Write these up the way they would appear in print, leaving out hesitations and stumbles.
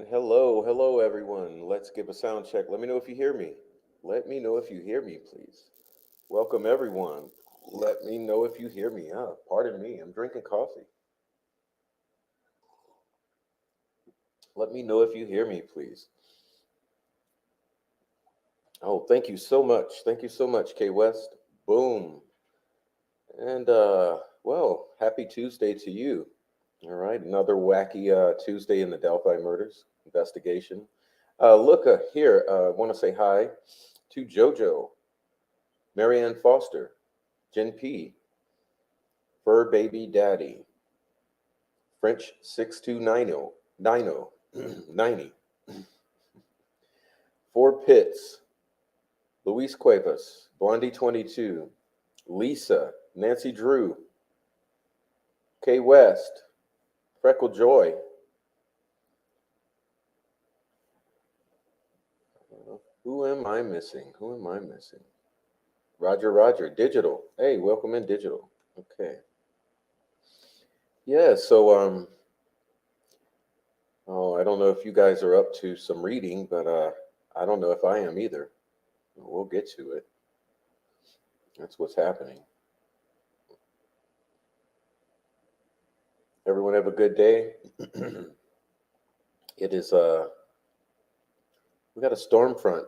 Hello, everyone. Let's give a sound check. Let me know if you hear me. Let me know if you hear me, please. Welcome, everyone. Let me know if you hear me. Pardon me. I'm drinking coffee. Let me know if you hear me, please. Oh, thank you so much. Thank you so much, K West. Boom. And happy Tuesday to you. All right, another wacky Tuesday in the Delphi murders investigation. Look here. I want to say hi to JoJo, Marianne Foster, Jen P, Fur Baby Daddy, French 6290, 90, Four Pits, Luis Cuevas, Blondie 22, Lisa, Nancy Drew, K West, Freckle Joy. Who am I missing? Who am I missing? Roger, Digital. Hey, welcome in, Digital. Okay. Yeah, oh, I don't know if you guys are up to some reading, but I don't know if I am either. We'll get to it. That's what's happening. Everyone have a good day. It is we got a storm front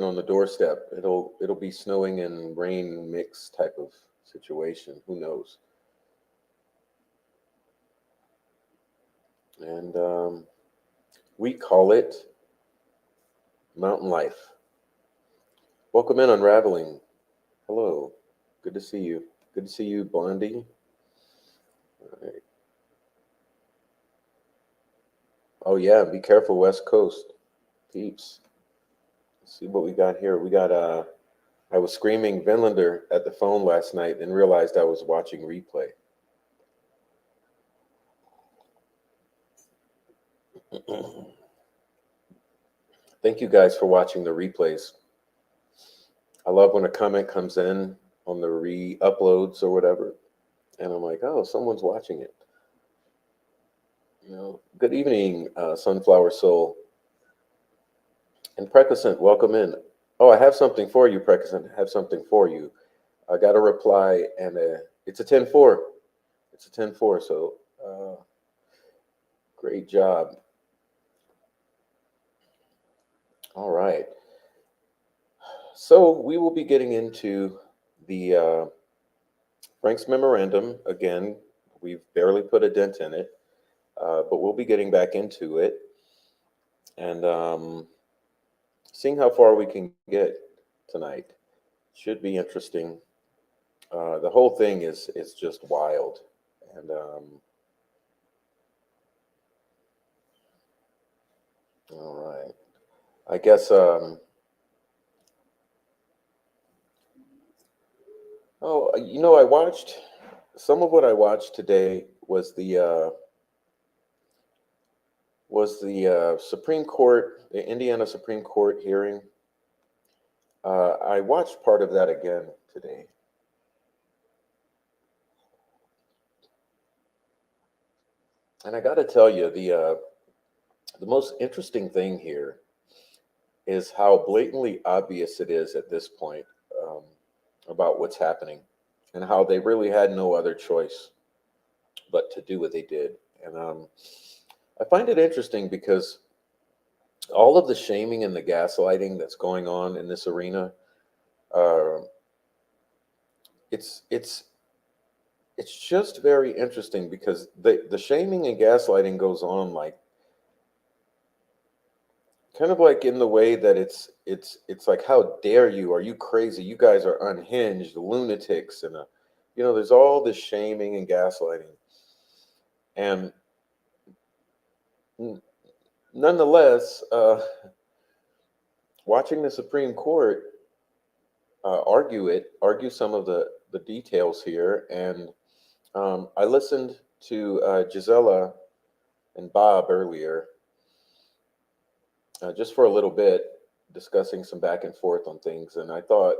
on the doorstep. It'll be snowing and rain mix type of situation. Who knows? And we call it mountain life. Welcome in, Unraveling. Hello. Good to see you. Good to see you, Blondie. All right. Oh yeah, be careful, West Coast peeps. Let's see what we got here. We got I was screaming Vinlander at the phone last night and realized I was watching replay. Thank you guys for watching the replays. I love when a comment comes in on the re-uploads or whatever, and I'm like, oh, someone's watching it. Good evening, Sunflower Soul. And Precascent, welcome in. Oh, I have something for you, Precascent. I have something for you. I got a reply, and it's a 10-4. It's a 10-4, so great job. All right. So we will be getting into the Frank's memorandum again. We've barely put a dent in it, but we'll be getting back into it and seeing how far we can get tonight. Should be interesting. The whole thing is just wild, and all right. I guess. Oh, I watched some of what I watched today was the Supreme Court, the Indiana Supreme Court hearing. I watched part of that again today. And I got to tell you, the most interesting thing here is how blatantly obvious it is at this point um, about what's happening, and how they really had no other choice but to do what they did. And I find it interesting because all of the shaming and the gaslighting that's going on in this arena, uh, it's it's it's just very interesting because the shaming and gaslighting goes on like kind of like in the way that it's like, how dare you, are you crazy, you guys are unhinged lunatics, and there's all this shaming and gaslighting, and n- nonetheless, watching the Supreme Court argue some of the details here, and I listened to Gisela and Bob earlier, just for a little bit, discussing some back and forth on things, and I thought,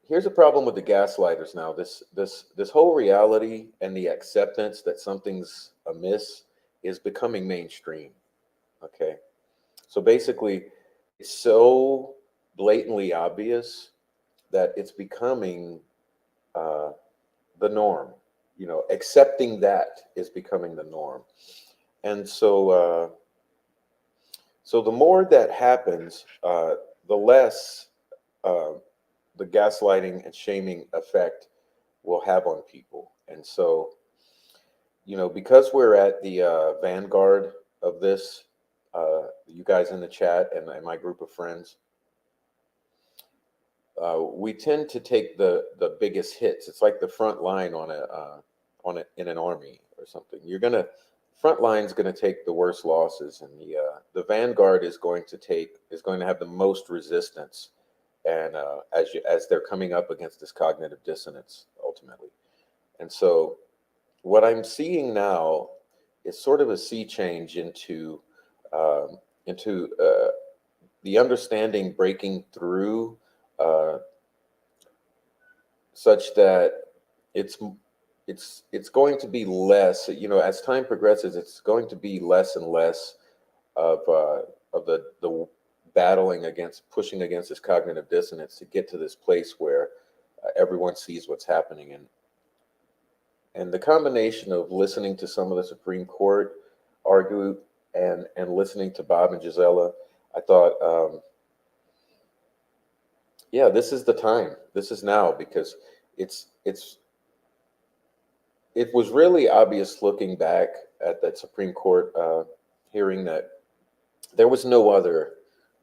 here's a problem with the gaslighters now. This whole reality and the acceptance that something's amiss is becoming mainstream. Okay. So basically, it's so blatantly obvious that it's becoming uh, the norm. Accepting that is becoming the norm. And so the more that happens, the less uh, the gaslighting and shaming effect will have on people. And so, because we're at the vanguard of this, you guys in the chat and my group of friends, we tend to take the biggest hits. It's like the front line on in an army or something. Front line's gonna take the worst losses, and the vanguard is going to have the most resistance, and as they're coming up against this cognitive dissonance ultimately. And so what I'm seeing now is sort of a sea change um, into the understanding breaking through, uh, such that it's it's going to be less. As time progresses, it's going to be less and less of the battling against pushing against this cognitive dissonance to get to this place where everyone sees what's happening. And the combination of listening to some of the Supreme Court argue and listening to Bob and Gisela, I thought, yeah, this is the time. This is now, because it's it was really obvious looking back at that Supreme Court hearing that there was no other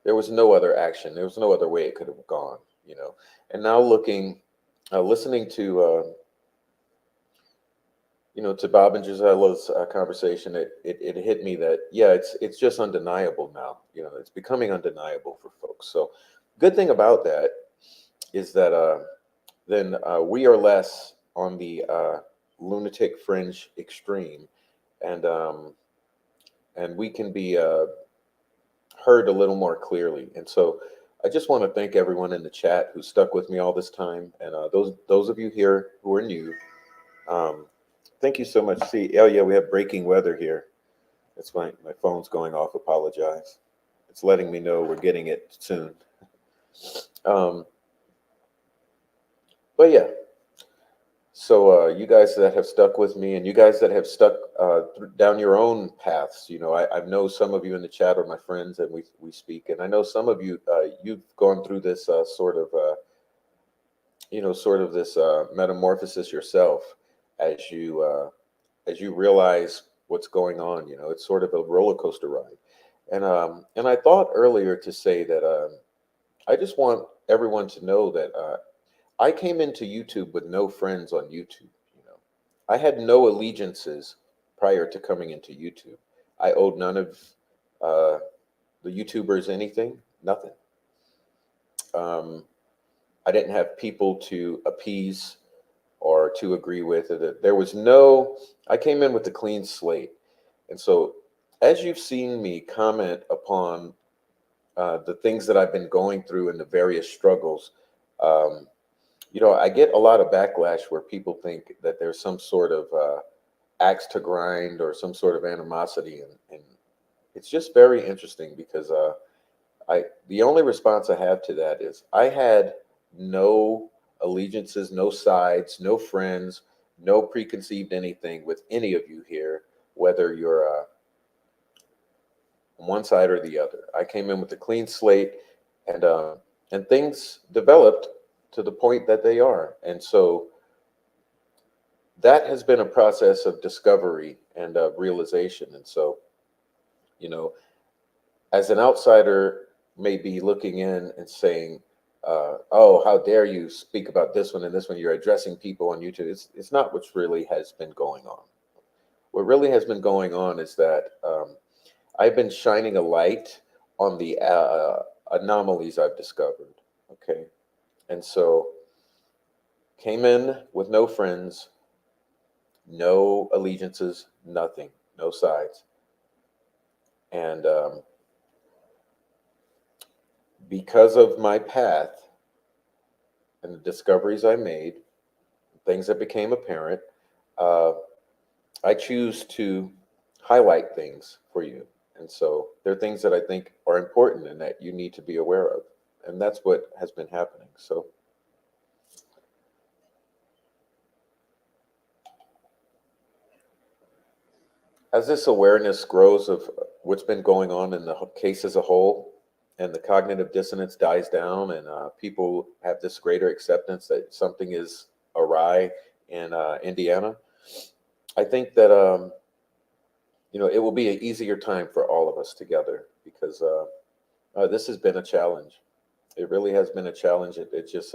there was no other action. There was no other way it could have gone. And now listening to Bob and Gisela's conversation, it hit me that, yeah, it's just undeniable now. It's becoming undeniable for folks. So good thing about that is that then we are less on the lunatic fringe extreme, and we can be heard a little more clearly. And so I just want to thank everyone in the chat who stuck with me all this time, and those of you here who are new. Um, Thank you so much. See, oh yeah, we have breaking weather here. That's my phone's going off. Apologize. It's letting me know we're getting it soon. Um, but yeah, so you guys that have stuck with me, and you guys that have stuck down your own paths, I know some of you in the chat are my friends, and we speak, and I know some of you you've gone through this sort of this metamorphosis yourself as you realize what's going on. It's sort of a roller coaster ride. And I thought earlier to say that I just want everyone to know that I came into YouTube with no friends on YouTube. I had no allegiances prior to coming into YouTube. I owed none of uh, the YouTubers anything, nothing. Um, I didn't have people to appease or to agree with it. There was no, I came in with a clean slate. And so, as you've seen me comment upon the things that I've been going through and the various struggles, um, I get a lot of backlash where people think that there's some sort of axe to grind or some sort of animosity. And it's just very interesting because the only response I have to that is I had no allegiances, no sides, no friends, no preconceived anything with any of you here, whether you're on one side or the other. I came in with a clean slate, and and things developed to the point that they are. And so that has been a process of discovery and realization. And so, you know, as an outsider may be looking in and saying, "Oh, how dare you speak about this one and this one? You're addressing people on YouTube." It's not what's really has been going on. What really has been going on is that I've been shining a light on the anomalies I've discovered. Okay, and so came in with no friends, no allegiances, nothing, no sides, and because of my path and the discoveries I made, things that became apparent, uh, I choose to highlight things for you. And so there are things that I think are important and that you need to be aware of. And that's what has been happening. So as this awareness grows of what's been going on in the case as a whole, and the cognitive dissonance dies down, and people have this greater acceptance that something is awry in Indiana, I think that it will be an easier time for all of us together, because this has been a challenge. It really has been a challenge. It's just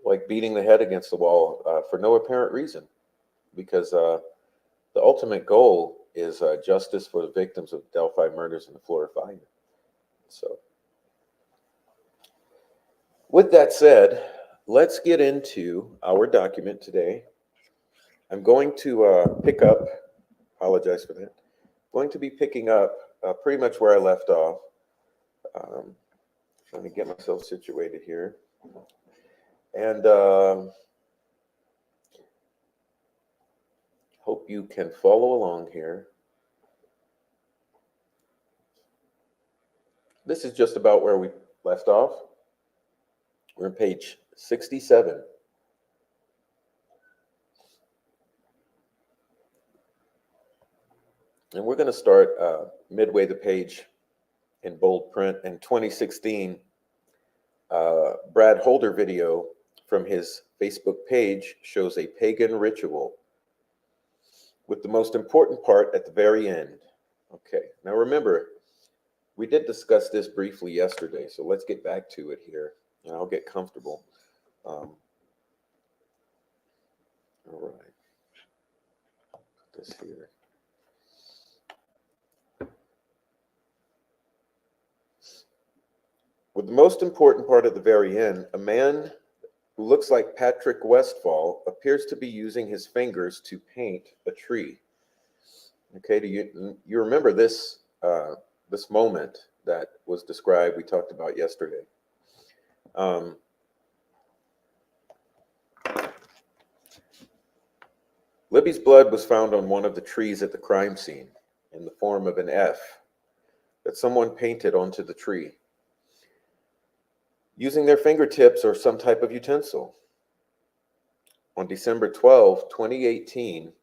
like beating the head against the wall for no apparent reason, because the ultimate goal is justice for the victims of Delphi murders and the Florida fire. So, with that said, let's get into our document today. I'm going to pick up, apologize for that, going to be picking up pretty much where I left off. Trying to get myself situated here. And hope you can follow along here. This is just about where we left off. We're on page 67. And we're going to start midway the page in bold print. In 2016, Brad Holder video from his Facebook page shows a pagan ritual with the most important part at the very end. Okay, now remember, we did discuss this briefly yesterday, so let's get back to it here, and I'll get comfortable. All right, put this here. With the most important part at the very end, a man who looks like Patrick Westfall appears to be using his fingers to paint a tree. Okay, do you remember this this moment that was described, we talked about yesterday? Libby's blood was found on one of the trees at the crime scene in the form of an F that someone painted onto the tree using their fingertips or some type of utensil. On December 12, 2018,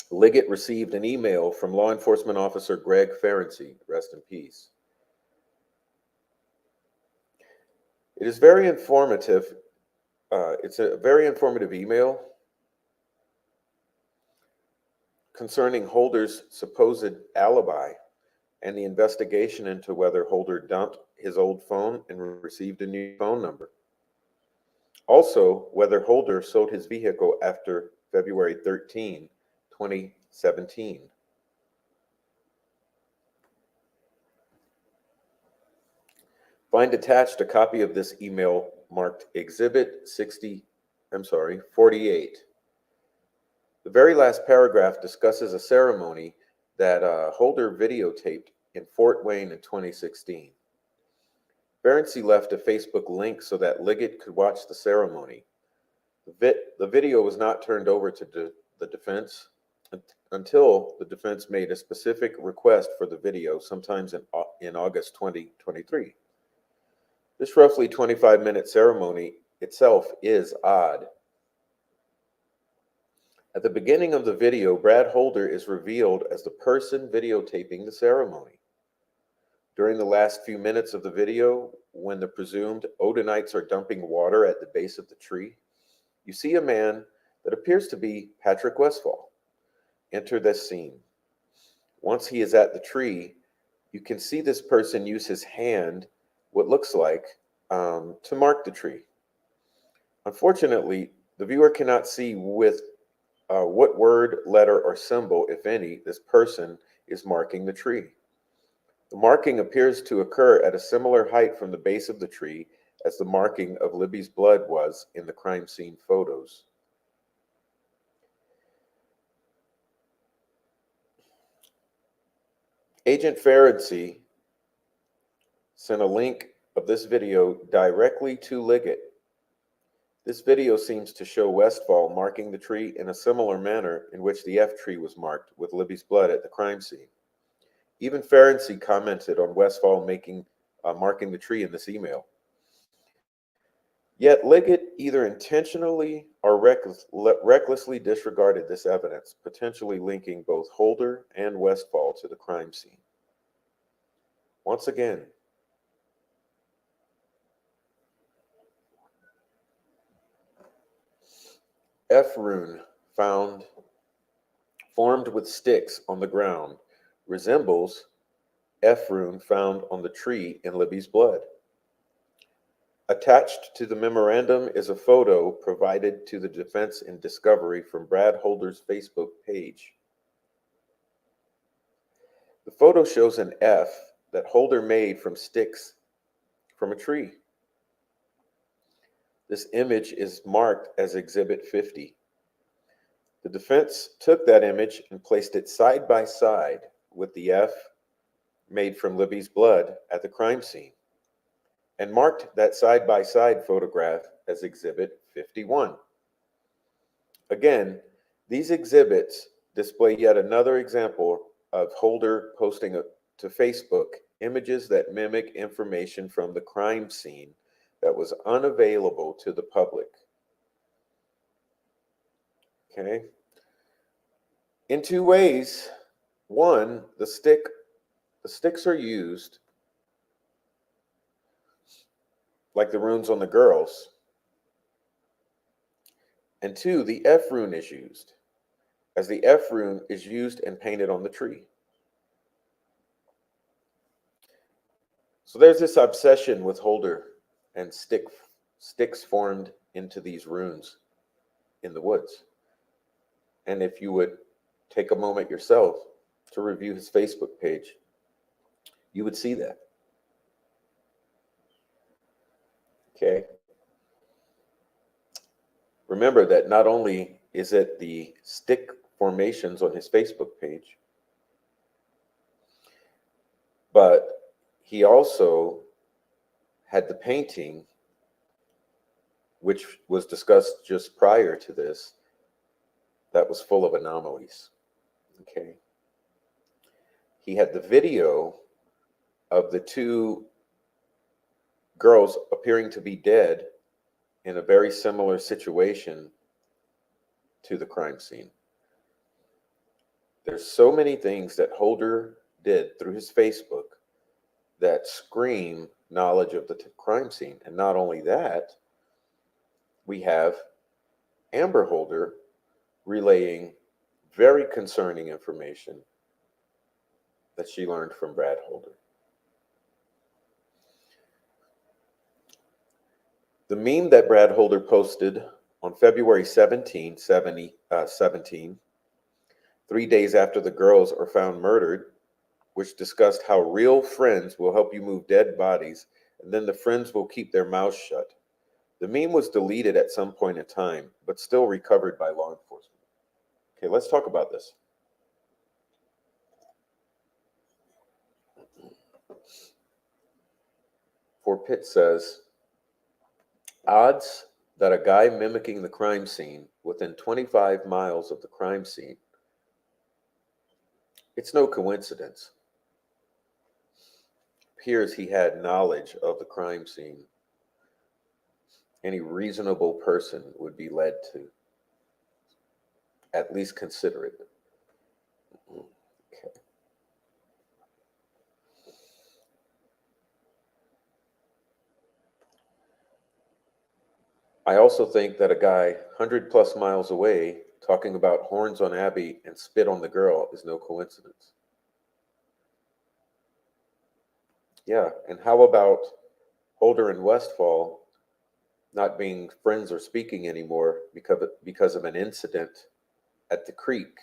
Liggett received an email from law enforcement officer Greg Ferenczi, rest in peace. It is very informative. It's a very informative email concerning Holder's supposed alibi and the investigation into whether Holder dumped his old phone and received a new phone number. Also, whether Holder sold his vehicle after February 13, 2017. Find attached a copy of this email marked Exhibit 48. The very last paragraph discusses a ceremony that Holder videotaped in Fort Wayne in 2016. Ferenczi left a Facebook link so that Liggett could watch the ceremony. The video was not turned over to the defense until the defense made a specific request for the video sometimes in August 2023. This roughly 25-minute ceremony itself is odd. At the beginning of the video, Brad Holder is revealed as the person videotaping the ceremony. During the last few minutes of the video, when the presumed Odinites are dumping water at the base of the tree, you see a man that appears to be Patrick Westfall enter this scene. Once he is at the tree, you can see this person use his hand, what looks like, to mark the tree. Unfortunately, the viewer cannot see with what word, letter, or symbol, if any, this person is marking the tree. The marking appears to occur at a similar height from the base of the tree as the marking of Libby's blood was in the crime scene photos. Agent Ferenczi sent a link of this video directly to Liggett. This video seems to show Westfall marking the tree in a similar manner in which the F tree was marked with Libby's blood at the crime scene. Even Ferenczi commented on Westfall marking the tree in this email. Yet Liggett either intentionally or recklessly disregarded this evidence, potentially linking both Holder and Westfall to the crime scene. Once again, F rune found formed with sticks on the ground resembles F rune found on the tree in Libby's blood. Attached to the memorandum is a photo provided to the defense in discovery from Brad Holder's Facebook page. The photo shows an F that Holder made from sticks from a tree. This image is marked as Exhibit 50. The defense took that image and placed it side by side with the F made from Libby's blood at the crime scene, and marked that side-by-side photograph as Exhibit 51. Again, these exhibits display yet another example of Holder posting to Facebook images that mimic information from the crime scene that was unavailable to the public. Okay? In two ways. One, the sticks are used like the runes on the girls. And two, the F rune is used, as the F rune is used and painted on the tree. So there's this obsession with Holder and sticks formed into these runes in the woods. And if you would take a moment yourself to review his Facebook page, you would see that. Okay. Remember that not only is it the stick formations on his Facebook page, but he also had the painting, which was discussed just prior to this, that was full of anomalies. Okay. He had the video of the two girls appearing to be dead in a very similar situation to the crime scene. There's so many things that Holder did through his Facebook that scream knowledge of the crime scene. And not only that, we have Amber Holder relaying very concerning information that she learned from Brad Holder. The meme that Brad Holder posted on February 17, 3 days after the girls are found murdered, which discussed how real friends will help you move dead bodies, and then the friends will keep their mouths shut. The meme was deleted at some point in time, but still recovered by law enforcement. Okay, let's talk about this. For Pitt says, odds that a guy mimicking the crime scene within 25 miles of the crime scene, it's no coincidence. Appears he had knowledge of the crime scene. Any reasonable person would be led to at least consider it. Okay. I also think that a guy 100+ miles away talking about horns on Abby and spit on the girl is no coincidence. Yeah, and how about Holder and Westfall not being friends or speaking anymore because of an incident at the creek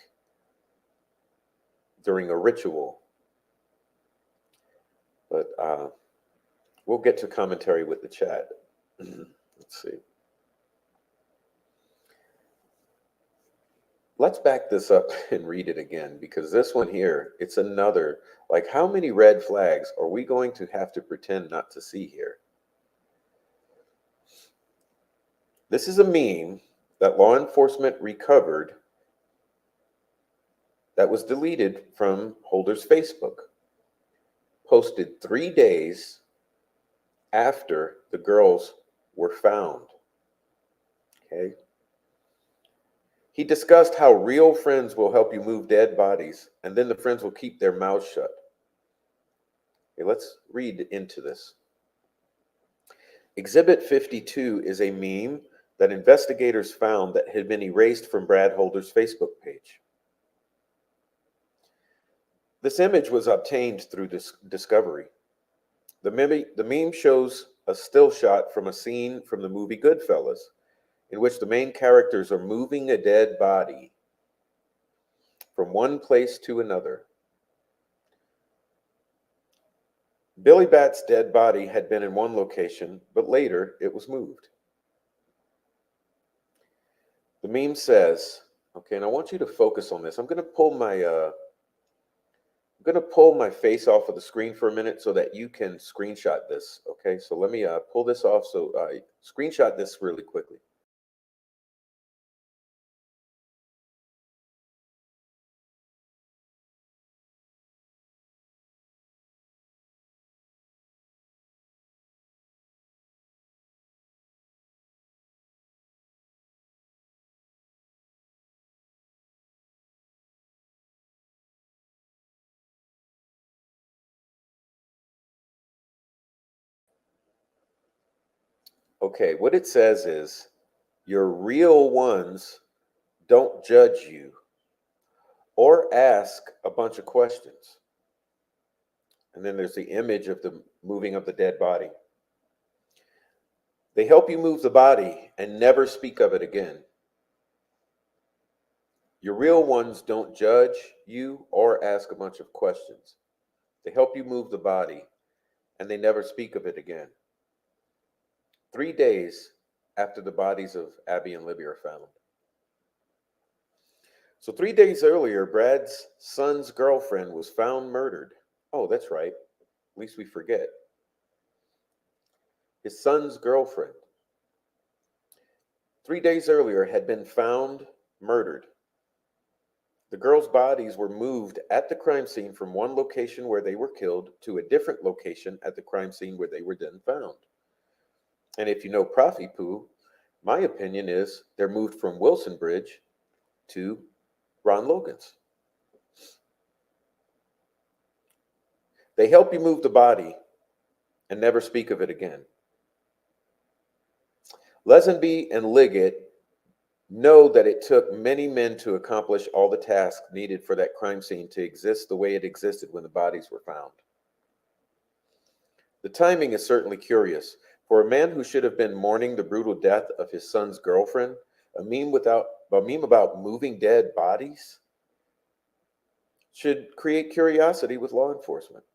during a ritual? But we'll get to commentary with the chat. Let's see. Let's back this up and read it again, because this one here, it's another, like, how many red flags are we going to have to pretend not to see here? This is a meme that law enforcement recovered that was deleted from Holder's Facebook, posted 3 days after the girls were found. Okay. He discussed how real friends will help you move dead bodies, and then the friends will keep their mouths shut. Okay, let's read into this. Exhibit 52 is a meme that investigators found that had been erased from Brad Holder's Facebook page. This image was obtained through discovery. The meme shows a still shot from a scene from the movie Goodfellas, in which the main characters are moving a dead body from one place to another. Billy Bat's dead body had been in one location, but later it was moved. The meme says, okay, and I want you to focus on this. I'm going to pull my face off of the screen for a minute so that you can screenshot this. Okay, so let me pull this off. So screenshot this really quickly. Okay, what it says is, your real ones don't judge you or ask a bunch of questions. And then there's the image of the moving of the dead body. They help you move the body and never speak of it again. Your real ones don't judge you or ask a bunch of questions. They help you move the body and they never speak of it again. 3 days after the bodies of Abby and Libby are found. So 3 days earlier, Brad's son's girlfriend was found murdered. Oh, that's right. At least we forget. His son's girlfriend, 3 days earlier, had been found murdered. The girls' bodies were moved at the crime scene from one location where they were killed to a different location at the crime scene where they were then found. And if you know Profi Poo, my opinion is they're moved from Wilson Bridge to Ron Logan's. They help you move the body and never speak of it again. Lesenby and Liggett know that it took many men to accomplish all the tasks needed for that crime scene to exist the way it existed when the bodies were found. The timing is certainly curious. For a man who should have been mourning the brutal death of his son's girlfriend, a meme about moving dead bodies should create curiosity with law enforcement.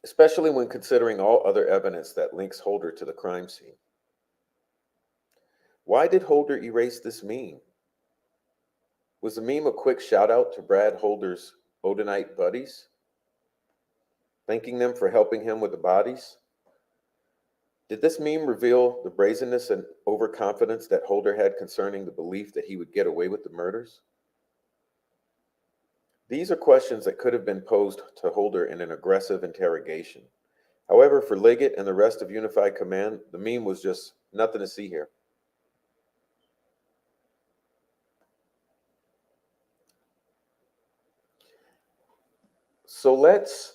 Especially when considering all other evidence that links Holder to the crime scene. Why did Holder erase this meme? Was the meme a quick shout out to Brad Holder's Odinite buddies, thanking them for helping him with the bodies? Did this meme reveal the brazenness and overconfidence that Holder had concerning the belief that he would get away with the murders? These are questions that could have been posed to Holder in an aggressive interrogation. However, for Liggett and the rest of Unified Command, the meme was just nothing to see here. So let's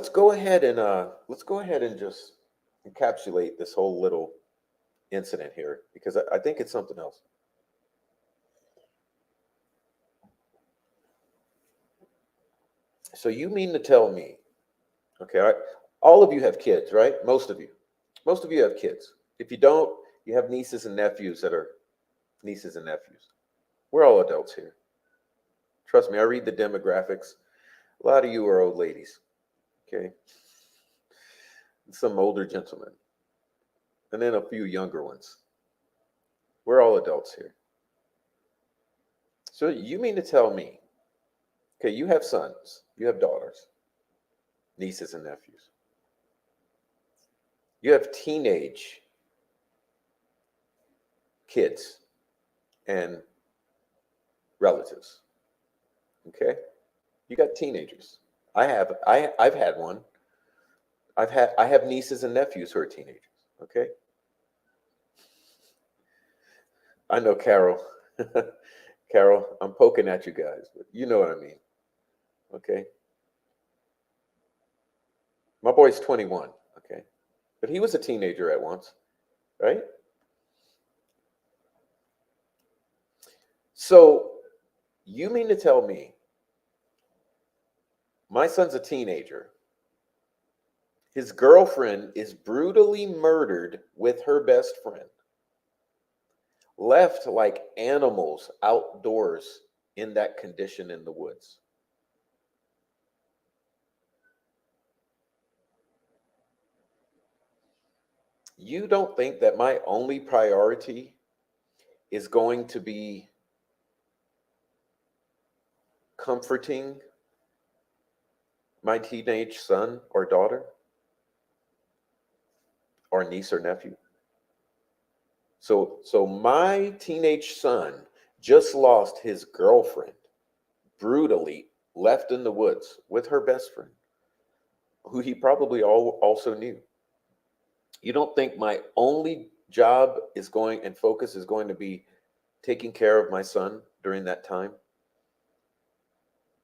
go ahead and just encapsulate this whole little incident here, because I think it's something else. So you mean to tell me, okay, all of you have kids, right? Most of you have kids. If you don't, you have nieces and nephews that are nieces and nephews. We're all adults here. Trust me, I read the demographics. A lot of you are old ladies, okay? Some older gentlemen, and then a few younger ones. We're all adults here. So you mean to tell me Okay, you have sons, you have daughters, nieces and nephews. You have teenage kids and relatives. Okay? You got teenagers. I've had one. I have nieces and nephews who are teenagers. Okay? I know, Carol. Carol, I'm poking at you guys, but you know what I mean. Okay? My boy's 21, okay? But he was a teenager at once, right? So you mean to tell me my son's a teenager, his girlfriend is brutally murdered with her best friend, left like animals outdoors in that condition in the woods? You don't think that my only priority is going to be comforting my teenage son or daughter or niece or nephew? So my teenage son just lost his girlfriend, brutally left in the woods with her best friend, who he probably also knew. You don't think my only job is going and focus is going to be taking care of my son during that time,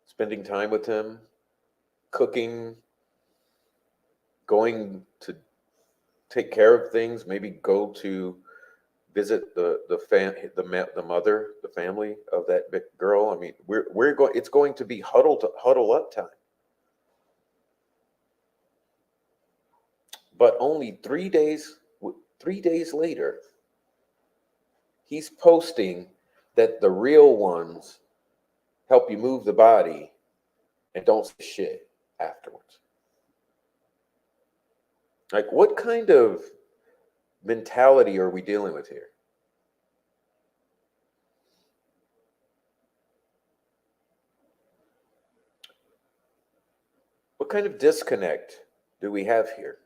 spending time with him, cooking, going to take care of things, maybe go to visit the mother, the family of that girl? I mean, we're going. It's going to be huddle up time. But only 3 days later, he's posting that the real ones help you move the body and don't say shit afterwards. Like, what kind of mentality are we dealing with here? What kind of disconnect do we have here?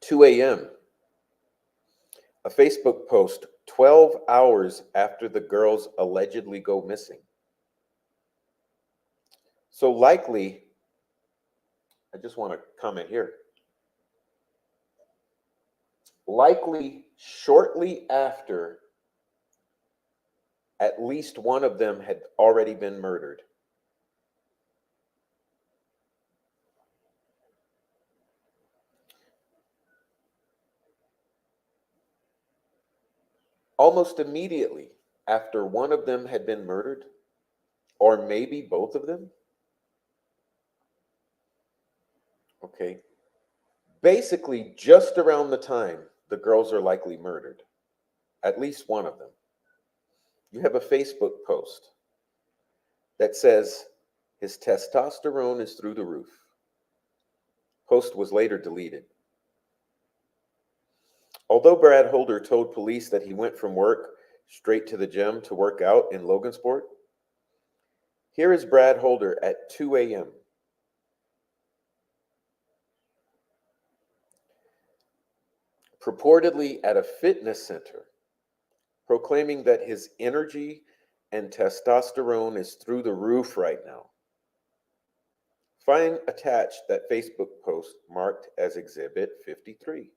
2 a.m. A Facebook post 12 hours after the girls allegedly go missing. So likely, I just want to comment here. Likely shortly after at least one of them had already been murdered. Almost immediately after one of them had been murdered, or maybe both of them. Okay. Basically, just around the time the girls are likely murdered, at least one of them, you have a Facebook post that says his testosterone is through the roof. Post was later deleted. Although Brad Holder told police that he went from work straight to the gym to work out in Logansport, here is Brad Holder at 2 a.m. purportedly at a fitness center, proclaiming that his energy and testosterone is through the roof right now. Find attached that Facebook post marked as Exhibit 53.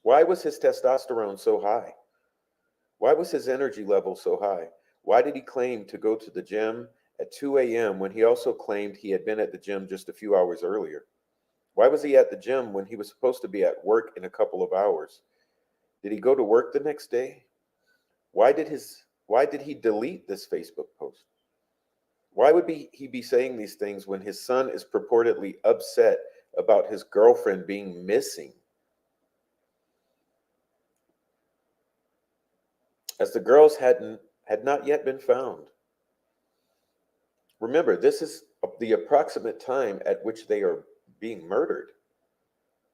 Why was his testosterone so high? Why was his energy level so high? Why did he claim to go to the gym at 2 a.m. when he also claimed he had been at the gym just a few hours earlier? Why was he at the gym when he was supposed to be at work in a couple of hours? Did he go to work the next day? Why did he delete this Facebook post? Why would he be saying these things when his son is purportedly upset about his girlfriend being missing? As the girls had not yet been found. Remember, this is the approximate time at which they are being murdered.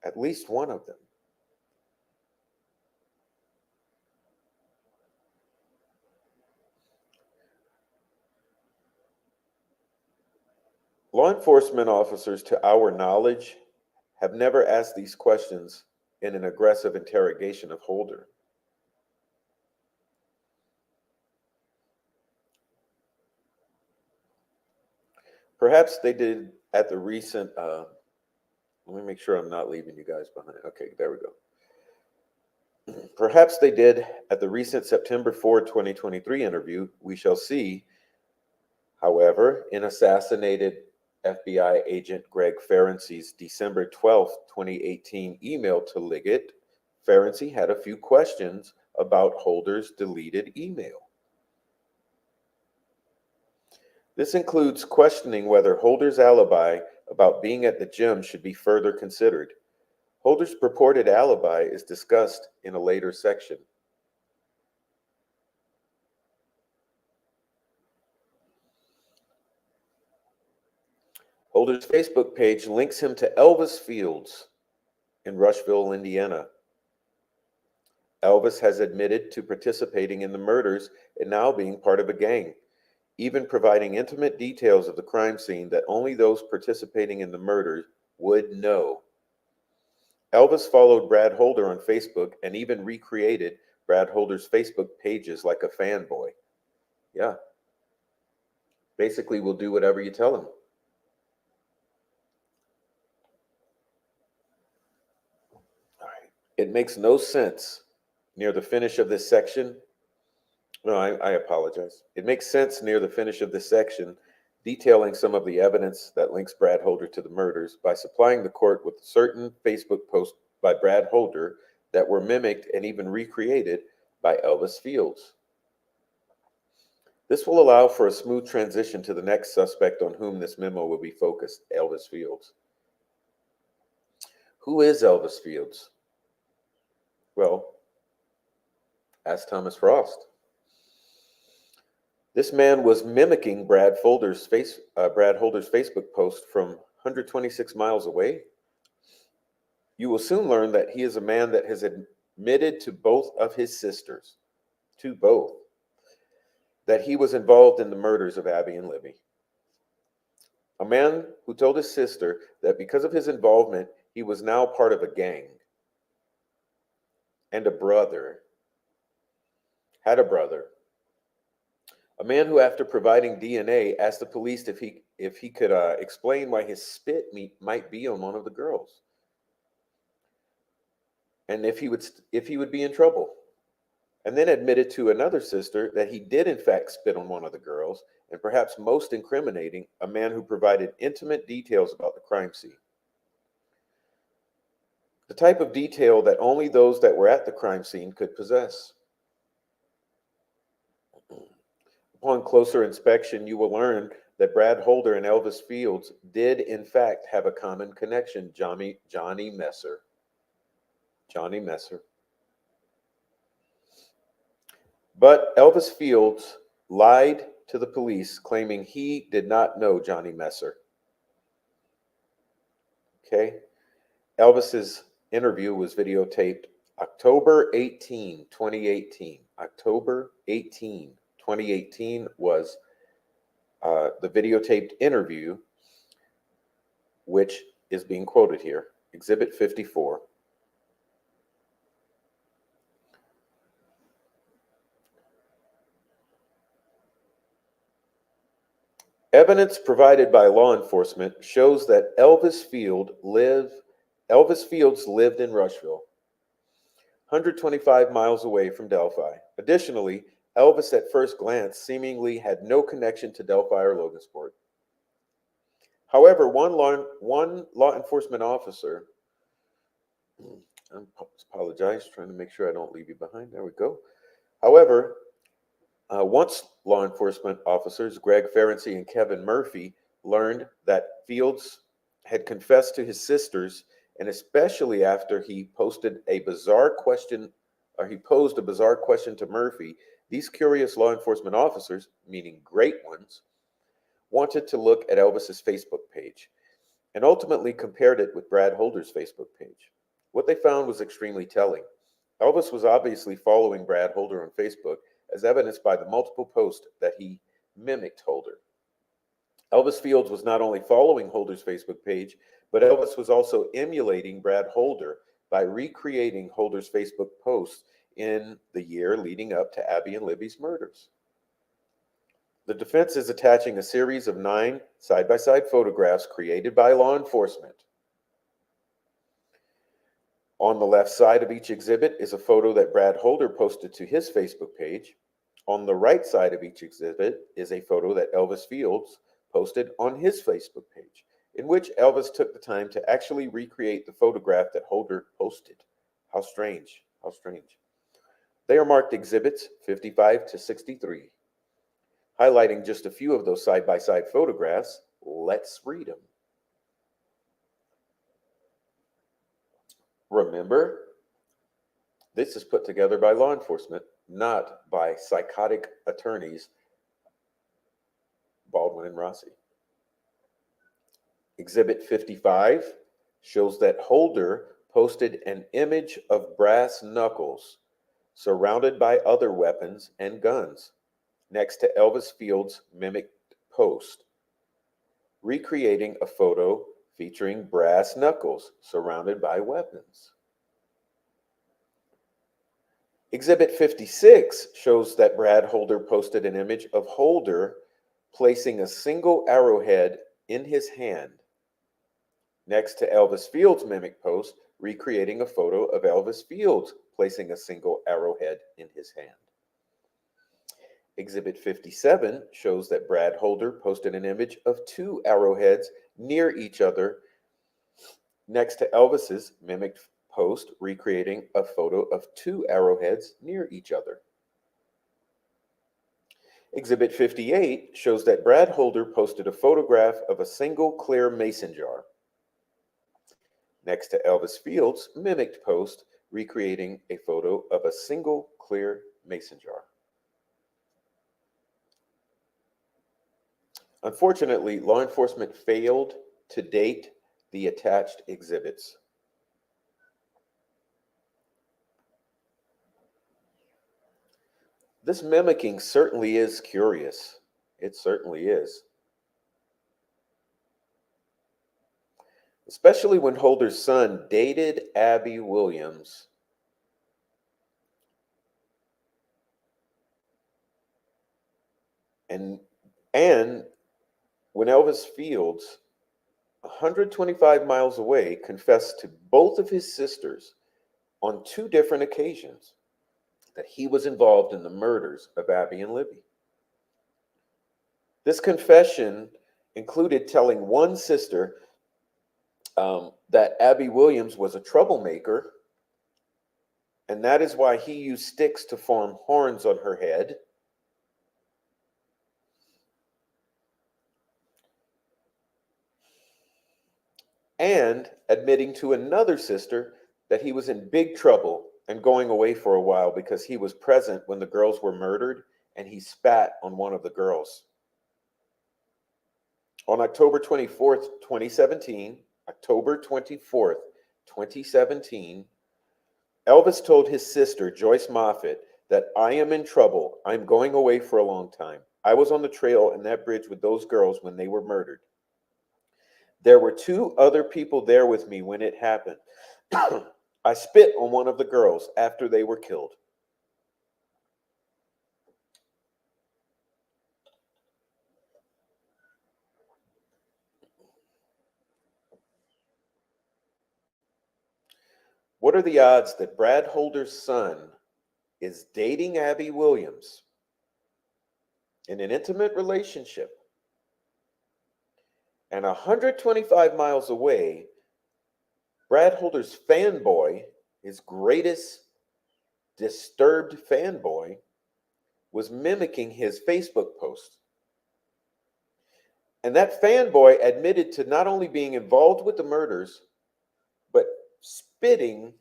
At least one of them. Law enforcement officers, to our knowledge, have never asked these questions in an aggressive interrogation of Holder. Perhaps they did at the recent, let me make sure I'm not leaving you guys behind. Okay, there we go. Perhaps they did at the recent September 4, 2023 interview. We shall see. However, in assassinated FBI agent Greg Ferenczi's December 12th, 2018 email to Liggett, Ferenczi had a few questions about Holder's deleted email. This includes questioning whether Holder's alibi about being at the gym should be further considered. Holder's purported alibi is discussed in a later section. Holder's Facebook page links him to Elvis Fields in Rushville, Indiana. Elvis has admitted to participating in the murders and now being part of a gang, even providing intimate details of the crime scene that only those participating in the murders would know. Elvis followed Brad Holder on Facebook and even recreated Brad Holder's Facebook pages like a fanboy. Yeah. Basically, will do whatever you tell him. All right. It makes no sense near the finish of this section. No, I apologize. It makes sense near the finish of this section, detailing some of the evidence that links Brad Holder to the murders by supplying the court with certain Facebook posts by Brad Holder that were mimicked and even recreated by Elvis Fields. This will allow for a smooth transition to the next suspect on whom this memo will be focused, Elvis Fields. Who is Elvis Fields? Well, ask Thomas Frost. This man was mimicking Brad Holder's Facebook post from 126 miles away. You will soon learn that he is a man that has admitted to both of his sisters, that he was involved in the murders of Abby and Libby. A man who told his sister that because of his involvement, he was now part of a gang and had a brother. A man who, after providing DNA, asked the police if he could explain why his spit might be on one of the girls, and if he would be in trouble, and then admitted to another sister that he did in fact spit on one of the girls, and perhaps most incriminating, a man who provided intimate details about the crime scene. The type of detail that only those that were at the crime scene could possess. Upon closer inspection, you will learn that Brad Holder and Elvis Fields did in fact have a common connection, Johnny Messer. But Elvis Fields lied to the police, claiming he did not know Johnny Messer. Okay? Elvis's interview was videotaped October 18, 2018. October 18, 2018 was the videotaped interview, which is being quoted here, Exhibit 54. Evidence provided by law enforcement shows that Elvis Fields lived in Rushville, 125 miles away from Delphi. Additionally, Elvis at first glance seemingly had no connection to Delphi or Logansport. However, one law enforcement officer, I apologize, trying to make sure I don't leave you behind. There we go. However, once law enforcement officers Greg Ferenczi and Kevin Murphy learned that Fields had confessed to his sisters, and especially after he posed a bizarre question to Murphy, these curious law enforcement officers, meaning great ones, wanted to look at Elvis's Facebook page and ultimately compared it with Brad Holder's Facebook page. What they found was extremely telling. Elvis was obviously following Brad Holder on Facebook, as evidenced by the multiple posts that he mimicked Holder. Elvis Fields was not only following Holder's Facebook page, but Elvis was also emulating Brad Holder by recreating Holder's Facebook posts in the year leading up to Abby and Libby's murders. The defense is attaching a series of 9 side-by-side photographs created by law enforcement. On the left side of each exhibit is a photo that Brad Holder posted to his Facebook page. On the right side of each exhibit is a photo that Elvis Fields posted on his Facebook page, in which Elvis took the time to actually recreate the photograph that Holder posted. How strange, how strange. They are marked exhibits 55 to 63. Highlighting just a few of those side-by-side photographs, let's read them. Remember, this is put together by law enforcement, not by psychotic attorneys Baldwin and Rossi. Exhibit 55 shows that Holder posted an image of brass knuckles surrounded by other weapons and guns next to Elvis Fields' mimicked post, recreating a photo featuring brass knuckles surrounded by weapons. Exhibit 56 shows that Brad Holder posted an image of Holder placing a single arrowhead in his hand next to Elvis Fields' mimic post, recreating a photo of Elvis Fields placing a single arrowhead in his hand. Exhibit 57 shows that Brad Holder posted an image of 2 arrowheads near each other next to Elvis's mimicked post, recreating a photo of 2 arrowheads near each other. Exhibit 58 shows that Brad Holder posted a photograph of a single clear mason jar next to Elvis Fields' mimicked post, recreating a photo of a single clear mason jar. Unfortunately, law enforcement failed to date the attached exhibits. This mimicking certainly is curious. It certainly is. Especially when Holder's son dated Abby Williams. And when Elvis Fields, 125 miles away, confessed to both of his sisters on 2 different occasions that he was involved in the murders of Abby and Libby. This confession included telling one sister that Abby Williams was a troublemaker, and that is why he used sticks to form horns on her head. And admitting to another sister that he was in big trouble and going away for a while because he was present when the girls were murdered and he spat on one of the girls. On October 24th, 2017, Elvis told his sister, Joyce Moffett, that I am in trouble. I'm going away for a long time. I was on the trail in that bridge with those girls when they were murdered. There were 2 other people there with me when it happened. I spit on one of the girls after they were killed. What are the odds that Brad Holder's son is dating Abby Williams in an intimate relationship, and 125 miles away, Brad Holder's fanboy, his greatest disturbed fanboy, was mimicking his Facebook post? And that fanboy admitted to not only being involved with the murders, but spitting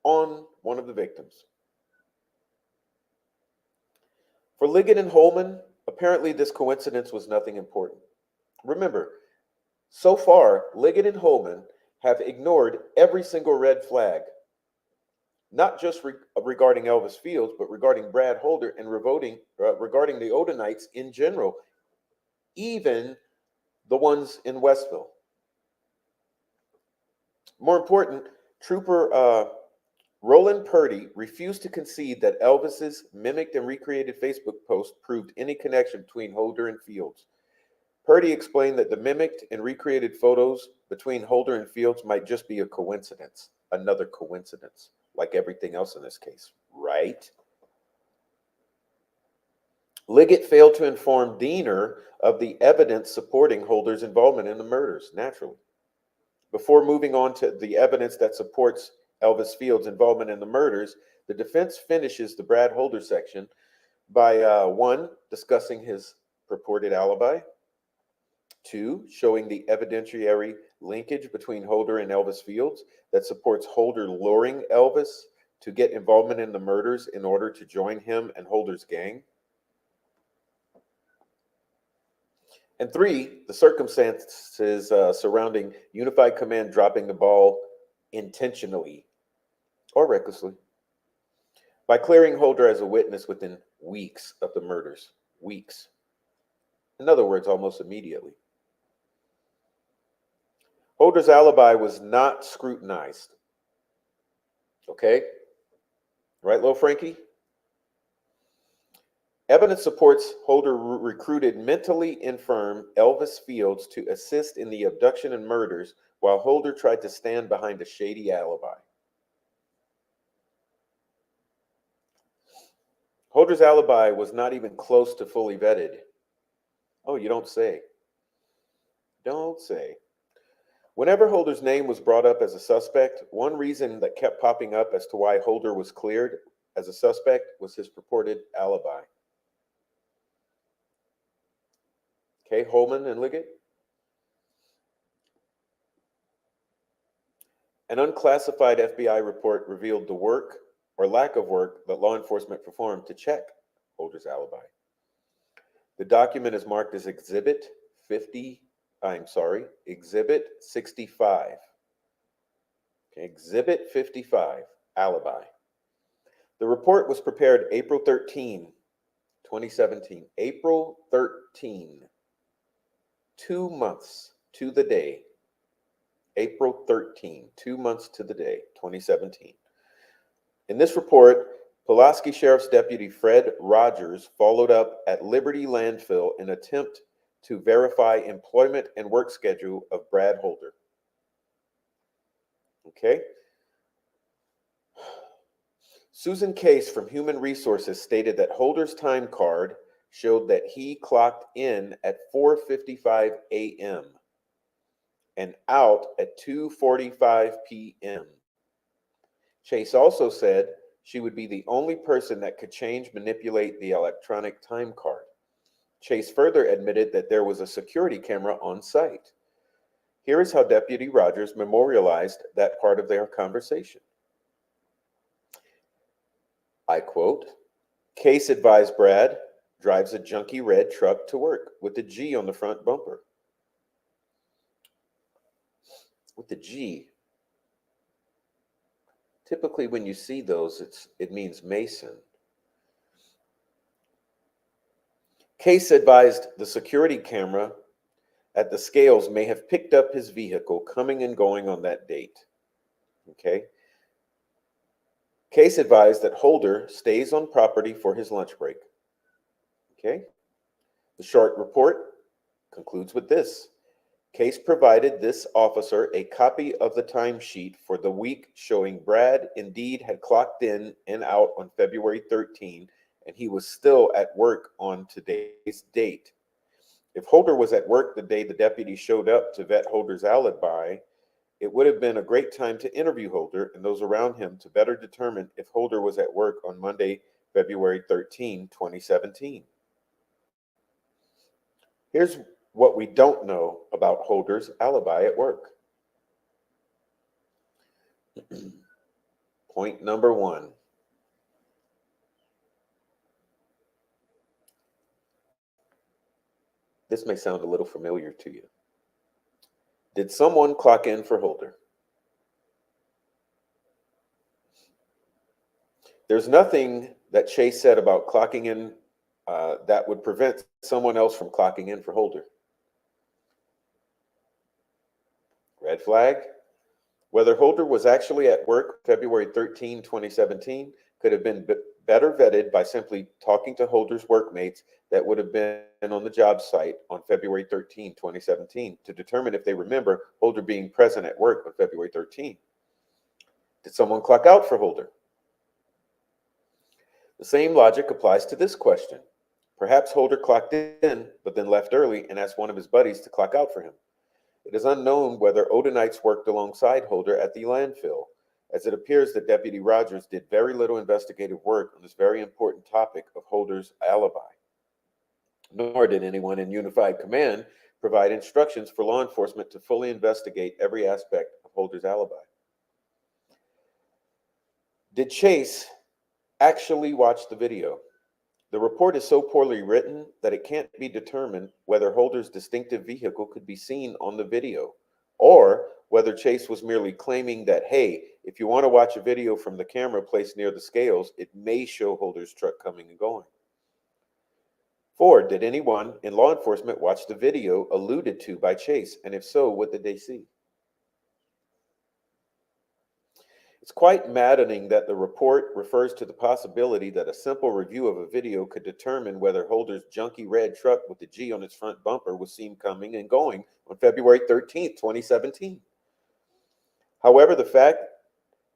on one of the victims. For Liggett and Holman, a Apparently, this coincidence was nothing important. Remember, so far, Liggett and Holman have ignored every single red flag, not just regarding Elvis Fields, but regarding Brad Holder and regarding the Odinites in general, even the ones in Westville. More important, Trooper Roland Purdy refused to concede that Elvis's mimicked and recreated Facebook post proved any connection between Holder and Fields. Purdy explained that the mimicked and recreated photos between Holder and Fields might just be a coincidence, another coincidence, like everything else in this case, right? Liggett failed to inform Diener of the evidence supporting Holder's involvement in the murders, naturally. Before moving on to the evidence that supports Elvis Fields' involvement in the murders, the defense finishes the Brad Holder section by one, discussing his purported alibi, two, showing the evidentiary linkage between Holder and Elvis Fields that supports Holder luring Elvis to get involvement in the murders in order to join him and Holder's gang. And three, the circumstances surrounding Unified Command dropping the ball intentionally or recklessly by clearing Holder as a witness within weeks of the murders. Weeks. In other words, almost immediately. Holder's alibi was not scrutinized. Okay? Right, little Frankie? Evidence supports Holder recruited mentally infirm Elvis Fields to assist in the abduction and murders while Holder tried to stand behind a shady alibi. Holder's alibi was not even close to fully vetted. Oh, you don't say. Don't say. Whenever Holder's name was brought up as a suspect, one reason that kept popping up as to why Holder was cleared as a suspect was his purported alibi. Okay, Holman and Liggett. An unclassified FBI report revealed the work or lack of work that law enforcement performed to check Holder's alibi. The document is marked as Exhibit 65. Okay, Exhibit 55, alibi. The report was prepared April 13, 2017. April 13, 2 months to the day. April 13, 2 months to the day, 2017. In this report, Pulaski Sheriff's Deputy Fred Rogers followed up at Liberty Landfill in an attempt to verify employment and work schedule of Brad Holder. Okay. Susan Case from Human Resources stated that Holder's time card showed that he clocked in at 4:55 a.m. and out at 2:45 p.m. Chase also said she would be the only person that could manipulate the electronic time card. Chase further admitted that there was a security camera on site. Here is how Deputy Rogers memorialized that part of their conversation. I quote, Case advised Brad drives a junky red truck to work with a G on the front bumper. With the G. Typically when you see those, it means Mason. Case advised the security camera at the scales may have picked up his vehicle coming and going on that date. Okay. Case advised that Holder stays on property for his lunch break. Okay. The short report concludes with this. Case provided this officer a copy of the timesheet for the week showing Brad indeed had clocked in and out on February 13, and he was still at work on today's date. If Holder was at work the day the deputy showed up to vet Holder's alibi, it would have been a great time to interview Holder and those around him to better determine if Holder was at work on Monday, February 13, 2017. Here's what we don't know about Holder's alibi at work. Point number one. This may sound a little familiar to you. Did someone clock in for Holder? There's nothing that Chase said about clocking in that would prevent someone else from clocking in for Holder. Red flag. Whether Holder was actually at work February 13, 2017 could have been better vetted by simply talking to Holder's workmates that would have been on the job site on February 13, 2017 to determine if they remember Holder being present at work on February 13. Did someone clock out for Holder? The same logic applies to this question. Perhaps Holder clocked in, but then left early and asked one of his buddies to clock out for him. It is unknown whether Odinites worked alongside Holder at the landfill, as it appears that Deputy Rogers did very little investigative work on this very important topic of Holder's alibi. Nor did anyone in Unified Command provide instructions for law enforcement to fully investigate every aspect of Holder's alibi. Did Chase actually watch the video? The report is so poorly written that it can't be determined whether Holder's distinctive vehicle could be seen on the video, or whether Chase was merely claiming that, hey, if you want to watch a video from the camera placed near the scales, it may show Holder's truck coming and going. 4, did anyone in law enforcement watch the video alluded to by Chase, and if so, what did they see? It's quite maddening that the report refers to the possibility that a simple review of a video could determine whether Holder's junky red truck with the G on its front bumper was seen coming and going on February 13th, 2017. However, the fact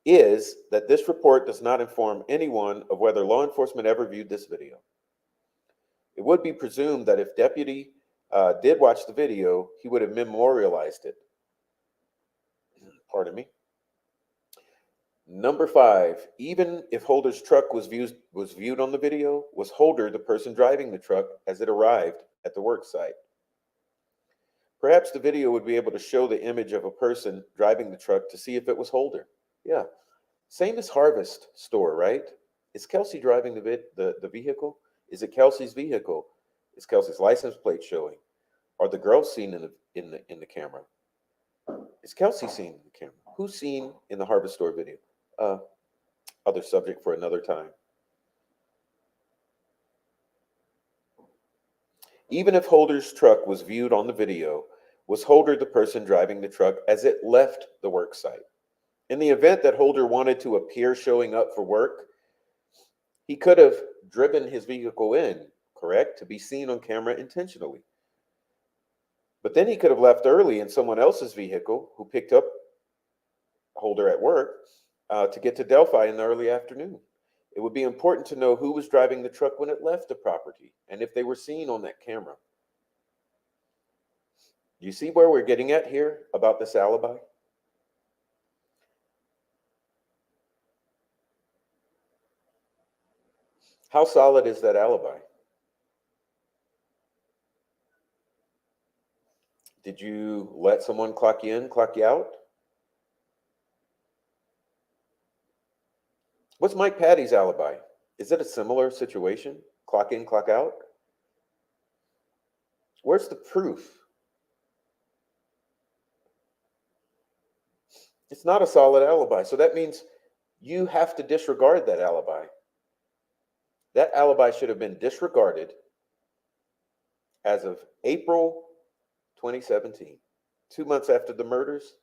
is that this report does not inform anyone of whether law enforcement ever viewed this video. It would be presumed that if Deputy did watch the video, he would have memorialized it. Pardon me. Number 5, even if Holder's truck was viewed on the video, was Holder the person driving the truck as it arrived at the work site? Perhaps the video would be able to show the image of a person driving the truck to see if it was Holder. Yeah, same as Harvest Store, right? Is Kelsey driving the vehicle? Is it Kelsey's vehicle? Is Kelsey's license plate showing? Are the girls seen in the camera? Is Kelsey seen in the camera? Who's seen in the Harvest Store video? Other subject for another time. Even if Holder's truck was viewed on the video, was Holder the person driving the truck as it left the work site? In the event that Holder wanted to appear showing up for work, he could have driven his vehicle in, correct, to be seen on camera intentionally. But then he could have left early in someone else's vehicle who picked up Holder at work to get to Delphi in the early afternoon. It would be important to know who was driving the truck when it left the property and if they were seen on that camera. Do you see where we're getting at here about this alibi? How solid is that alibi? Did you let someone clock you in, clock you out? What's Mike Patty's alibi? Is it a similar situation? Clock in, clock out? Where's the proof? It's not a solid alibi. So that means you have to disregard that alibi. That alibi should have been disregarded as of April 2017. 2 months after the murders,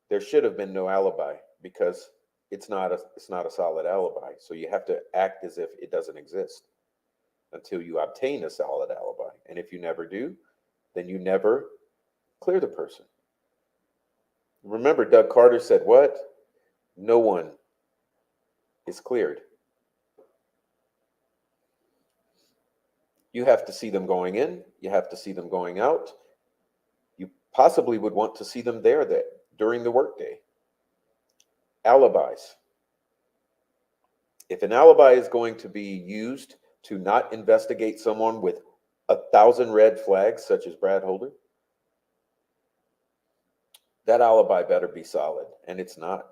there should have been no alibi because it's not a solid alibi. So you have to act as if it doesn't exist until you obtain a solid alibi. And if you never do, then you never clear the person. Remember, Doug Carter said what? No one is cleared. You have to see them going in. You have to see them going out. You possibly would want to see them there during the workday. Alibis. If an alibi is going to be used to not investigate someone with 1,000 red flags, such as Brad Holder, that alibi better be solid, and it's not.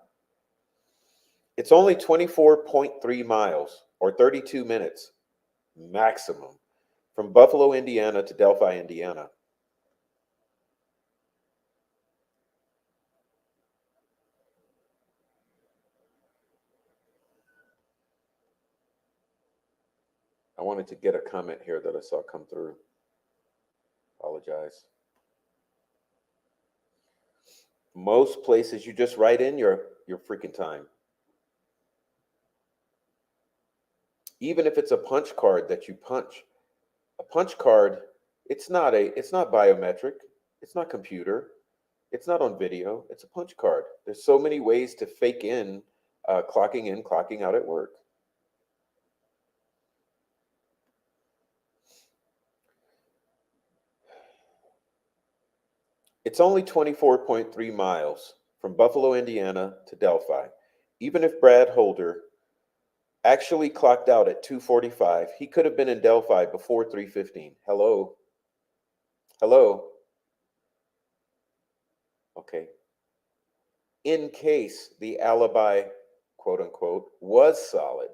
It's only 24.3 miles or 32 minutes maximum from Buffalo, Indiana to Delphi, Indiana. I wanted to get a comment here that I saw come through. Apologize. Most places you just write in your freaking time. Even if it's a punch card that you punch, a punch card, it's not biometric, it's not computer, it's not on video, it's a punch card. There's so many ways to fake in, clocking out at work. It's only 24.3 miles from Buffalo, Indiana to Delphi. Even if Brad Holder actually clocked out at 2:45, he could have been in Delphi before 3:15. Hello? Hello? Okay. In case the alibi, quote unquote, was solid,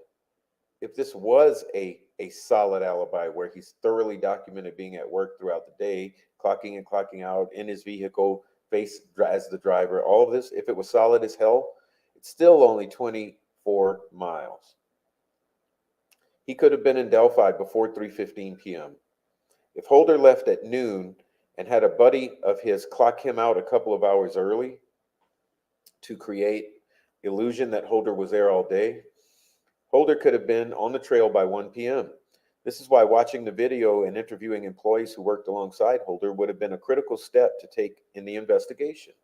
if this was a solid alibi where he's thoroughly documented being at work throughout the day, clocking in, clocking out in his vehicle, face as the driver, all of this, if it was solid as hell, it's still only 24 miles. He could have been in Delphi before 3:15 p.m. If Holder left at noon and had a buddy of his clock him out a couple of hours early to create illusion that Holder was there all day, Holder could have been on the trail by 1 p.m. This is why watching the video and interviewing employees who worked alongside Holder would have been a critical step to take in the investigation.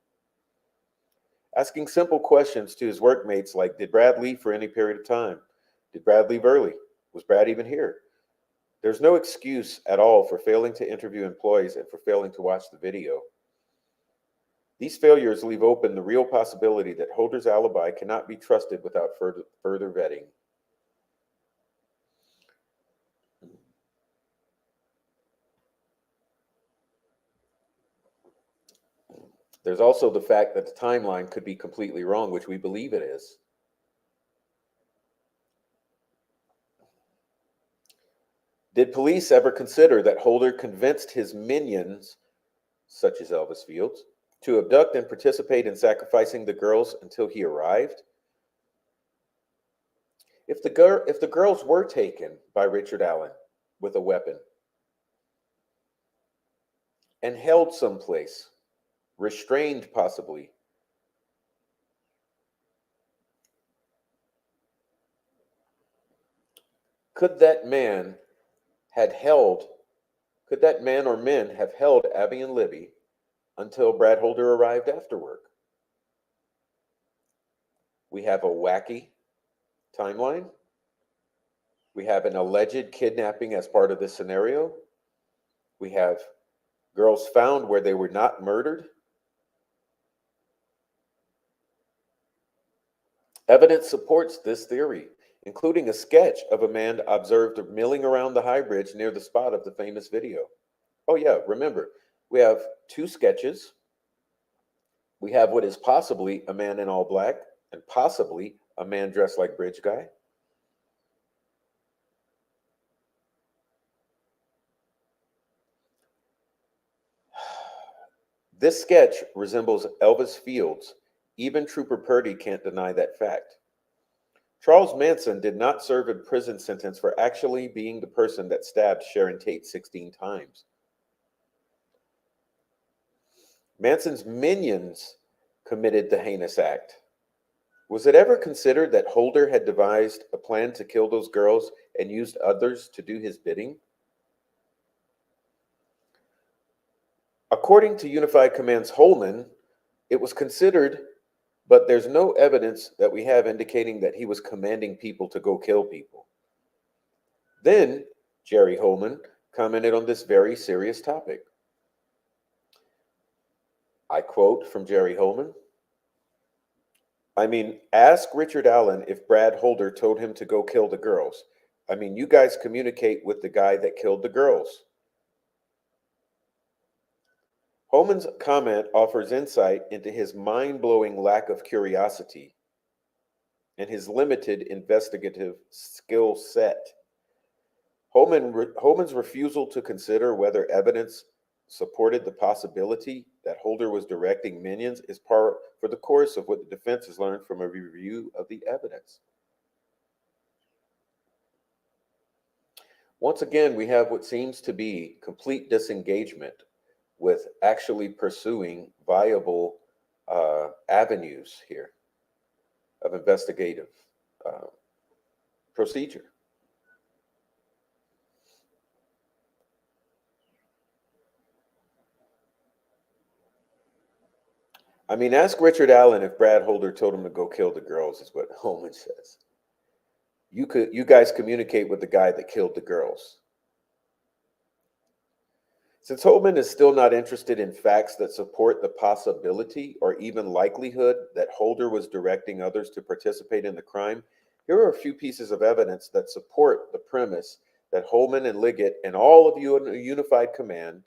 Asking simple questions to his workmates like, did Brad leave for any period of time? Did Brad leave early? Was Brad even here? There's no excuse at all for failing to interview employees and for failing to watch the video. These failures leave open the real possibility that Holder's alibi cannot be trusted without further vetting. There's also the fact that the timeline could be completely wrong, which we believe it is. Did police ever consider that Holder convinced his minions, such as Elvis Fields, to abduct and participate in sacrificing the girls until he arrived? If the girls were taken by Richard Allen with a weapon and held someplace, restrained possibly, could that man or men have held Abby and Libby until Brad Holder arrived after work? We have a wacky timeline. We have an alleged kidnapping as part of this scenario. We have girls found where they were not murdered. Evidence supports this theory, including a sketch of a man observed milling around the high bridge near the spot of the famous video. Oh yeah, remember, we have two sketches. We have what is possibly a man in all black and possibly a man dressed like bridge guy. This sketch resembles Elvis Fields. Even Trooper Purdy can't deny that fact. Charles Manson did not serve a prison sentence for actually being the person that stabbed Sharon Tate 16 times. Manson's minions committed the heinous act. Was it ever considered that Holder had devised a plan to kill those girls and used others to do his bidding? According to Unified Command's Holman, it was considered, but there's no evidence that we have indicating that he was commanding people to go kill people. Then Jerry Holman commented on this very serious topic. I quote from Jerry Holman, I mean, ask Richard Allen if Brad Holder told him to go kill the girls. I mean, you guys communicate with the guy that killed the girls. Holman's comment offers insight into his mind-blowing lack of curiosity and his limited investigative skill set. Holman's refusal to consider whether evidence supported the possibility that Holder was directing minions is par for the course of what the defense has learned from a review of the evidence. Once again, we have what seems to be complete disengagement with actually pursuing viable avenues here of investigative procedure. I mean, ask Richard Allen if Brad Holder told him to go kill the girls, is what Holman says. You guys communicate with the guy that killed the girls. Since Holman is still not interested in facts that support the possibility or even likelihood that Holder was directing others to participate in the crime, here are a few pieces of evidence that support the premise that Holman and Liggett and all of Unified Command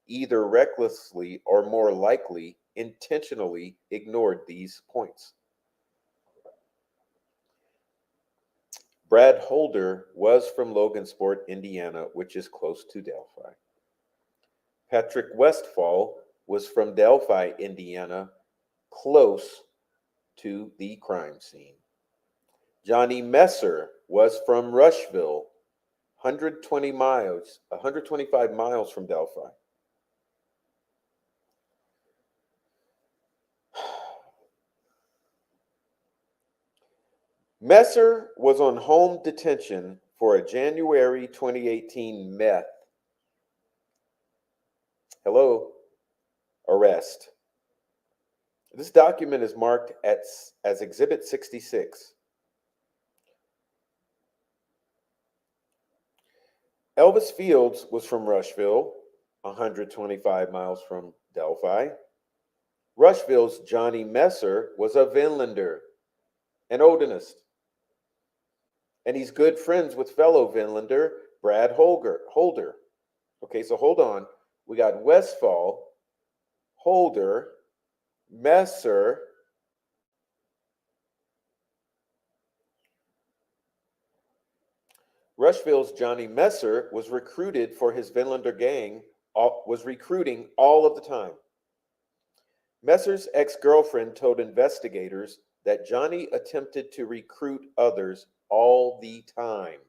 either recklessly or more likely intentionally ignored these points. Brad Holder was from Logansport, Indiana, which is close to Delphi. Patrick Westfall was from Delphi, Indiana, close to the crime scene. Johnny Messer was from Rushville, 125 miles from Delphi. Messer was on home detention for a January 2018 meth arrest. This document is marked as Exhibit 66. Elvis Fields was from Rushville, 125 miles from Delphi. Rushville's Johnny Messer was a Vinlander, an Odinist. And he's good friends with fellow Vinlander, Brad Holder. Okay, so hold on. We got Westfall, Holder, Messer, Rushville's Johnny Messer was recruited for his Vinlander gang, was recruiting all of the time. Messer's ex-girlfriend told investigators that Johnny attempted to recruit others all the time.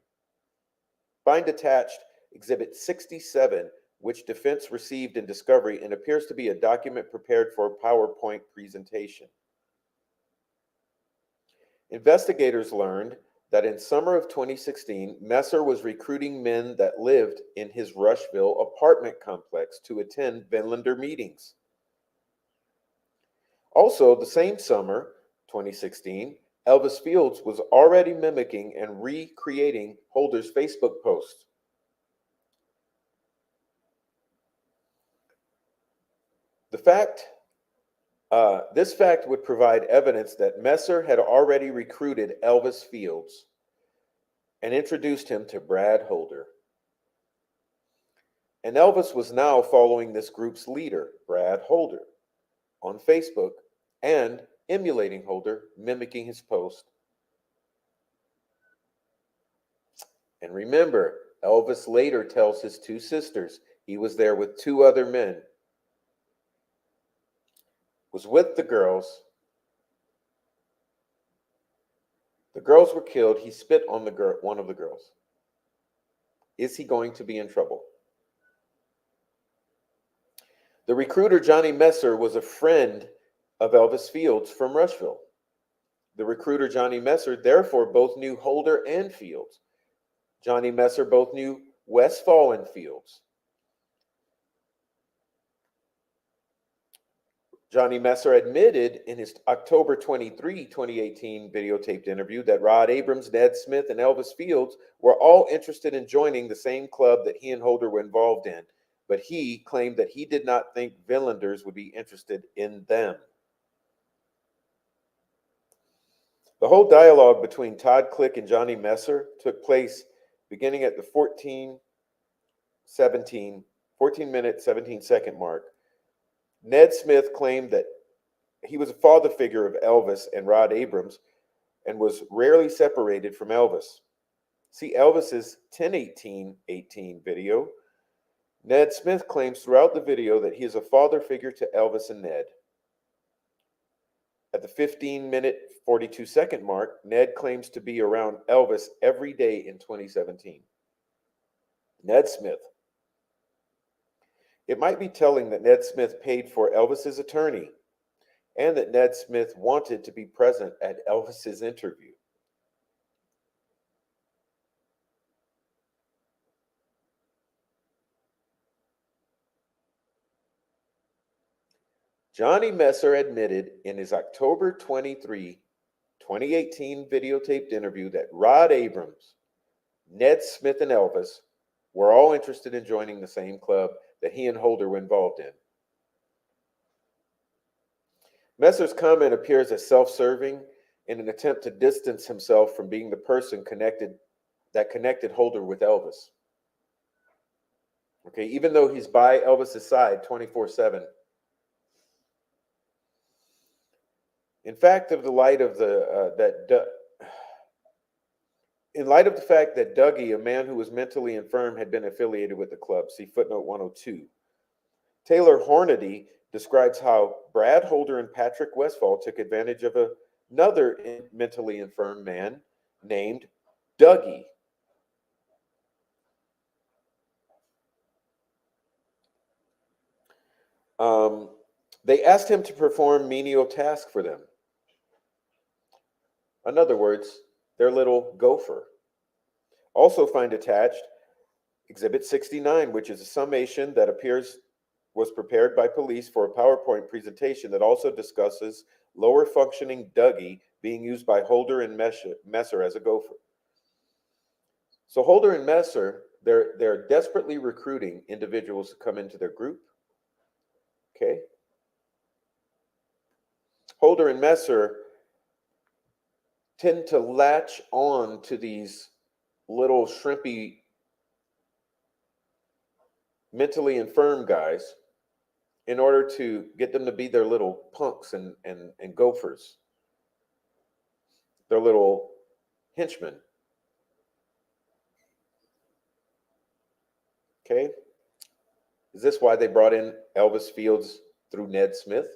Find attached Exhibit 67, which defense received in discovery and appears to be a document prepared for a PowerPoint presentation. Investigators learned that in summer of 2016, Messer was recruiting men that lived in his Rushville apartment complex to attend Vinlander meetings. Also, the same summer, 2016, Elvis Fields was already mimicking and recreating Holder's Facebook post. This fact would provide evidence that Messer had already recruited Elvis Fields and introduced him to Brad Holder. And Elvis was now following this group's leader, Brad Holder, on Facebook and emulating Holder, mimicking his post. And remember, Elvis later tells his two sisters he was there with two other men, was with the girls. The girls were killed. He spit on one of the girls. Is he going to be in trouble? The recruiter, Johnny Messer, was a friend of Elvis Fields from Rushville. The recruiter, Johnny Messer, therefore both knew Holder and Fields. Johnny Messer both knew Westfall and Fields. Johnny Messer admitted in his October 23, 2018 videotaped interview that Rod Abrams, Ned Smith, and Elvis Fields were all interested in joining the same club that he and Holder were involved in, but he claimed that he did not think Vinlanders would be interested in them. The whole dialogue between Todd Click and Johnny Messer took place beginning at the 14 minute, 17 second mark. Ned Smith claimed that he was a father figure of Elvis and Rod Abrams, and was rarely separated from Elvis. See Elvis's 10:18:18 video. Ned Smith claims throughout the video that he is a father figure to Elvis and Ned. At the 15-minute, 42-second mark, Ned claims to be around Elvis every day in 2017. Ned Smith. It might be telling that Ned Smith paid for Elvis's attorney and that Ned Smith wanted to be present at Elvis's interview. Johnny Messer admitted in his October 23, 2018 videotaped interview that Rod Abrams, Ned Smith, and Elvis were all interested in joining the same club that he and Holder were involved in. Messer's comment appears as self-serving in an attempt to distance himself from being the person that connected Holder with Elvis. Okay, even though he's by Elvis's side 24/7. In fact, in light of the fact that Dougie, a man who was mentally infirm, had been affiliated with the club, see footnote 102. Taylor Hornady describes how Brad Holder and Patrick Westfall took advantage of another mentally infirm man named Dougie. They asked him to perform menial tasks for them. In other words, their little gopher. Also find attached Exhibit 69, which is a summation that was prepared by police for a PowerPoint presentation that also discusses lower functioning Dougie being used by Holder and Messer as a gopher. So Holder and Messer, they're desperately recruiting individuals to come into their group. Okay. Holder and Messer tend to latch on to these little shrimpy, mentally infirm guys in order to get them to be their little punks and gophers, their little henchmen. Okay? Is this why they brought in Elvis Fields through Ned Smith?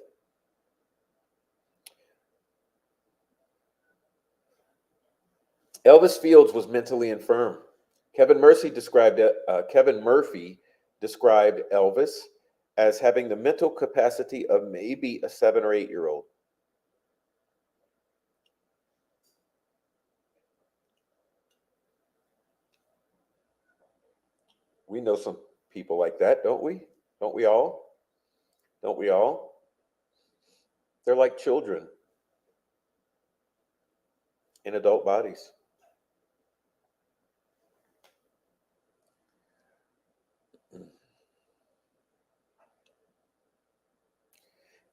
Elvis Fields was mentally infirm. Kevin Murphy described Elvis as having the mental capacity of maybe a 7 or 8-year-old. We know some people like that, don't we? Don't we all? Don't we all? They're like children in adult bodies.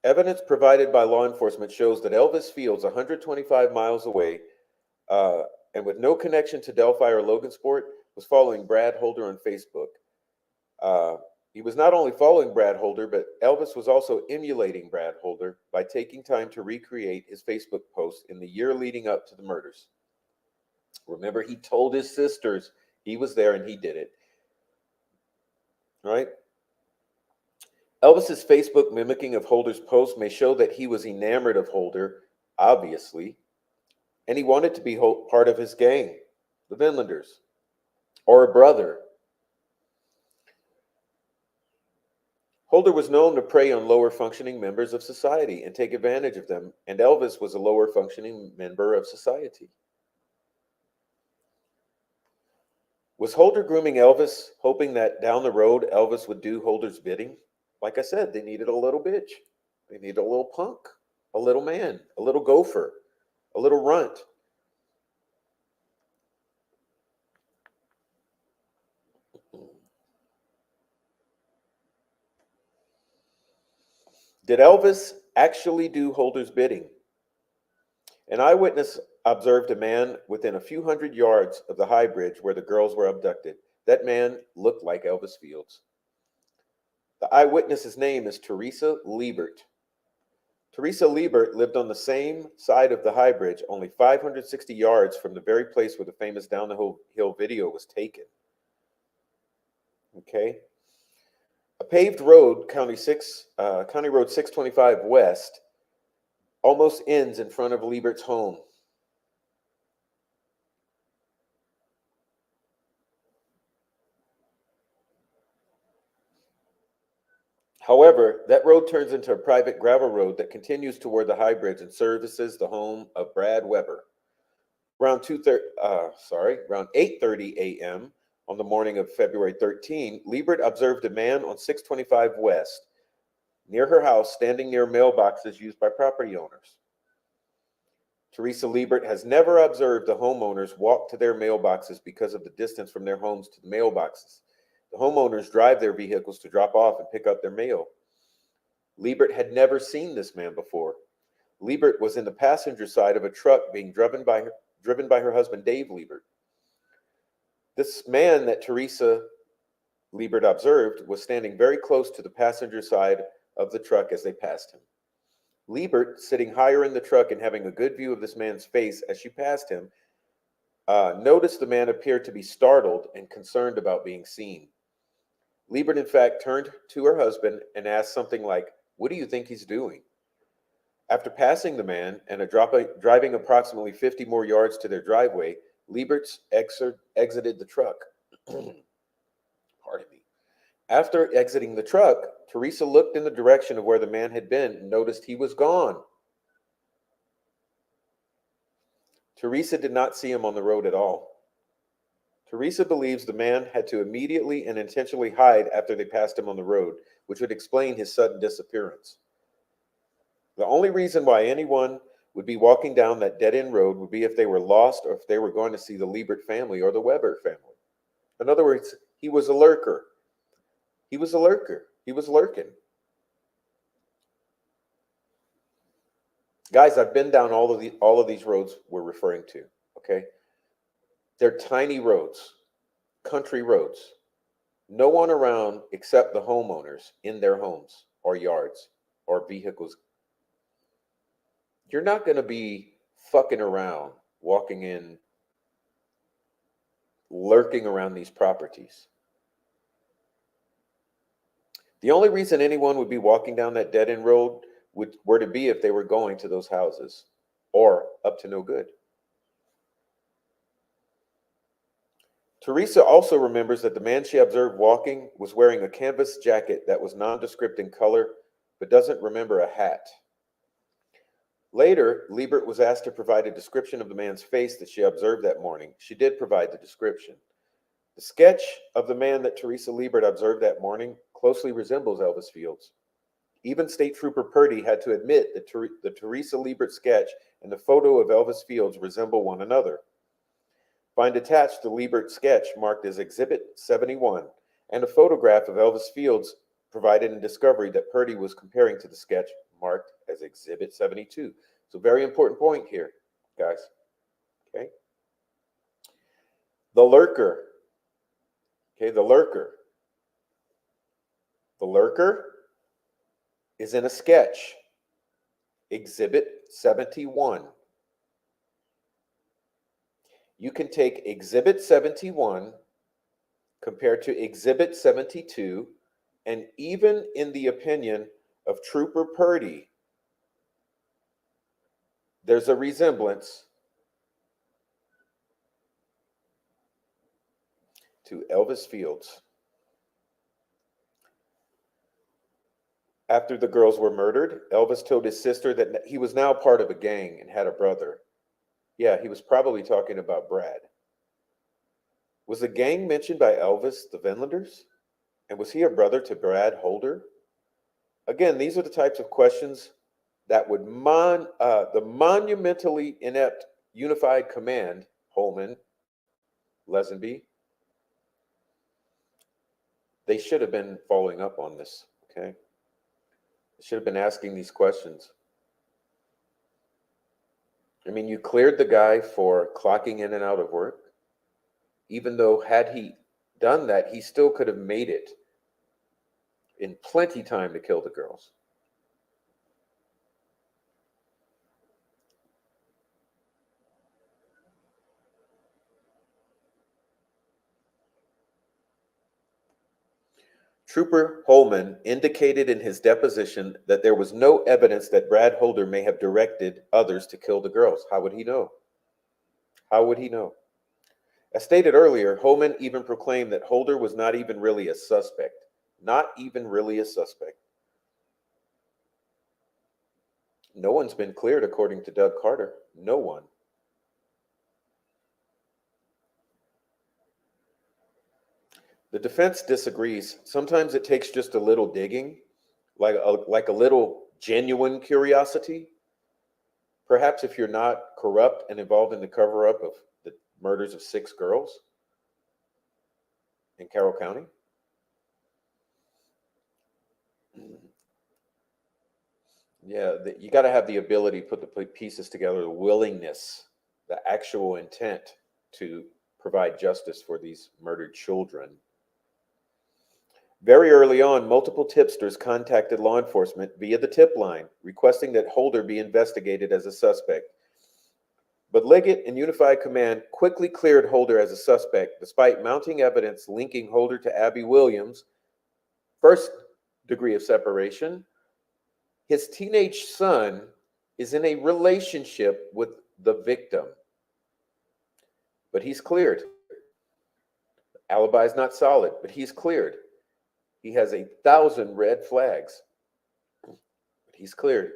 Evidence provided by law enforcement shows that Elvis Fields, 125 miles away, and with no connection to Delphi or Logansport, was following Brad Holder on Facebook. He was not only following Brad Holder, but Elvis was also emulating Brad Holder by taking time to recreate his Facebook posts in the year leading up to the murders. Remember, he told his sisters he was there and he did it. Right? Elvis's Facebook mimicking of Holder's posts may show that he was enamored of Holder, obviously, and he wanted to be part of his gang, the Vinlanders, or a brother. Holder was known to prey on lower functioning members of society and take advantage of them, and Elvis was a lower functioning member of society. Was Holder grooming Elvis, hoping that down the road Elvis would do Holder's bidding? Like I said, they needed a little bitch. They needed a little punk, a little man, a little gopher, a little runt. Did Elvis actually do Holder's bidding? An eyewitness observed a man within a few hundred yards of the high bridge where the girls were abducted. That man looked like Elvis Fields. The eyewitness's name is Teresa Liebert. Teresa Liebert lived on the same side of the High Bridge, only 560 yards from the very place where the famous Down the Hill video was taken. Okay. A paved road, County Road 625 West, almost ends in front of Liebert's home. However, that road turns into a private gravel road that continues toward the High Bridge and services the home of Brad Weber. Around 8:30 a.m. on the morning of February 13, Liebert observed a man on 625 West near her house standing near mailboxes used by property owners. Teresa Liebert has never observed the homeowners walk to their mailboxes because of the distance from their homes to the mailboxes. The homeowners drive their vehicles to drop off and pick up their mail. Liebert had never seen this man before. Liebert was in the passenger side of a truck being driven by her husband, Dave Liebert. This man that Teresa Liebert observed was standing very close to the passenger side of the truck as they passed him. Liebert, sitting higher in the truck and having a good view of this man's face as she passed him, noticed the man appeared to be startled and concerned about being seen. Liebert, in fact, turned to her husband and asked something like, "What do you think he's doing?" After passing the man and driving approximately 50 more yards to their driveway, Liebert's exited the truck. Pardon me. After exiting the truck, Teresa looked in the direction of where the man had been and noticed he was gone. Teresa did not see him on the road at all. Teresa believes the man had to immediately and intentionally hide after they passed him on the road, which would explain his sudden disappearance. The only reason why anyone would be walking down that dead-end road would be if they were lost or if they were going to see the Liebert family or the Weber family. In other words, he was a lurker. He was a lurker. He was lurking. Guys, I've been down all of these roads we're referring to, okay? They're tiny roads, country roads. No one around except the homeowners in their homes or yards or vehicles. You're not going to be fucking around, walking in, lurking around these properties. The only reason anyone would be walking down that dead-end road were to be if they were going to those houses or up to no good. Teresa also remembers that the man she observed walking was wearing a canvas jacket that was nondescript in color, but doesn't remember a hat. Later, Liebert was asked to provide a description of the man's face that she observed that morning. She did provide the description. The sketch of the man that Teresa Liebert observed that morning closely resembles Elvis Fields. Even State Trooper Purdy had to admit that the Teresa Liebert sketch and the photo of Elvis Fields resemble one another. Find attached the Liebert sketch marked as Exhibit 71 and a photograph of Elvis Fields provided in discovery that Purdy was comparing to the sketch marked as Exhibit 72. So very important point here, guys. Okay. The lurker. Okay, the lurker. The lurker is in a sketch. Exhibit 71. You can take Exhibit 71 compared to Exhibit 72, and even in the opinion of Trooper Purdy, there's a resemblance to Elvis Fields. After the girls were murdered, Elvis told his sister that he was now part of a gang and had a brother. Yeah, he was probably talking about Brad. Was the gang mentioned by Elvis, the Vinlanders? And was he a brother to Brad Holder? Again, these are the types of questions that would the monumentally inept Unified Command, Holman, Lesenby, they should have been following up on this, okay? They should have been asking these questions. I mean, you cleared the guy for clocking in and out of work, even though had he done that, he still could have made it in plenty time to kill the girls. Trooper Holman indicated in his deposition that there was no evidence that Brad Holder may have directed others to kill the girls. How would he know? How would he know? As stated earlier, Holman even proclaimed that Holder was not even really a suspect. Not even really a suspect. No one's been cleared, according to Doug Carter. No one. The defense disagrees. Sometimes it takes just a little digging, like a little genuine curiosity. Perhaps if you're not corrupt and involved in the cover-up of the murders of 6 girls in Carroll County. Yeah, you got to have the ability to put the pieces together, the willingness, the actual intent to provide justice for these murdered children. Very early on, multiple tipsters contacted law enforcement via the tip line, requesting that Holder be investigated as a suspect. But Liggett and Unified Command quickly cleared Holder as a suspect, despite mounting evidence linking Holder to Abby Williams, first degree of separation. His teenage son is in a relationship with the victim, but he's cleared. Alibi is not solid, but he's cleared. He has 1,000 red flags, but he's cleared.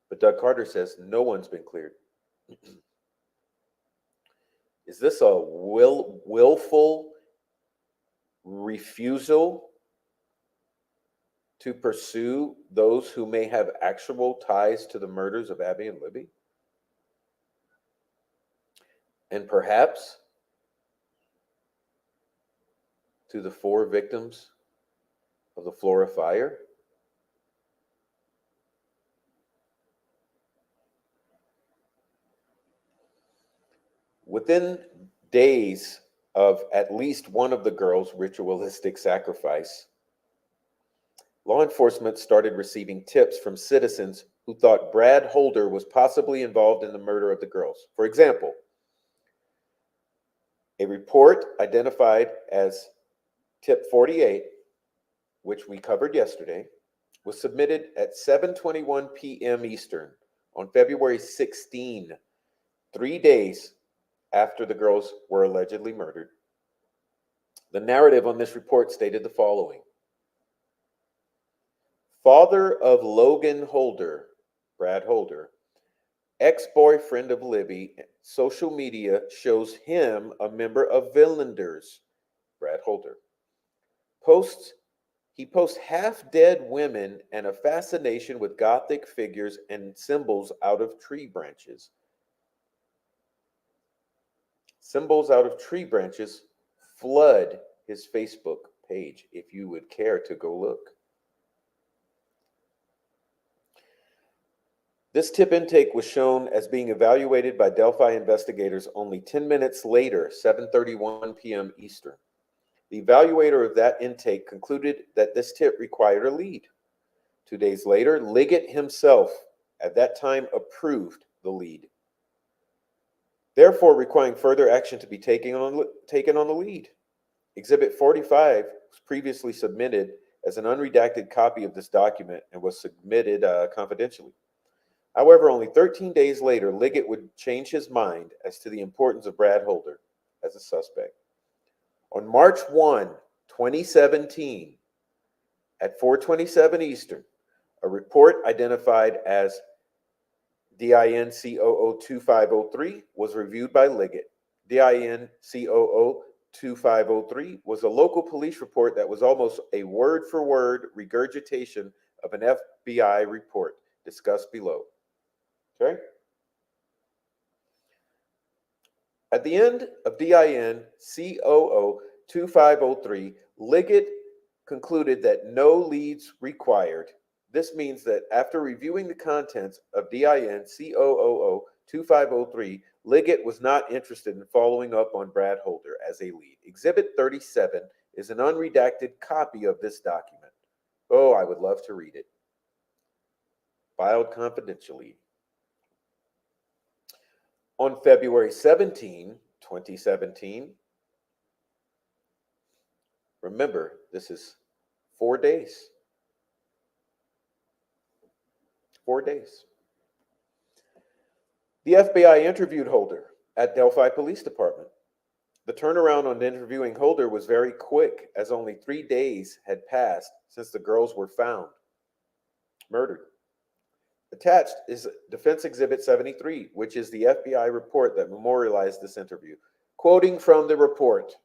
But Doug Carter says no one's been cleared. Is this a willful refusal to pursue those who may have actual ties to the murders of Abby and Libby? And perhaps to the 4 victims of the Flora fire? Within days of at least one of the girls' ritualistic sacrifice, law enforcement started receiving tips from citizens who thought Brad Holder was possibly involved in the murder of the girls. For example, a report identified as tip 48, which we covered yesterday, was submitted at 7:21 p.m. Eastern on February 16, 3 days after the girls were allegedly murdered. The narrative on this report stated the following. Father of Logan Holder, Brad Holder, ex-boyfriend of Libby, social media shows him a member of Villanders, Brad Holder. He posts half-dead women and a fascination with Gothic figures and symbols out of tree branches. Symbols out of tree branches flood his Facebook page, if you would care to go look. This tip intake was shown as being evaluated by Delphi investigators only 10 minutes later, 7:31 p.m. Eastern. The evaluator of that intake concluded that this tip required a lead. 2 days later, Liggett himself, at that time, approved the lead, therefore requiring further action to be taken on the lead. Exhibit 45 was previously submitted as an unredacted copy of this document and was submitted confidentially. However, only 13 days later, Liggett would change his mind as to the importance of Brad Holder as a suspect. On March 1, 2017, at 4:27 Eastern, a report identified as DIN COO2503 was reviewed by Liggett. DIN COO2503 was a local police report that was almost a word-for-word regurgitation of an FBI report discussed below. Okay? At the end of DIN COO2503, Liggett concluded that no leads required. This means that after reviewing the contents of DIN COO2503, Liggett was not interested in following up on Brad Holder as a lead. Exhibit 37 is an unredacted copy of this document. Oh, I would love to read it. Filed confidentially. On February 17, 2017, remember, this is 4 days. 4 days. The FBI interviewed Holder at Delphi Police Department. The turnaround on interviewing Holder was very quick, as only 3 days had passed since the girls were found murdered. Attached is Defense Exhibit 73, which is the FBI report that memorialized this interview. Quoting from the report,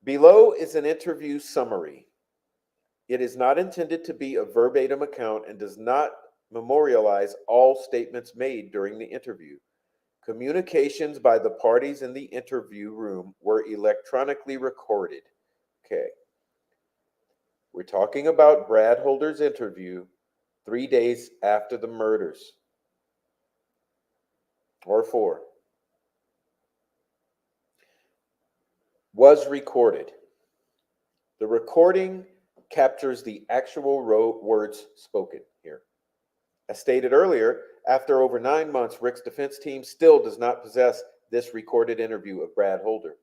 below is an interview summary. It is not intended to be a verbatim account and does not memorialize all statements made during the interview. Communications by the parties in the interview room were electronically recorded. Okay. We're talking about Brad Holder's interview 3 days after the murders. Or 4. Was recorded. The recording captures the actual words spoken here. As stated earlier, after over 9 months, Rick's defense team still does not possess this recorded interview of Brad Holder.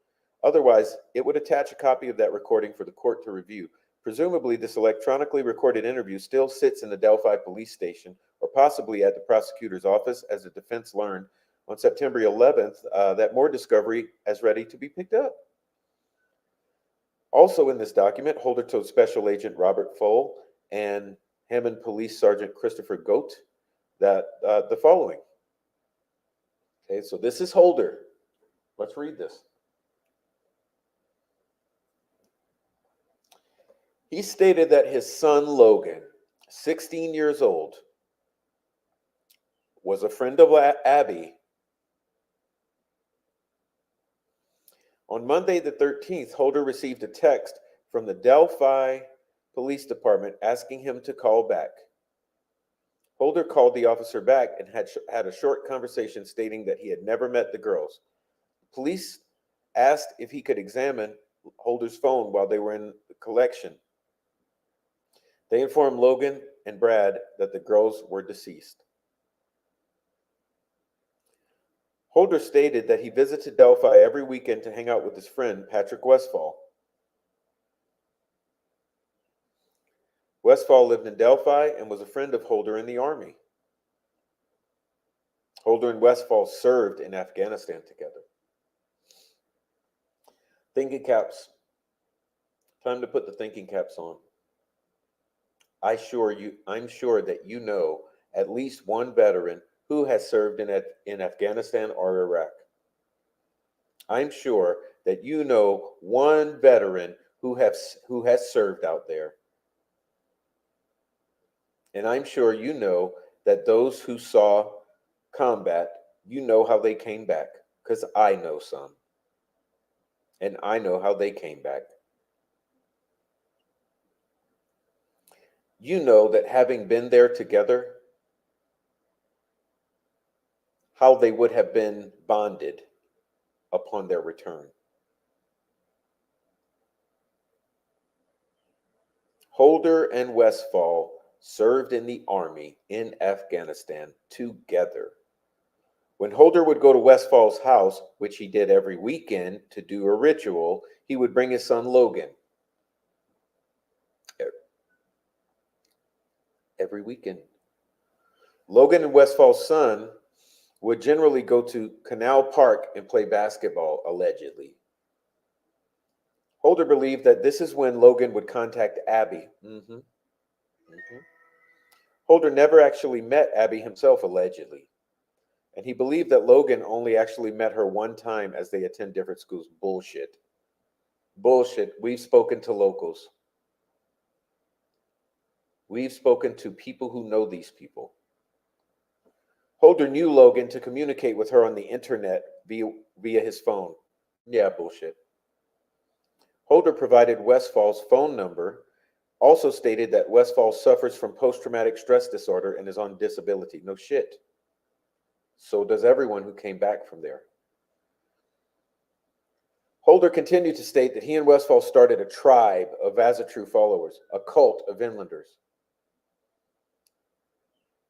Otherwise, it would attach a copy of that recording for the court to review. Presumably, this electronically recorded interview still sits in the Delphi police station or possibly at the prosecutor's office, as the defense learned on September 11th that more discovery is ready to be picked up. Also in this document, Holder told Special Agent Robert Fole and Hammond Police Sergeant Christopher Goat that the following. Okay, so this is Holder. Let's read this. He stated that his son Logan, 16 years old, was a friend of Abby. On Monday the 13th, Holder received a text from the Delphi Police Department asking him to call back. Holder called the officer back and had a short conversation stating that he had never met the girls. Police asked if he could examine Holder's phone while they were in the collection. They informed Logan and Brad that the girls were deceased. Holder stated that he visited Delphi every weekend to hang out with his friend, Patrick Westfall. Westfall lived in Delphi and was a friend of Holder in the Army. Holder and Westfall served in Afghanistan together. Thinking caps. Time to put the thinking caps on. I'm sure that you know at least one veteran who has served in Afghanistan or Iraq. I'm sure that you know one veteran who has served out there. And I'm sure you know that those who saw combat, you know how they came back, because I know some. And I know how they came back. You know that having been there together, how they would have been bonded upon their return. Holder and Westfall served in the Army in Afghanistan together. When Holder would go to Westfall's house, which he did every weekend to do a ritual, he would bring his son Logan. Every weekend. Logan and Westfall's son would generally go to Canal Park and play basketball, allegedly. Holder believed that this is when Logan would contact Abby. Holder never actually met Abby himself, allegedly. And he believed that Logan only actually met her one time as they attend different schools. Bullshit. Bullshit. We've spoken to locals. We've spoken to people who know these people. Holder knew Logan to communicate with her on the internet via his phone. Yeah, bullshit. Holder provided Westfall's phone number, also stated that Westfall suffers from post-traumatic stress disorder and is on disability. No shit. So does everyone who came back from there. Holder continued to state that he and Westfall started a tribe of Vasatru followers, a cult of inlanders.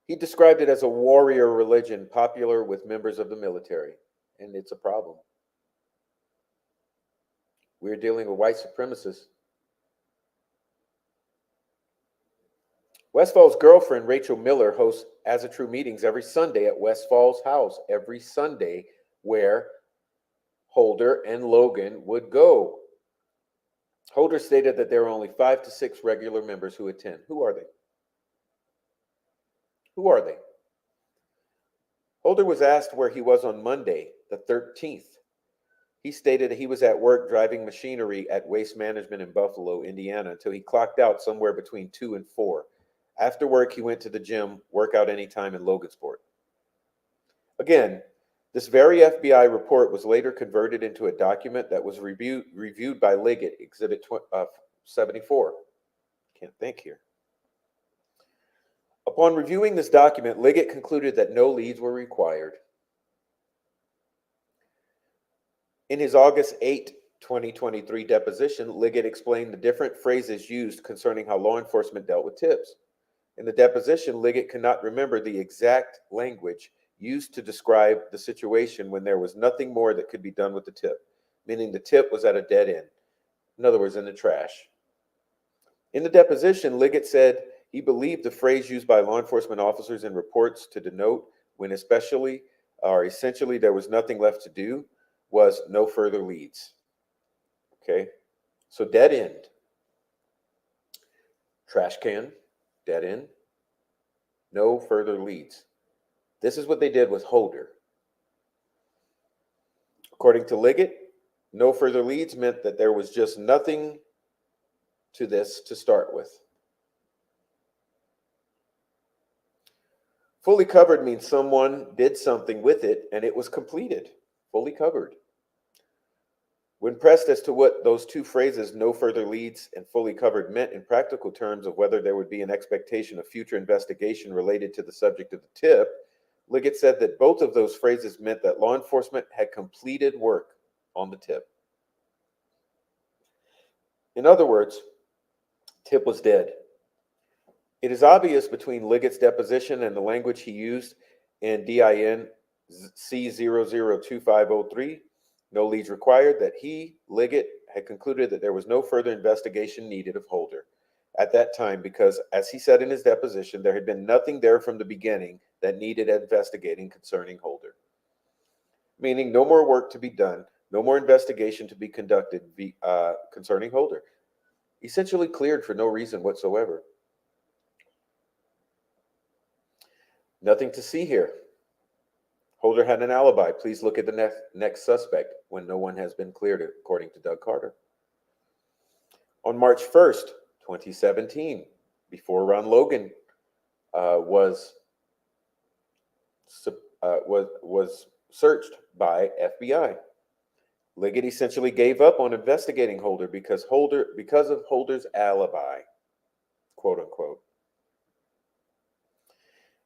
He described it as a warrior religion popular with members of the military, and it's a problem. We're dealing with white supremacists. Westfall's girlfriend, Rachel Miller, hosts As a True meetings every Sunday at Westfall's house, every Sunday, where Holder and Logan would go. Holder stated that there are only 5 to 6 regular members who attend. Who are they? Who are they? Holder was asked where he was on Monday, the 13th. He stated that he was at work driving machinery at Waste Management in Buffalo, Indiana, until he clocked out somewhere between 2 and 4. After work, he went to the gym, work out anytime in Logansport. Again, this very FBI report was later converted into a document that was reviewed by Liggett, Exhibit 74. Can't think here. Upon reviewing this document, Liggett concluded that no leads were required. In his August 8, 2023 deposition, Liggett explained the different phrases used concerning how law enforcement dealt with tips. In the deposition, Liggett could not remember the exact language used to describe the situation when there was nothing more that could be done with the tip, meaning the tip was at a dead end. In other words, in the trash. In the deposition, Liggett said he believed the phrase used by law enforcement officers in reports to denote when especially or essentially there was nothing left to do was no further leads. Okay, so dead end. Trash can, dead end, no further leads. This is what they did with Holder. According to Liggett, no further leads meant that there was just nothing to this to start with. Fully covered means someone did something with it and it was completed. Fully covered. When pressed as to what those two phrases, no further leads and fully covered, meant in practical terms of whether there would be an expectation of future investigation related to the subject of the tip, Liggett said that both of those phrases meant that law enforcement had completed work on the tip. In other words, tip was dead. It is obvious between Liggett's deposition and the language he used in DIN C002503, no leads required, that he, Liggett, had concluded that there was no further investigation needed of Holder at that time because, as he said in his deposition, there had been nothing there from the beginning that needed investigating concerning Holder. Meaning no more work to be done, no more investigation to be conducted concerning Holder. Essentially cleared for no reason whatsoever. Nothing to see here. Holder had an alibi. Please look at the next suspect when no one has been cleared, according to Doug Carter. On March 1st, 2017, before Ron Logan was searched by FBI, Liggett essentially gave up on investigating Holder because of Holder's alibi, quote unquote.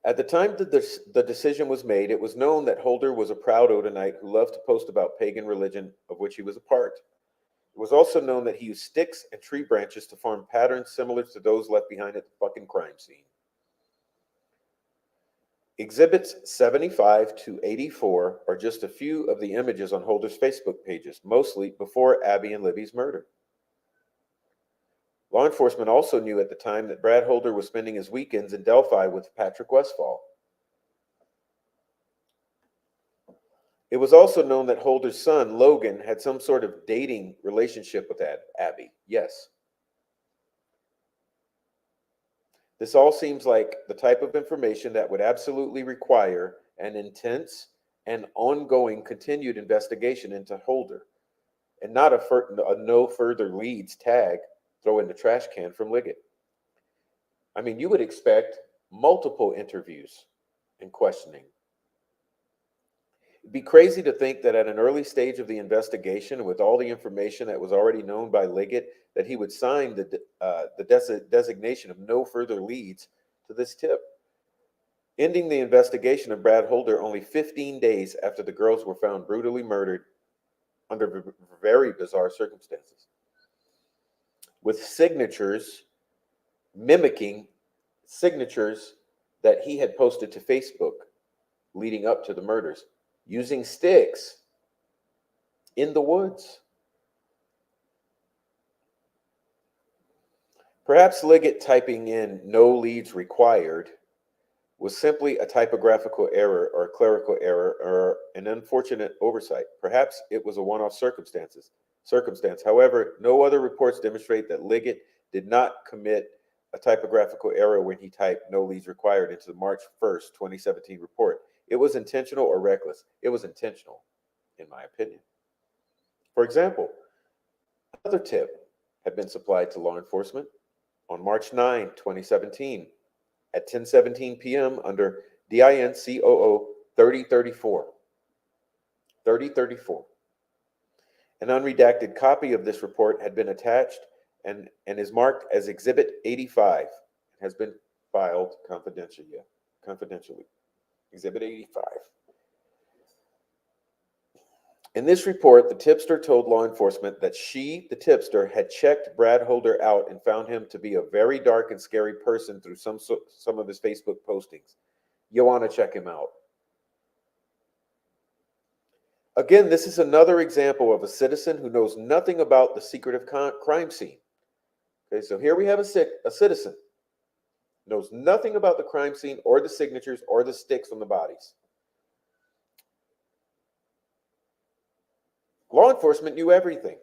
At the time that the decision was made, it was known that Holder was a proud Odinite who loved to post about pagan religion of which he was a part. It was also known that he used sticks and tree branches to form patterns similar to those left behind at the fucking crime scene. Exhibits 75 to 84 are just a few of the images on Holder's Facebook pages, mostly before Abby and Libby's murder. Law enforcement also knew at the time that Brad Holder was spending his weekends in Delphi with Patrick Westfall. It was also known that Holder's son, Logan, had some sort of dating relationship with Abby. Yes. This all seems like the type of information that would absolutely require an intense and ongoing continued investigation into Holder, and not a no further leads tag throw in the trash can from Liggett. I mean, you would expect multiple interviews and questioning. It'd be crazy to think that at an early stage of the investigation, with all the information that was already known by Liggett, that he would sign the designation of no further leads to this tip, ending the investigation of Brad Holder only 15 days after the girls were found brutally murdered under very bizarre circumstances, with signatures mimicking signatures that he had posted to Facebook leading up to the murders, using sticks in the woods. Perhaps Liggett typing in "no leads required" was simply a typographical error or a clerical error or an unfortunate oversight. Perhaps it was a one-off circumstance. However, no other reports demonstrate that Liggett did not commit a typographical error when he typed "no leads required" into the March 1st, 2017 report. It was intentional or reckless. It was intentional, in my opinion. For example, another tip had been supplied to law enforcement on March 9, 2017 at 10:17 p.m. under DIN COO 3034. 3034. An unredacted copy of this report had been attached and is marked as Exhibit 85. It has been filed confidentially. Exhibit 85. In this report, the tipster told law enforcement that she, the tipster, had checked Brad Holder out and found him to be a very dark and scary person through some of his Facebook postings. You want to check him out. Again, this is another example of a citizen who knows nothing about the secretive crime scene. Okay, so here we have a citizen knows nothing about the crime scene or the signatures or the sticks on the bodies. Law enforcement knew everything.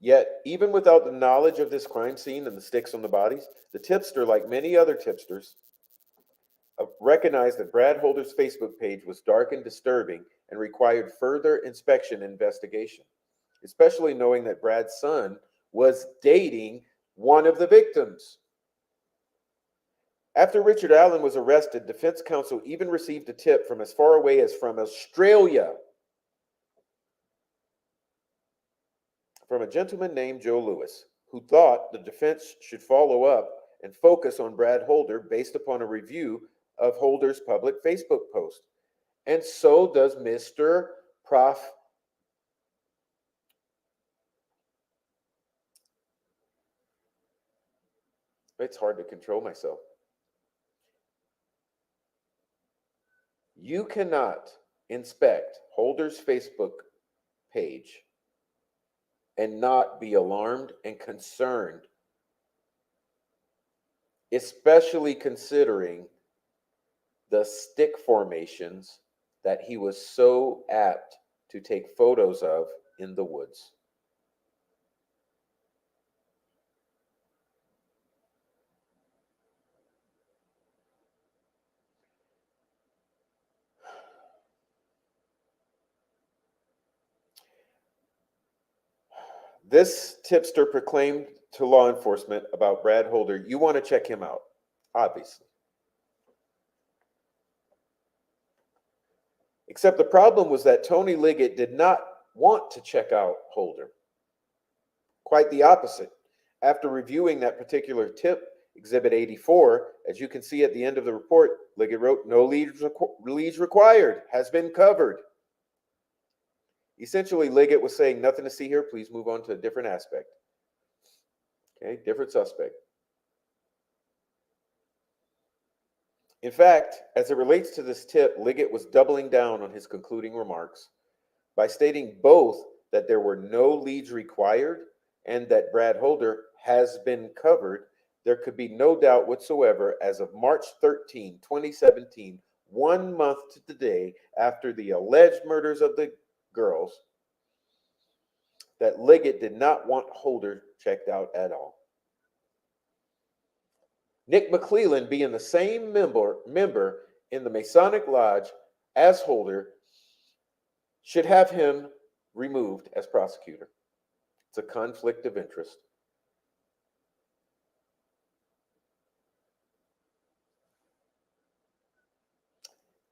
Yet, even without the knowledge of this crime scene and the sticks on the bodies, the tipster, like many other tipsters, recognized that Brad Holder's Facebook page was dark and disturbing and required further inspection and investigation, especially knowing that Brad's son was dating one of the victims. After Richard Allen was arrested, defense counsel even received a tip from as far away as from Australia from a gentleman named Joe Lewis, who thought the defense should follow up and focus on Brad Holder based upon a review of Holder's public Facebook post. And so does Mr. Prof. It's hard to control myself. You cannot inspect Holder's Facebook page and not be alarmed and concerned, especially considering the stick formations that he was so apt to take photos of in the woods. This tipster proclaimed to law enforcement about Brad Holder, "You want to check him out," obviously. Except the problem was that Tony Liggett did not want to check out Holder. Quite the opposite. After reviewing that particular tip, Exhibit 84, as you can see at the end of the report, Liggett wrote, "No leads required, has been covered." Essentially, Liggett was saying, "Nothing to see here, please move on to a different aspect." Okay, different suspect. In fact, as it relates to this tip, Liggett was doubling down on his concluding remarks by stating both that there were no leads required and that Brad Holder has been covered. There could be no doubt whatsoever as of March 13, 2017, 1 month to the day after the alleged murders of the girls, that Liggett did not want Holder checked out at all. Nick McClellan, being the same member in the Masonic Lodge as Holder, should have him removed as prosecutor. It's a conflict of interest.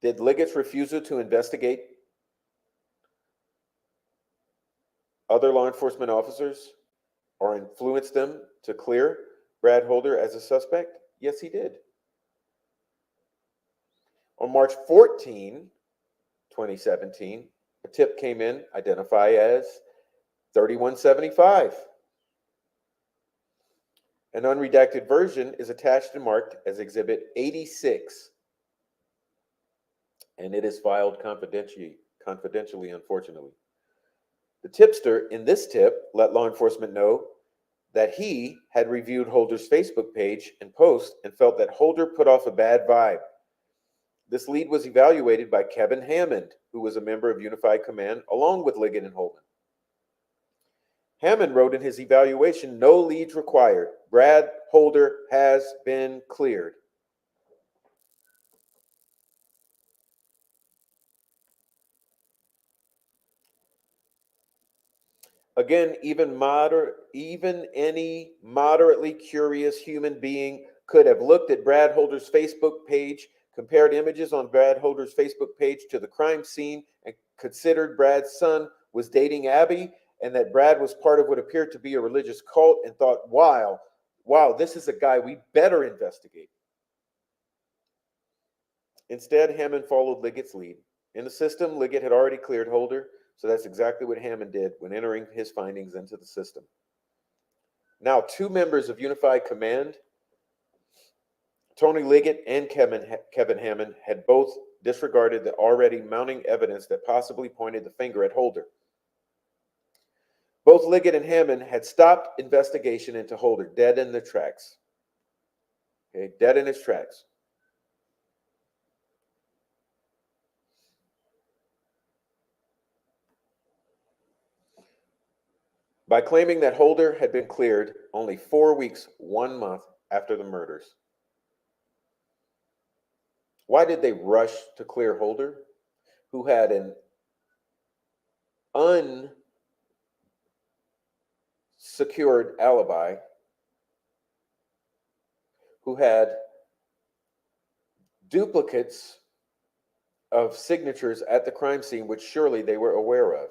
Did Liggett's refusal to investigate other law enforcement officers or influence them to clear Brad Holder as a suspect? Yes, he did. On March 14, 2017, a tip came in identified as 3175. An unredacted version is attached and marked as Exhibit 86. And it is filed confidentially, unfortunately. The tipster in this tip let law enforcement know that he had reviewed Holder's Facebook page and post and felt that Holder put off a bad vibe. This lead was evaluated by Kevin Hammond, who was a member of Unified Command, along with Liggett and Holman. Hammond wrote in his evaluation, "No leads required. Brad Holder has been cleared." Again, even any moderately curious human being could have looked at Brad Holder's Facebook page, compared images on Brad Holder's Facebook page to the crime scene, and considered Brad's son was dating Abby, and that Brad was part of what appeared to be a religious cult, and thought, wow, this is a guy we better investigate. Instead, Hammond followed Liggett's lead. In the system, Liggett had already cleared Holder, so that's exactly what Hammond did when entering his findings into the system. Now, two members of Unified Command, Tony Liggett and Kevin Hammond, had both disregarded the already mounting evidence that possibly pointed the finger at Holder. Both Liggett and Hammond had stopped investigation into Holder, dead in their tracks. Okay, dead in his tracks. By claiming that Holder had been cleared only 4 weeks, 1 month after the murders. Why did they rush to clear Holder, who had an unsecured alibi, who had duplicates of signatures at the crime scene, which surely they were aware of?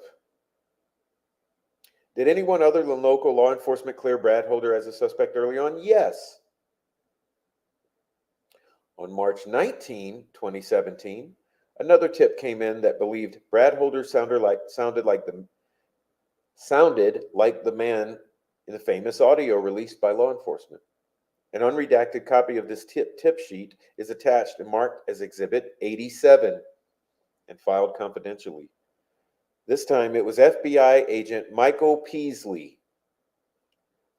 Did anyone other than local law enforcement clear Brad Holder as a suspect early on? Yes. On March 19, 2017, another tip came in that believed Brad Holder sounded like the man in the famous audio released by law enforcement. An unredacted copy of this tip sheet is attached and marked as Exhibit 87 and filed confidentially. This time it was FBI agent Michael Peasley,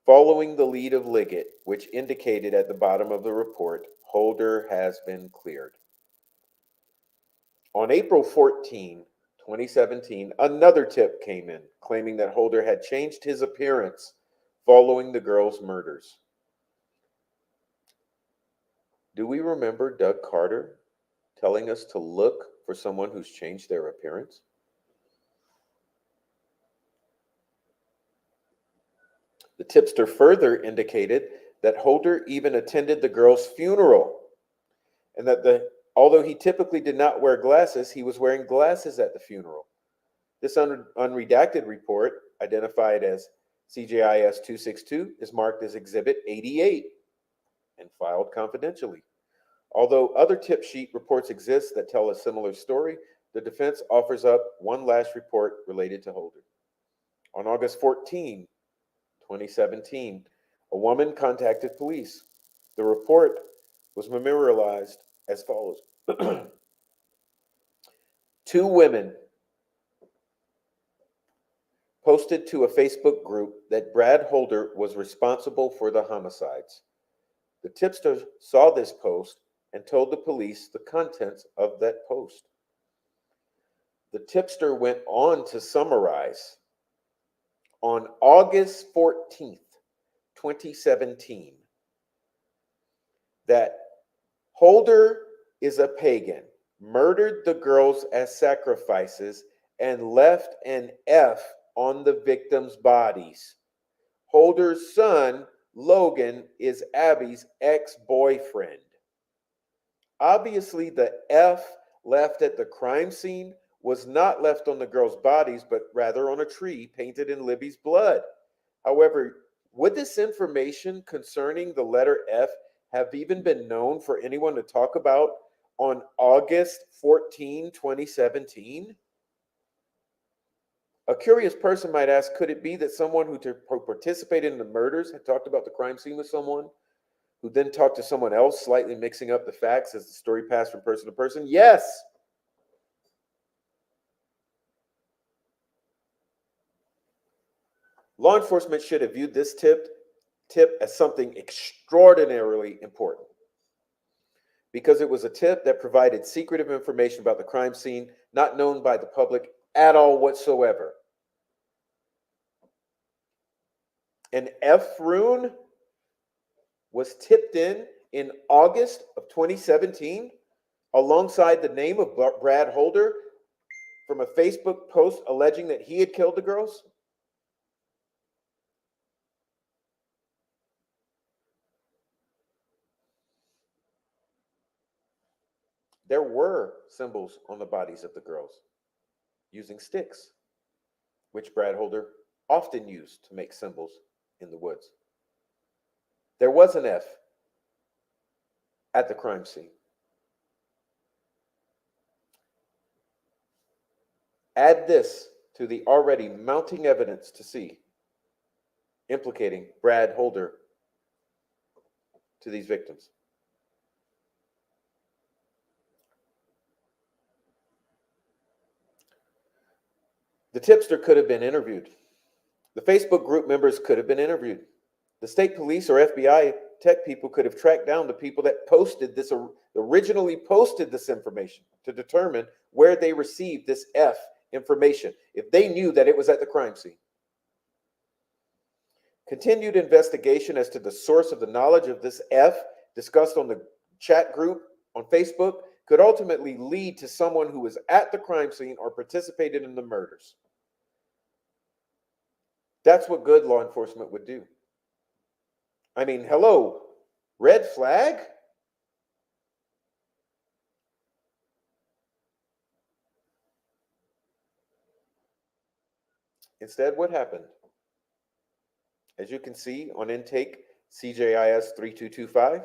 following the lead of Liggett, which indicated at the bottom of the report, Holder has been cleared. On April 14, 2017, another tip came in claiming that Holder had changed his appearance following the girls' murders. Do we remember Doug Carter telling us to look for someone who's changed their appearance? The tipster further indicated that Holder even attended the girl's funeral, and that although he typically did not wear glasses, he was wearing glasses at the funeral. This unredacted report, identified as CJIS 262, is marked as Exhibit 88 and filed confidentially. Although other tip sheet reports exist that tell a similar story, the defense offers up one last report related to Holder. On August 14, 2017, a woman contacted police. The report was memorialized as follows. 2 women posted to a Facebook group that Brad Holder was responsible for the homicides. The tipster saw this post and told the police the contents of that post. The tipster went on to summarize, on August 14th, 2017, that Holder is a pagan, murdered the girls as sacrifices, and left an F on the victims' bodies. Holder's son, Logan, is Abby's ex-boyfriend. Obviously, the F left at the crime scene was not left on the girls' bodies, but rather on a tree painted in Libby's blood. However, would this information concerning the letter F have even been known for anyone to talk about on August 14, 2017? A curious person might ask, could it be that someone who participated in the murders had talked about the crime scene with someone, who then talked to someone else, slightly mixing up the facts as the story passed from person to person? Yes. Law enforcement should have viewed this tip tip as something extraordinarily important because it was a tip that provided secretive information about the crime scene not known by the public at all whatsoever. An F rune was tipped in August of 2017 alongside the name of Brad Holder from a Facebook post alleging that he had killed the girls. There were symbols on the bodies of the girls using sticks, which Brad Holder often used to make symbols in the woods. There was an F at the crime scene. Add this to the already mounting evidence to see implicating Brad Holder to these victims. The tipster could have been interviewed. The Facebook group members could have been interviewed. The state police or FBI tech people could have tracked down the people that posted this, originally posted this information to determine where they received this F information if they knew that it was at the crime scene. Continued investigation as to the source of the knowledge of this F discussed on the chat group on Facebook could ultimately lead to someone who was at the crime scene or participated in the murders. That's what good law enforcement would do. I mean, hello, red flag? Instead, what happened? As you can see on intake CJIS 3225,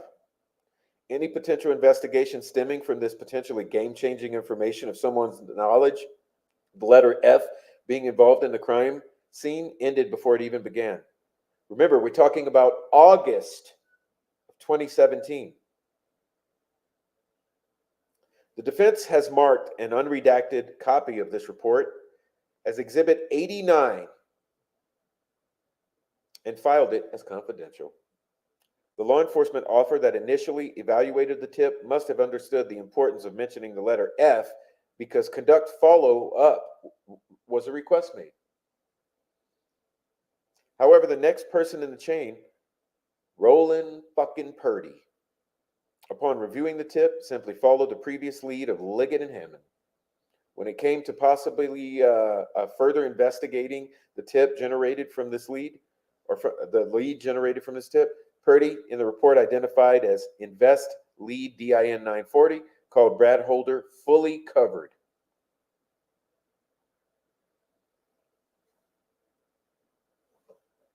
any potential investigation stemming from this potentially game-changing information of someone's knowledge, the letter F being involved in the crime scene, ended before it even began. Remember, we're talking about August of 2017. The defense has marked an unredacted copy of this report as Exhibit 89 and filed it as confidential. The law enforcement officer that initially evaluated the tip must have understood the importance of mentioning the letter F because conduct follow-up was a request made. However, the next person in the chain, Roland fucking Purdy, upon reviewing the tip, simply followed the previous lead of Liggett and Hammond. When it came to possibly further investigating the tip generated from this lead, or the lead generated from this tip, Purdy, in the report identified as Invest Lead DIN 940, called Brad Holder fully covered.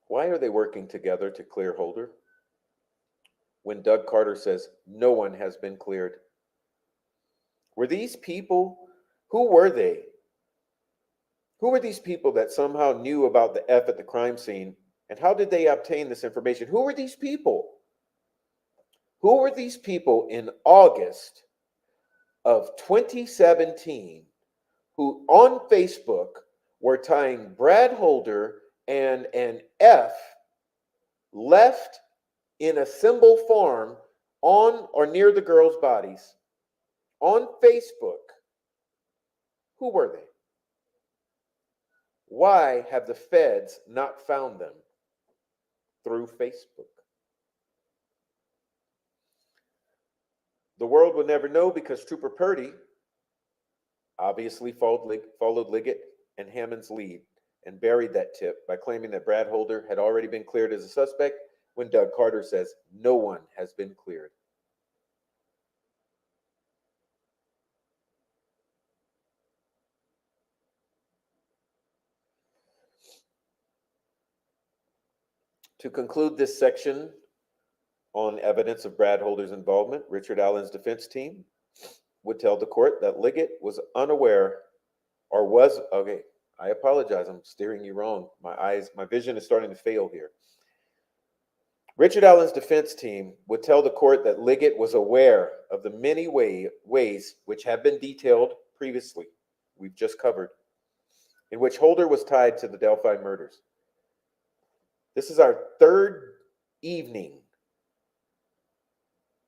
Why are they working together to clear Holder? When Doug Carter says no one has been cleared. Were these people, who were they? Who were these people that somehow knew about the F at the crime scene? And how did they obtain this information? Who were these people? Who were these people in August of 2017 who on Facebook were tying Brad Holder and an F left in a symbol form on or near the girls' bodies on Facebook? Who were they? Why have the feds not found them through Facebook? The world will never know because Trooper Purdy obviously followed Liggett and Hammond's lead and buried that tip by claiming that Brad Holder had already been cleared as a suspect when Doug Carter says no one has been cleared. To conclude this section on evidence of Brad Holder's involvement, Richard Allen's defense team would tell the court that Liggett was unaware or was, okay, I apologize, I'm steering you wrong. My vision is starting to fail here. Richard Allen's defense team would tell the court that Liggett was aware of the many ways which have been detailed previously, we've just covered, in which Holder was tied to the Delphi murders. This is our third evening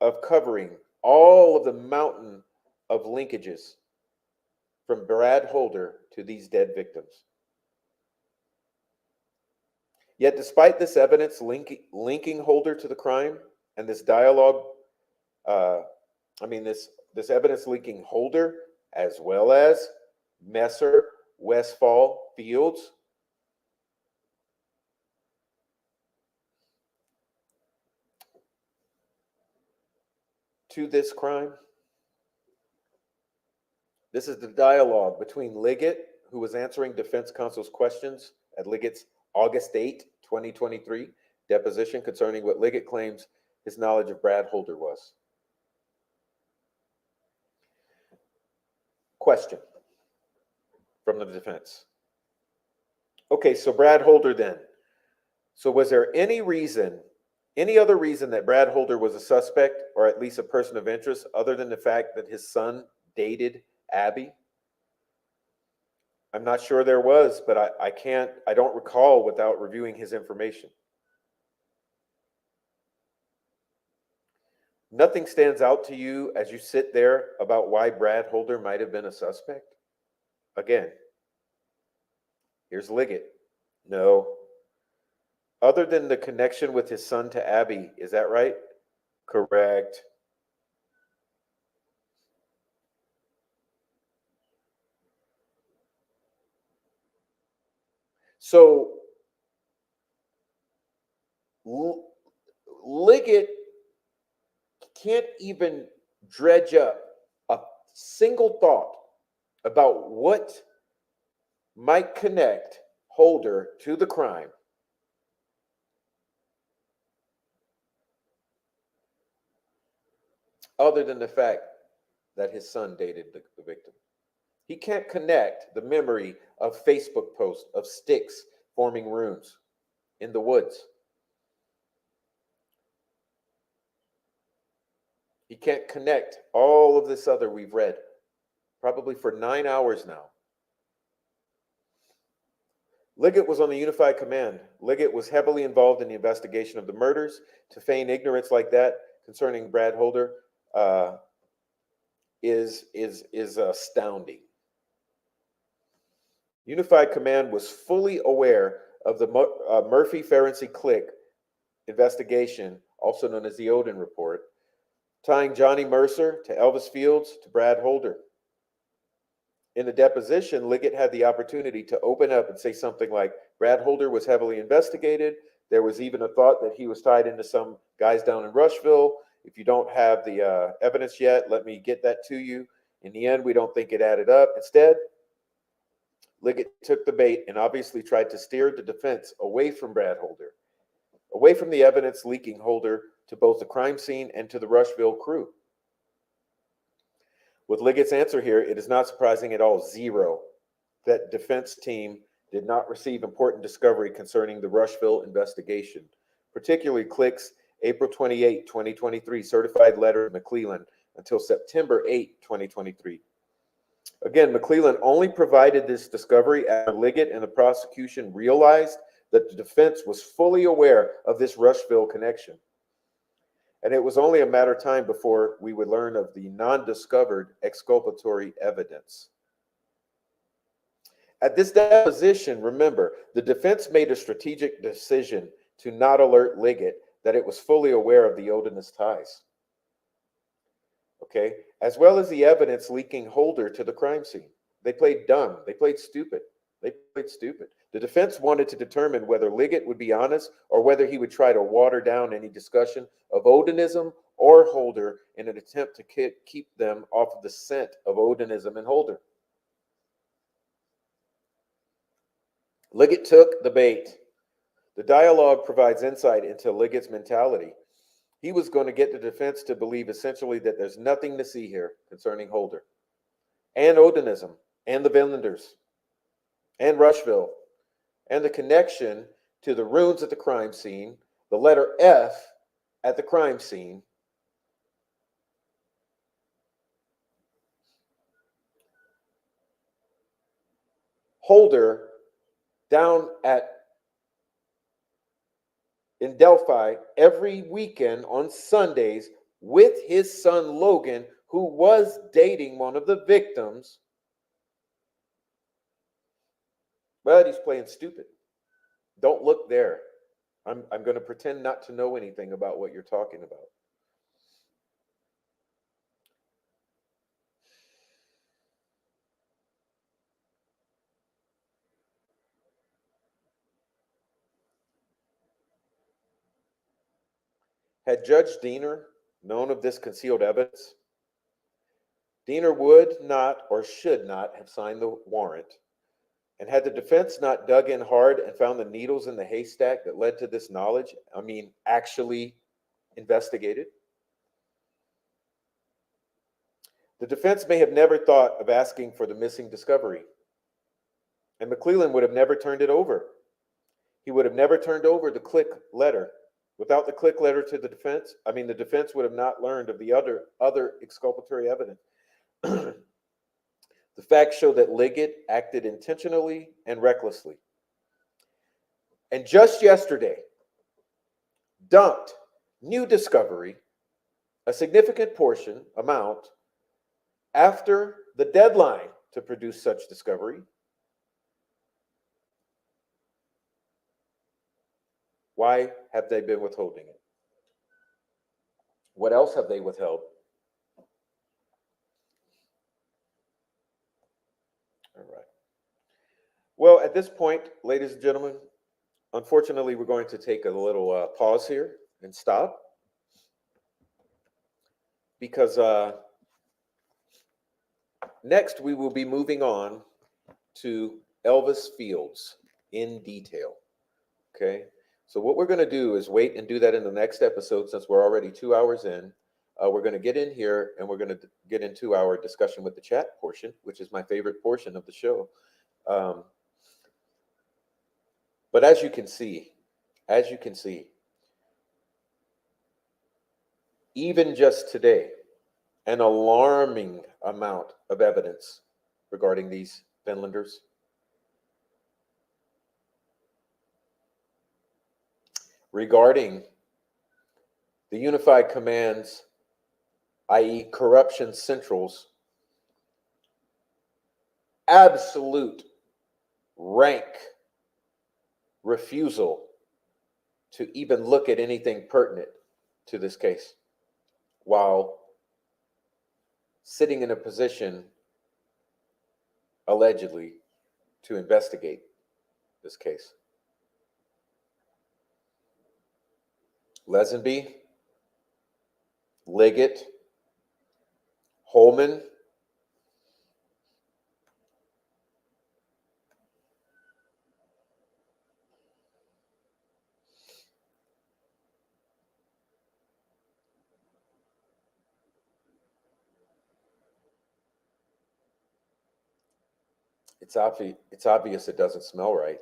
of covering all of the mountain of linkages from Brad Holder to these dead victims. Yet, despite this evidence linking Holder to the crime and this dialogue, this evidence linking Holder as well as Messer, Westphal, Fields, to this crime. This is the dialogue between Liggett, who was answering defense counsel's questions at Liggett's August 8, 2023 deposition concerning what Liggett claims his knowledge of Brad Holder was. Question from the defense. Okay, so Brad Holder then. So was there any other reason that Brad Holder was a suspect, or at least a person of interest, other than the fact that his son dated Abby? I'm not sure there was, but I don't recall without reviewing his information. Nothing stands out to you as you sit there about why Brad Holder might have been a suspect? Again, here's Liggett. No. Other than the connection with his son to Abby, is that right? Correct. So Liggett can't even dredge up a single thought about what might connect Holder to the crime. Other than the fact that his son dated the victim. He can't connect the memory of Facebook posts of sticks forming runes in the woods. He can't connect all of this other we've read, probably for 9 hours now. Liggett was on the Unified Command. Liggett was heavily involved in the investigation of the murders. To feign ignorance like that concerning Brad Holder is astounding. Unified Command was fully aware of the Murphy Ferenczi clique investigation, also known as the Odin Report, tying Johnny Mercer to Elvis Fields to Brad Holder. In the deposition, Liggett had the opportunity to open up and say something like, Brad Holder was heavily investigated. There was even a thought that he was tied into some guys down in Rushville. If you don't have the evidence yet, let me get that to you. In the end, we don't think it added up. Instead, Liggett took the bait and obviously tried to steer the defense away from Brad Holder, away from the evidence leaking Holder to both the crime scene and to the Rushville crew. With Liggett's answer here, it is not surprising at all, zero, that defense team did not receive important discovery concerning the Rushville investigation, particularly Click's April 28, 2023 certified letter to McClellan until September 8, 2023. Again, McClellan only provided this discovery after Liggett and the prosecution realized that the defense was fully aware of this Rushville connection. And it was only a matter of time before we would learn of the non-discovered exculpatory evidence. At this deposition, remember, the defense made a strategic decision to not alert Liggett that it was fully aware of the Odinist ties. Okay, as well as the evidence leaking Holder to the crime scene. They played dumb. They played stupid. The defense wanted to determine whether Liggett would be honest or whether he would try to water down any discussion of Odinism or Holder in an attempt to keep them off of the scent of Odinism and Holder. Liggett took the bait. The dialogue provides insight into Liggett's mentality. He was going to get the defense to believe essentially that there's nothing to see here concerning Holder and Odinism and the Villenders and Rushville and the connection to the runes at the crime scene, the letter F at the crime scene, Holder down at in Delphi every weekend on Sundays with his son Logan, who was dating one of the victims, but he's playing stupid. Don't look there. I'm going to pretend not to know anything about what you're talking about. Had Judge Diener known of this concealed evidence, Diener would not or should not have signed the warrant. And had the defense not dug in hard and found the needles in the haystack that led to this knowledge, actually investigated, the defense may have never thought of asking for the missing discovery. And McClellan would have never turned it over. He would have never turned over the click letter. Without the click letter to the defense would have not learned of the other exculpatory evidence. The facts show that Liggett acted intentionally and recklessly. And just yesterday, dumped new discovery, a significant amount, after the deadline to produce such discovery. Why have they been withholding it? What else have they withheld? All right. Well, at this point, ladies and gentlemen, unfortunately, we're going to take a little pause here and stop because next we will be moving on to Elvis Fields in detail. Okay. So what we're going to do is wait and do that in the next episode since we're already 2 hours in. We're going to get in here and we're going to get into our discussion with the chat portion, which is my favorite portion of the show. But as you can see, even just today, an alarming amount of evidence regarding these Finlanders. Regarding the Unified Command's, i.e. Corruption Central's, absolute rank refusal to even look at anything pertinent to this case while sitting in a position, allegedly, to investigate this case. Lesenby, Liggett, Holman, it's obvious it doesn't smell right.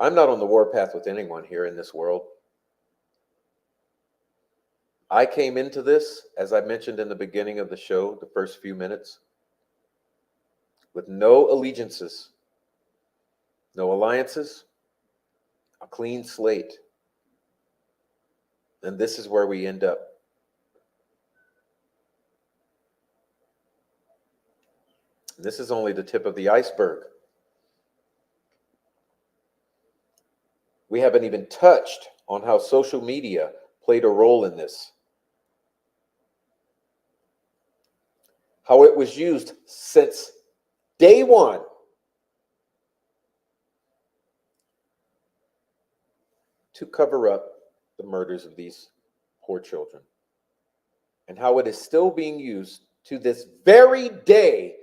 I'm not on the warpath with anyone here in this world. I came into this, as I mentioned in the beginning of the show, the first few minutes, with no allegiances, no alliances, a clean slate. And this is where we end up. This is only the tip of the iceberg. We haven't even touched on how social media played a role in this. How it was used since day one to cover up the murders of these poor children. And how it is still being used to this very day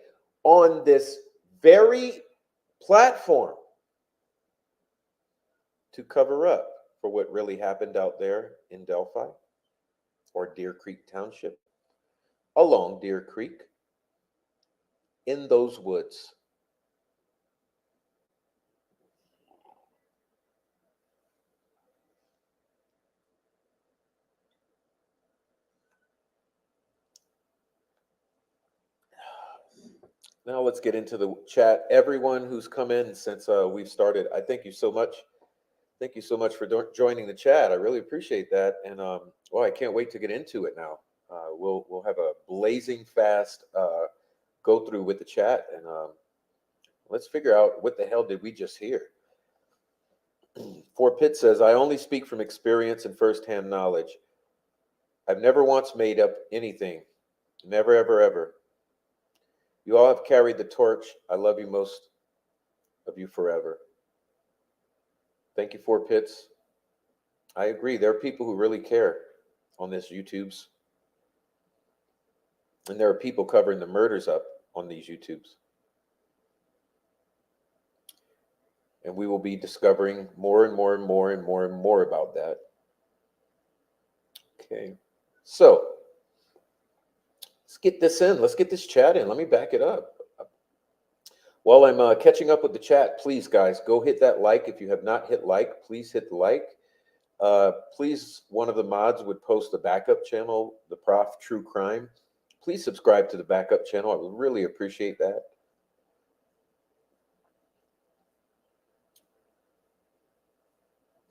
on this very platform to cover up for what really happened out there in Delphi or Deer Creek Township, along Deer Creek, in those woods. Now let's get into the chat. Everyone who's come in since we've started, I thank you so much. Thank you so much for joining the chat. I really appreciate that. And well, I can't wait to get into it now. We'll have a blazing fast go through with the chat, and let's figure out what the hell did we just hear. For Pitt says, I only speak from experience and firsthand knowledge. I've never once made up anything. Never, ever, ever. You all have carried the torch. I love you, most of you, forever. Thank you, For Pitts. I agree. There are people who really care on this YouTubes. And there are people covering the murders up on these YouTubes. And we will be discovering more and more and more and more and more about that. Okay. So let's get this in. Let's get this chat in. Let me back it up. While I'm catching up with the chat, please, guys, go hit that like. If you have not hit like, please hit the like. Please, one of the mods would post the backup channel, the Prof True Crime. Please subscribe to the backup channel. I would really appreciate that.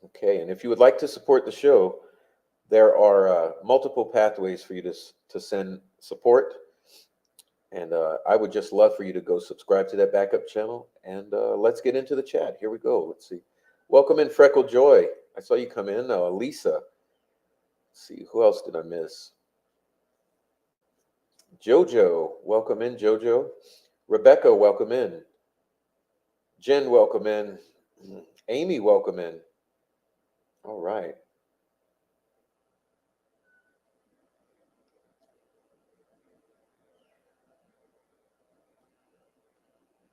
Okay, and if you would like to support the show, there are multiple pathways for you to send support. And I would just love for you to go subscribe to that backup channel. And let's get into the chat. Here we go. Let's see. Welcome in, Freckle Joy. I saw you come in. Lisa. Let's see, who else did I miss? Jojo. Welcome in, Jojo. Rebecca, welcome in. Jen, welcome in. Amy, welcome in. All right.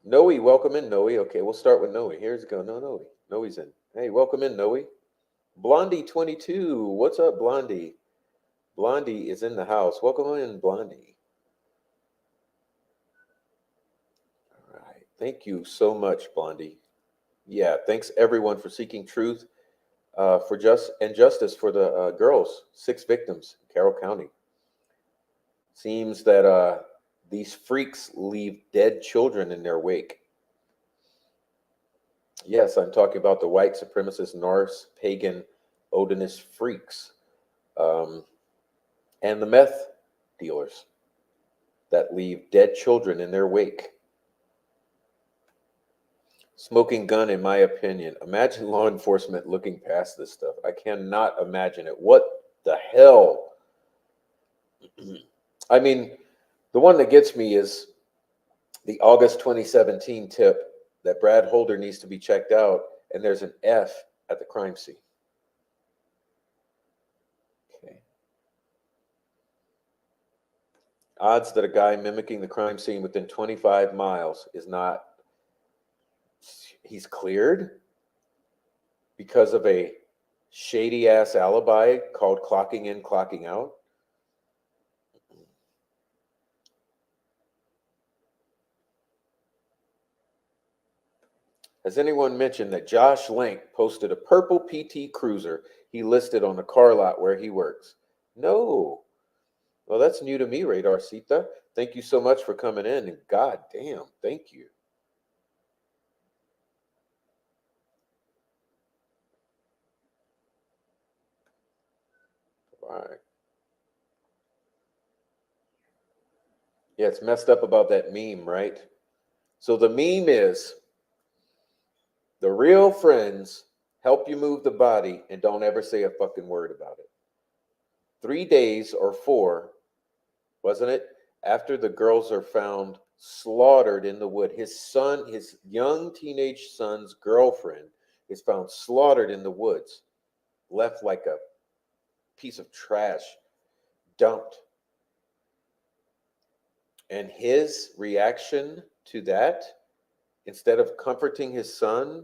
Noe, welcome in, Noe. Okay, we'll start with Noe. Here's go. No, Noe. Noe's in. Hey, welcome in, Noe. Blondie22. What's up, Blondie? Blondie is in the house. Welcome in, Blondie. All right. Thank you so much, Blondie. Yeah, thanks everyone for seeking truth, for justice for the girls, 6 victims in Carroll County. Seems that these freaks leave dead children in their wake. Yes, I'm talking about the white supremacist, Norse, pagan, Odinist freaks, and the meth dealers that leave dead children in their wake. Smoking gun, in my opinion. Imagine law enforcement looking past this stuff. I cannot imagine it. What the hell? I mean, the one that gets me is the August 2017 tip that Brad Holder needs to be checked out, and there's an F at the crime scene. Okay. Odds that a guy mimicking the crime scene within 25 miles is not, he's cleared because of a shady ass alibi called clocking in, clocking out. Has anyone mentioned that Josh Lank posted a purple PT Cruiser he listed on the car lot where he works? No. Well, that's new to me, Radarcita. Thank you so much for coming in, and god damn, thank you. All right. Yeah, it's messed up about that meme, right? So the meme is the real friends help you move the body and don't ever say a fucking word about it. 3 days or 4, wasn't it? After the girls are found slaughtered in the wood, his young teenage son's girlfriend is found slaughtered in the woods, left like a piece of trash, dumped. And his reaction to that, instead of comforting his son,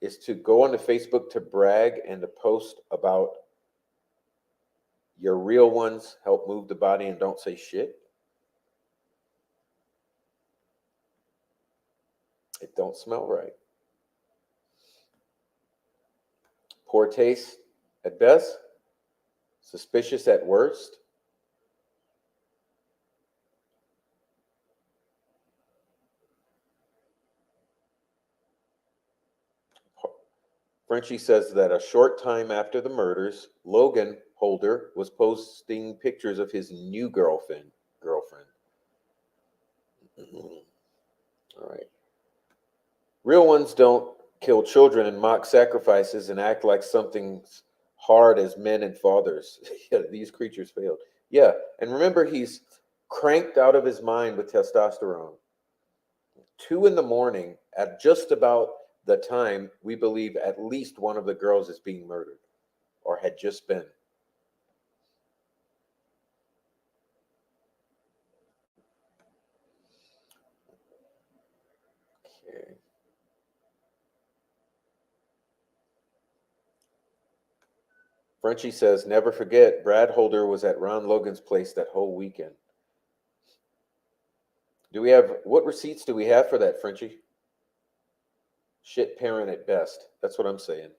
is to go onto Facebook to brag and to post about your real ones help move the body and don't say shit. It don't smell right. Poor taste at best, suspicious at worst. Frenchie says that a short time after the murders, Logan Holder was posting pictures of his new girlfriend. All right. Real ones don't kill children and mock sacrifices and act like something's hard as men and fathers. Yeah, these creatures failed. Yeah, and remember, he's cranked out of his mind with testosterone. 2 in the morning, at just about the time we believe at least one of the girls is being murdered or had just been. Okay. Frenchie says, never forget, Brad Holder was at Ron Logan's place that whole weekend. Do we have, what receipts do we have for that, Frenchie? Shit parent at best. That's what I'm saying.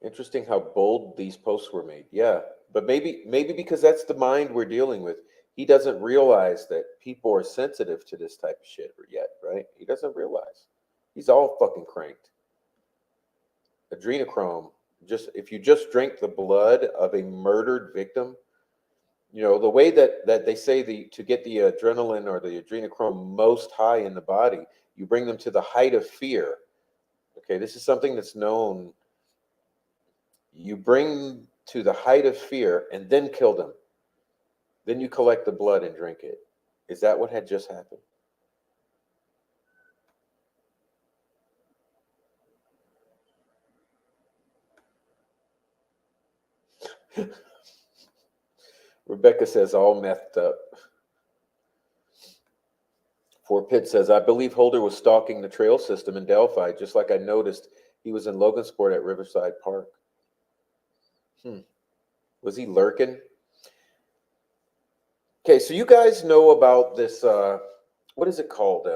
Interesting how bold these posts were made. Yeah, but maybe because that's the mind we're dealing with. He doesn't realize that people are sensitive to this type of shit yet, right? He doesn't realize. He's all fucking cranked. Adrenochrome. Just if you just drink the blood of a murdered victim, the way that they say to get the adrenaline or the adrenochrome most high in the body, you bring them to the height of fear. Okay, this is something that's known. You bring to the height of fear and then kill them. Then you collect the blood and drink it. Is that what had just happened? Rebecca says, all methed up. Fort Pitt says, I believe Holder was stalking the trail system in Delphi, just like I noticed he was in Logansport at Riverside Park. Was he lurking? Okay, so you guys know about this, what is it called?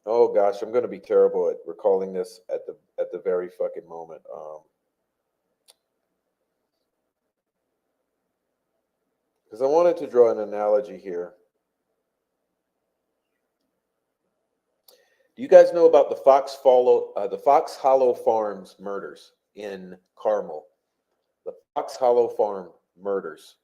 Oh gosh, I'm going to be terrible at recalling this at the very fucking moment. Because I wanted to draw an analogy here. Do you guys know about the Fox Hollow Farms murders in Carmel? The Fox Hollow Farm murders.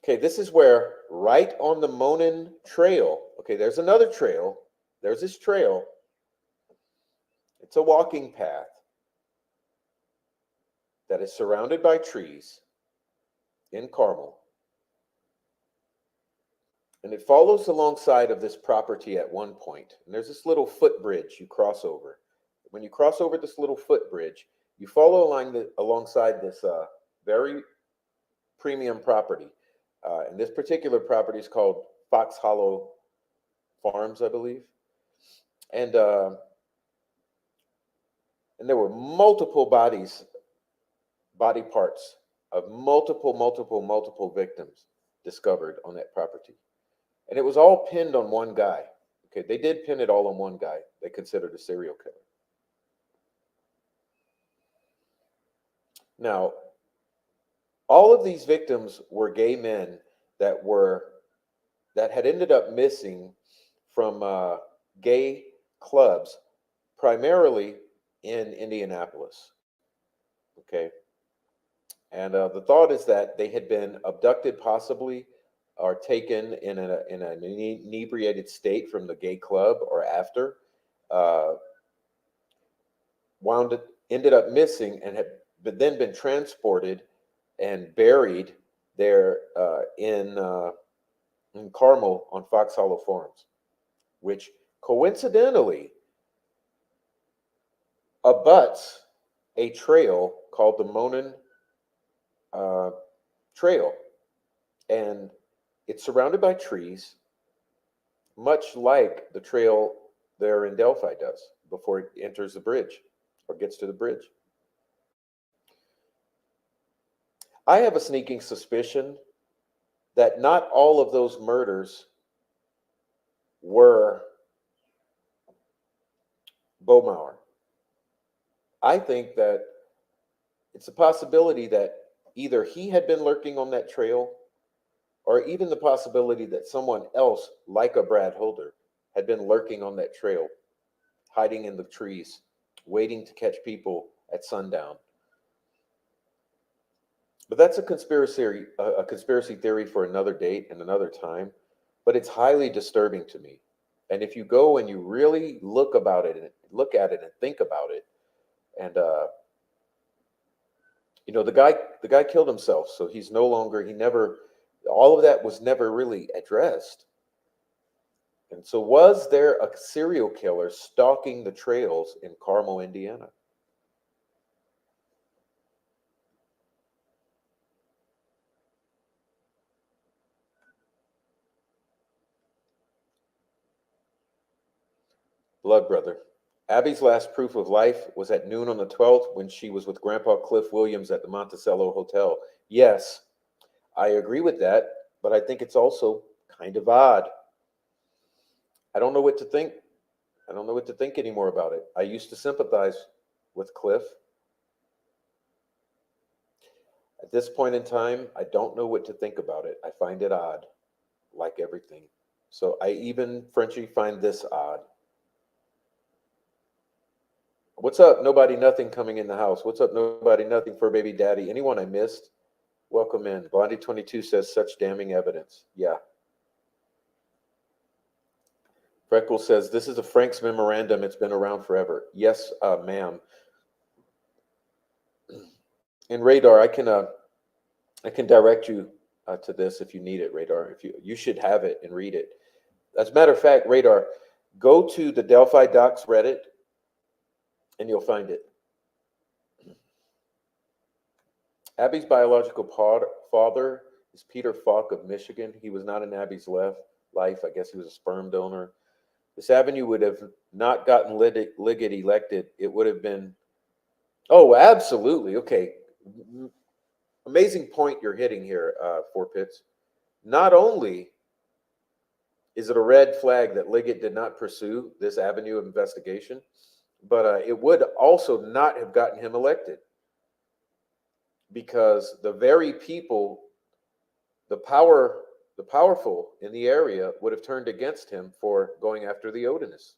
Okay, this is where right on the Monon Trail. Okay, there's another trail. There's this trail. It's a walking path that is surrounded by trees in Carmel. And it follows alongside of this property at one point. And there's this little footbridge you cross over. When you cross over this little footbridge, you follow alongside this very premium property. And this particular property is called Fox Hollow Farms, I believe. And there were multiple body parts of multiple victims discovered on that property. And it was all pinned on one guy. Okay, they did pin it all on one guy they considered a serial killer. Now, all of these victims were gay men that had ended up missing from gay clubs, primarily in Indianapolis. Okay, and the thought is that they had been abducted, possibly, or taken in an inebriated state from the gay club or after, uh, ended up missing and had then been transported and buried there in Carmel on Fox Hollow Farms, which coincidentally abuts a trail called the Monon Trail. And it's surrounded by trees, much like the trail there in Delphi does before it enters the bridge or gets to the bridge. I have a sneaking suspicion that not all of those murders were Baumauer. I think that it's a possibility that either he had been lurking on that trail or even the possibility that someone else, like a Brad Holder, had been lurking on that trail, hiding in the trees, waiting to catch people at sundown. But that's a conspiracy theory for another date and another time. But it's highly disturbing to me. And if you go and you really look at it and think about it, and the guy killed himself, so he's no longer. He never. All of that was never really addressed. And so, was there a serial killer stalking the trails in Carmel, Indiana? Blood brother. Abby's last proof of life was at noon on the 12th when she was with Grandpa Cliff Williams at the Monticello Hotel. Yes, I agree with that, but I think it's also kind of odd. I don't know what to think. I don't know what to think anymore about it. I used to sympathize with Cliff. At this point in time, I don't know what to think about it. I find it odd, like everything. So I even, Frenchie, find this odd. What's up? Nobody, nothing coming in the house. What's up? Nobody, nothing for baby daddy. Anyone I missed? Welcome in. Blondie22 says such damning evidence. Yeah. Freckle says this is a Frank's memorandum. It's been around forever. Yes, ma'am. And Radar, I can direct you to this if you need it, Radar. If you should have it and read it. As a matter of fact, Radar, go to the Delphi Docs Reddit and you'll find it. Abby's biological father is Peter Falk of Michigan. He was not in Abby's life. I guess he was a sperm donor. This avenue would have not gotten Liggett elected. It would have been, oh, absolutely. Okay. Amazing point you're hitting here, Four Pits. Not only is it a red flag that Liggett did not pursue this avenue of investigation, but it would also not have gotten him elected because the very people, the powerful in the area would have turned against him for going after the Odinists.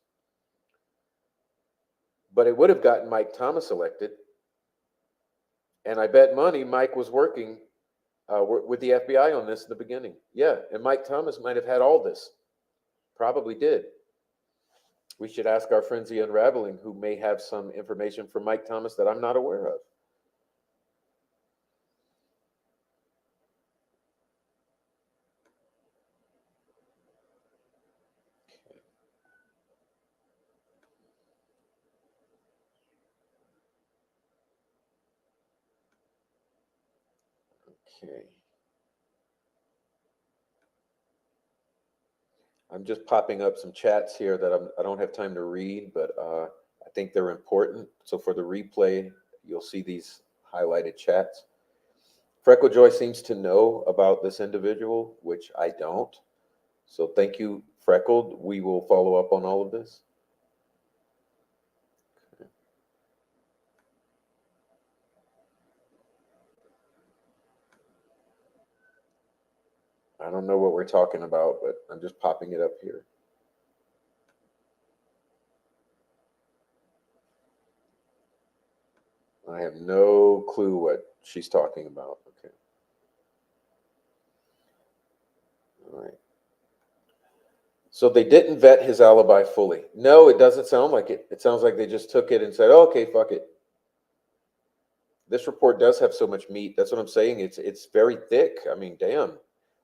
But it would have gotten Mike Thomas elected. And I bet money Mike was working with the FBI on this in the beginning. Yeah, and Mike Thomas might have had all this. Probably did. We should ask our friends the Unraveling, who may have some information from Mike Thomas that I'm not aware of. Okay. I'm just popping up some chats here that I don't have time to read, but I think they're important. So for the replay, you'll see these highlighted chats. Freckle Joy seems to know about this individual, which I don't. So thank you, Freckled. We will follow up on all of this. I don't know what we're talking about, but I'm just popping it up here. I have no clue what she's talking about. Okay. All right. So they didn't vet his alibi fully. No, it doesn't sound like it. It sounds like they just took it and said, oh, okay, fuck it. This report does have so much meat. That's what I'm saying. It's very thick. I mean, damn.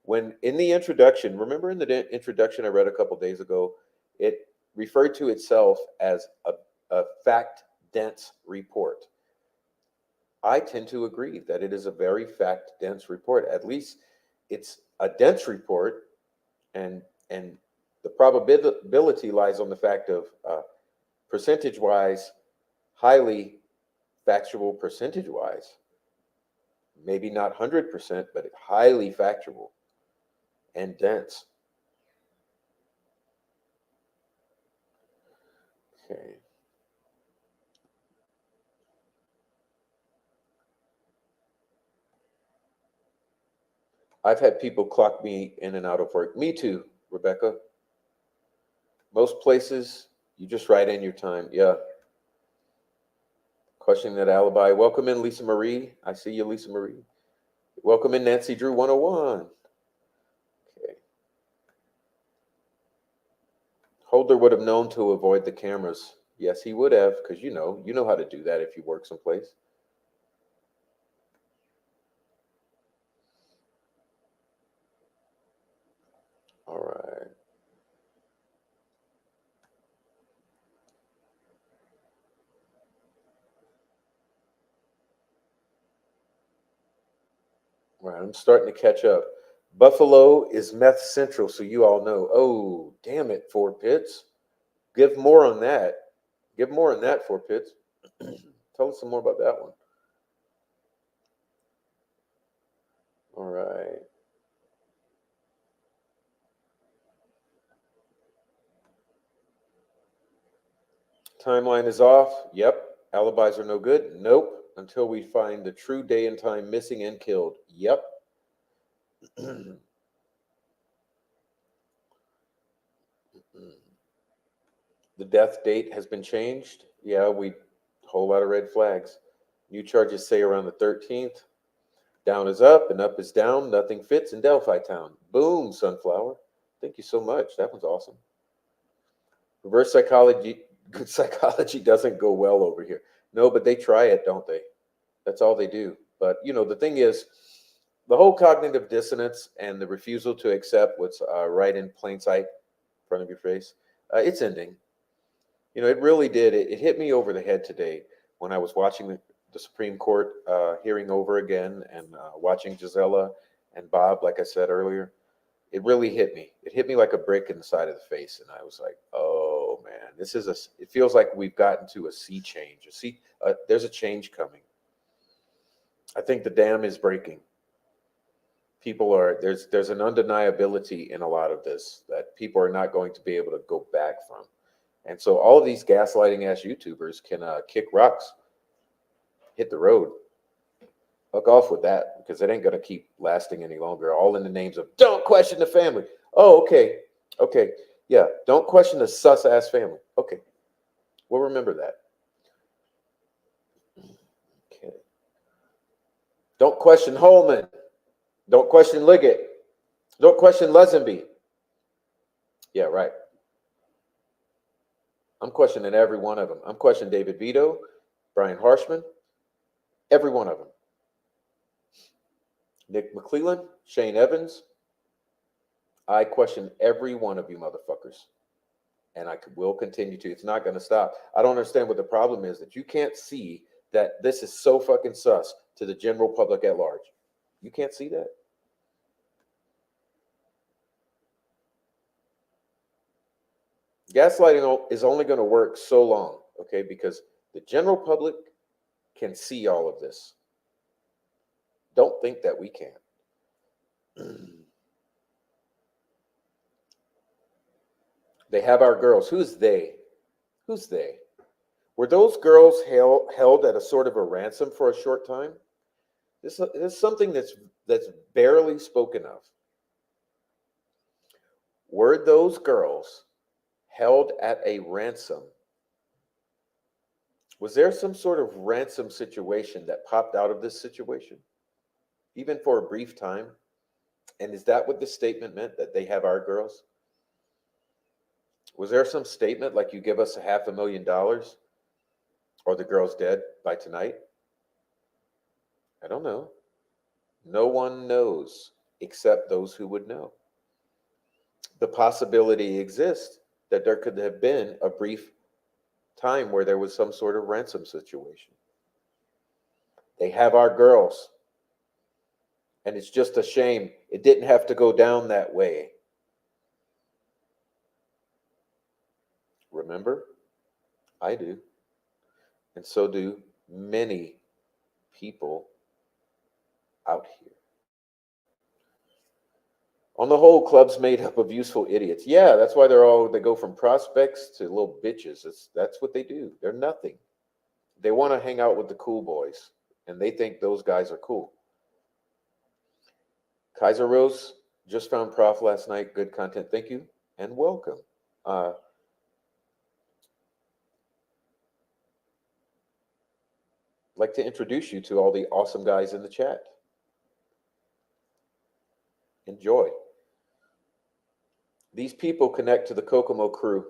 When in the introduction, remember in the introduction I read a couple days ago, it referred to itself as a fact dense report. I tend to agree that it is a very fact dense report. At least it's a dense report, and the probability lies on the fact of percentage wise, highly factual percentage wise. Maybe not 100%, but highly factual and dense. Okay. I've had people clock me in and out of work. Me too, Rebecca. Most places, you just write in your time. Yeah. Questioning that alibi. Welcome in, Lisa Marie. I see you, Lisa Marie. Welcome in, Nancy Drew 101. Okay. Holder would have known to avoid the cameras. Yes, he would have, because you know how to do that if you work someplace. All right. All right, I'm starting to catch up. Buffalo is meth central, so you all know. Oh, damn it, Fort Pitts. Give more on that. Give more on that, Fort Pitts. Tell us some more about that one. All right. Timeline is off. Yep. Alibis are no good. Nope. Until we find the true day and time missing and killed. Yep. The death date has been changed. Yeah, we whole lot of red flags. New charges say around the 13th. Down is up and up is down. Nothing fits in Delphi town. Boom, sunflower. Thank you so much. That was awesome. Reverse psychology psychology doesn't go well over here. No, but they try it, don't they? That's all they do. But the thing is, the whole cognitive dissonance and the refusal to accept what's right in plain sight, in front of your face, it's ending. It really did. It hit me over the head today when I was watching the Supreme Court hearing over again and watching Gisela and Bob, like I said earlier. It really hit me. It hit me like a brick in the side of the face, and I was like, "Oh man, this is a." It feels like we've gotten to a sea change. There's a change coming. I think the dam is breaking. There's an undeniability in a lot of this that people are not going to be able to go back from. And so all of these gaslighting ass YouTubers can kick rocks, hit the road. Hook off with that because it ain't going to keep lasting any longer. All in the names of don't question the family. Oh, okay. Okay. Yeah. Don't question the sus ass family. Okay. We'll remember that. Okay. Don't question Holman. Don't question Liggett. Don't question Lesenby. Yeah, right. I'm questioning every one of them. I'm questioning David Vito, Brian Harshman, every one of them. Nick McClellan, Shane Evans. I question every one of you motherfuckers. And I will continue to. It's not going to stop. I don't understand what the problem is that you can't see that this is so fucking sus to the general public at large. You can't see that. Gaslighting is only going to work so long, okay? Because the general public can see all of this. Don't think that we can't. They have our girls. Who's they? Who's they? Were those girls held at a sort of a ransom for a short time? This is something that's barely spoken of. Were those girls held at a ransom? Was there some sort of ransom situation that popped out of this situation, even for a brief time? And is that what the statement meant, that they have our girls? Was there some statement like you give us $500,000 or the girl's dead by tonight? I don't know. No one knows except those who would know. The possibility exists that there could have been a brief time where there was some sort of ransom situation. They have our girls. And it's just a shame it didn't have to go down that way. Remember? I do. And so do many people out here. On the whole, club's made up of useful idiots. Yeah, that's why they go from prospects to little bitches. That's what they do. They're nothing. They want to hang out with the cool boys, and they think those guys are cool. Kaiser Rose just found Prof last night. Good content. Thank you and welcome. I'd like to introduce you to all the awesome guys in the chat. Enjoy. These people connect to the Kokomo crew.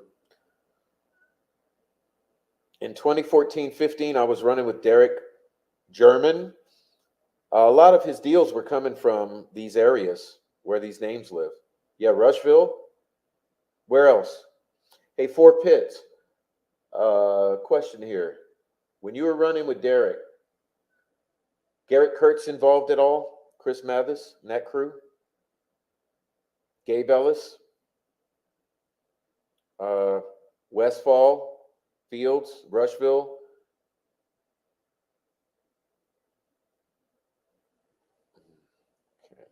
In 2014-15, I was running with Derek German. A lot of his deals were coming from these areas where these names live. Yeah, Rushville. Where else? Hey, Fort Pitt. Question here. When you were running with Derek, Garrett Kurtz involved at all? Chris Mathis and that crew? Gabe Ellis? Westfall? Fields? Rushville? Okay.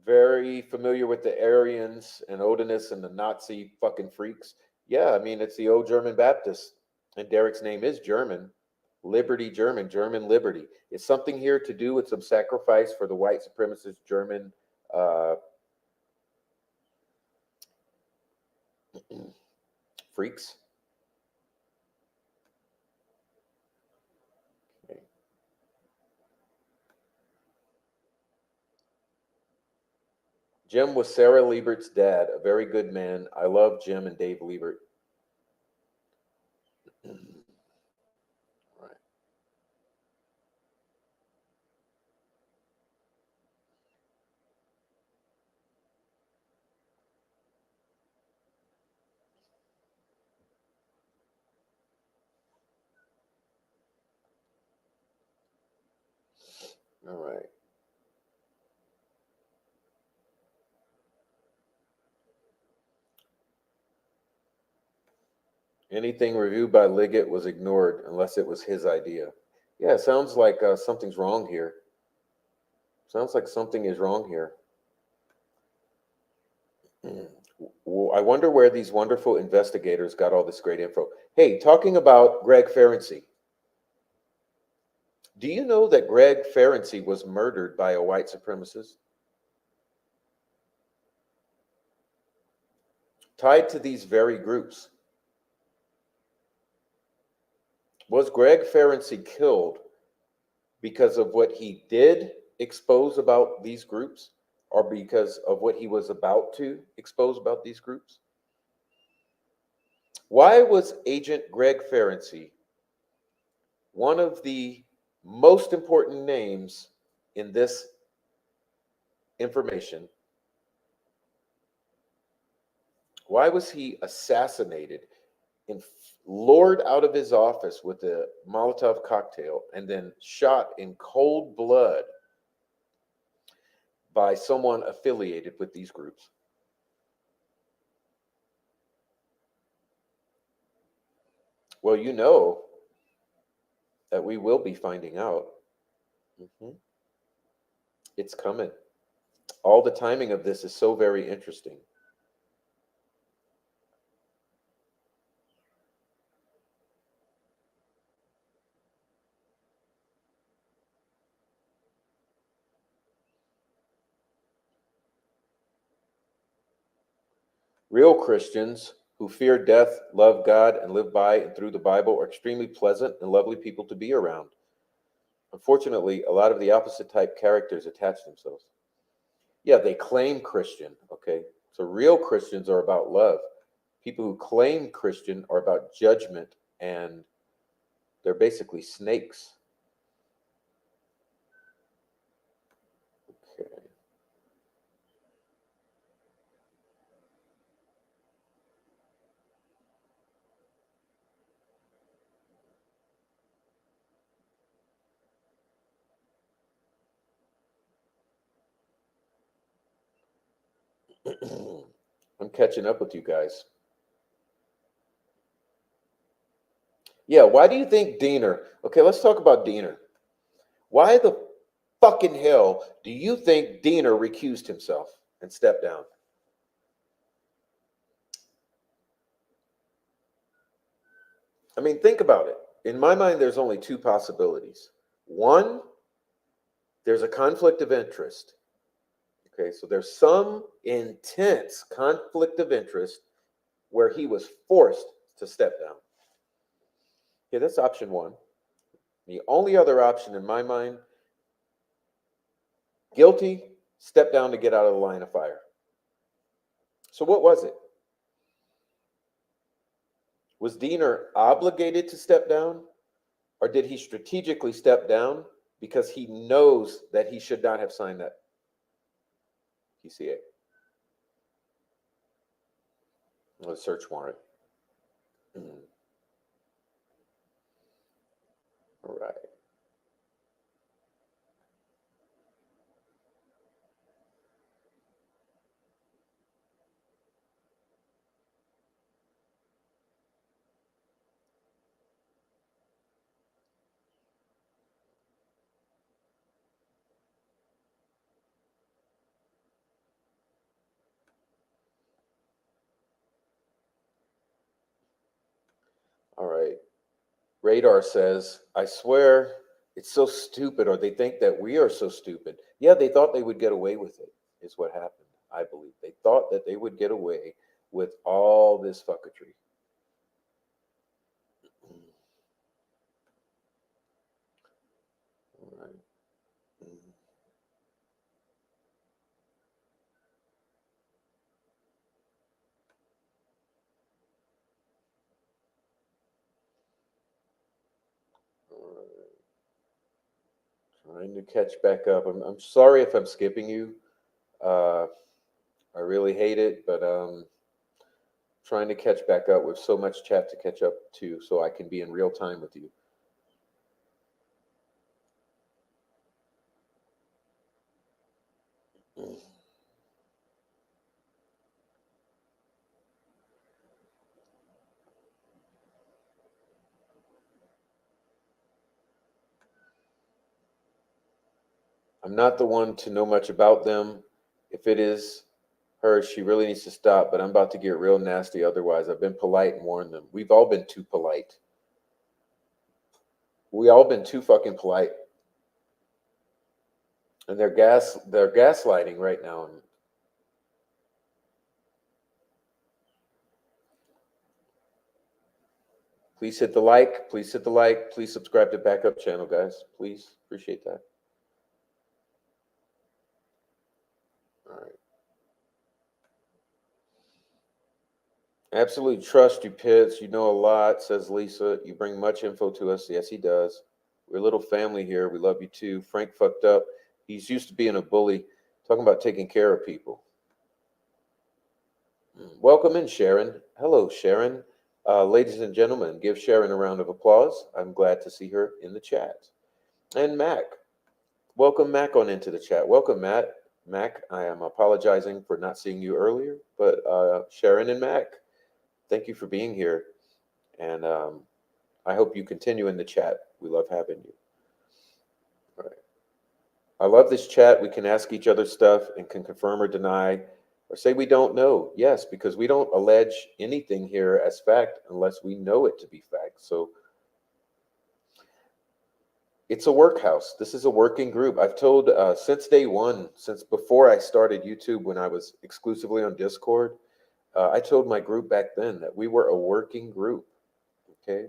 Very familiar with the Aryans and Odinists and the Nazi fucking freaks. Yeah, I mean, it's the old German Baptist. And Derek's name is German. Liberty German, German liberty. It's something here to do with some sacrifice for the white supremacist German freaks. Okay. Jim was Sarah Liebert's dad, a very good man. I love Jim and Dave Liebert. Right. All right. Anything reviewed by Liggett was ignored unless it was his idea. Yeah, it sounds like something's wrong here. Sounds like something is wrong here. I wonder where these wonderful investigators got all this great info. Hey, talking about Greg Ferenczi. Do you know that Greg Ferenczi was murdered by a white supremacist? Tied to these very groups. Was Greg Ferenczi killed because of what he did expose about these groups, or because of what he was about to expose about these groups? Why was Agent Greg Ferenczi one of the most important names in this information? Why was he assassinated and lured out of his office with a Molotov cocktail and then shot in cold blood by someone affiliated with these groups? Well, you know that we will be finding out. It's coming. All the timing of this is so very interesting. Real Christians who fear death, love God, and live by and through the Bible are extremely pleasant and lovely people to be around. Unfortunately, a lot of the opposite type characters attach themselves. Yeah, they claim Christian, okay? So real Christians are about love. People who claim Christian are about judgment, and they're basically snakes. Okay. I'm catching up with you guys. Yeah, why do you think Diener? Okay, let's talk about Diener. Why the fucking hell do you think Diener recused himself and stepped down? I mean, think about it. in my mind, there's only two possibilities. One, there's a conflict of interest. Okay, so there's some intense conflict of interest where he was forced to step down. Okay, that's option one. The only other option in my mind, guilty, step down to get out of the line of fire. So what was it? Was Diener obligated to step down, or did he strategically step down because he knows that he should not have signed that PCA? A search warrant. All right. All right. Radar says, I swear it's so stupid, or they think that we are so stupid. Yeah, they thought they would get away with it, is what happened, I believe. They thought that they would get away with all this fucketry. All right. All right. Trying to catch back up. I'm sorry if I'm skipping you. Uh, I really hate it, but trying to catch back up with so much chat to catch up to so I can be in real time with you. I'm not the one to know much about them. If it is her, she really needs to stop, but I'm about to get real nasty otherwise. I've been polite and warned them. We've all been too polite. We all been too fucking polite. And they're gaslighting right now. Please hit the like, please hit the like, please subscribe to backup channel, guys. Please appreciate that. All right. Absolutely trust you, Pitts. You know a lot, says Lisa. You bring much info to us. Yes, he does. We're a little family here. We love you too. Frank fucked up. He's used to being a bully, talking about taking care of people. Welcome in, Sharon. Hello, Sharon. Ladies and gentlemen, give Sharon a round of applause. I'm glad to see her in the chat. And Mac. Welcome Mac on into the chat. Welcome, Matt. Mac, I am apologizing for not seeing you earlier, but Sharon and Mac, thank you for being here. And I hope you continue in the chat. We love having you. All right. I love this chat. We can ask each other stuff and can confirm or deny or say we don't know. Yes, because we don't allege anything here as fact unless we know it to be fact. So it's a workhouse. This is a working group. I've told since day one, since before I started YouTube, when I was exclusively on Discord, I told my group back then that we were a working group. Okay.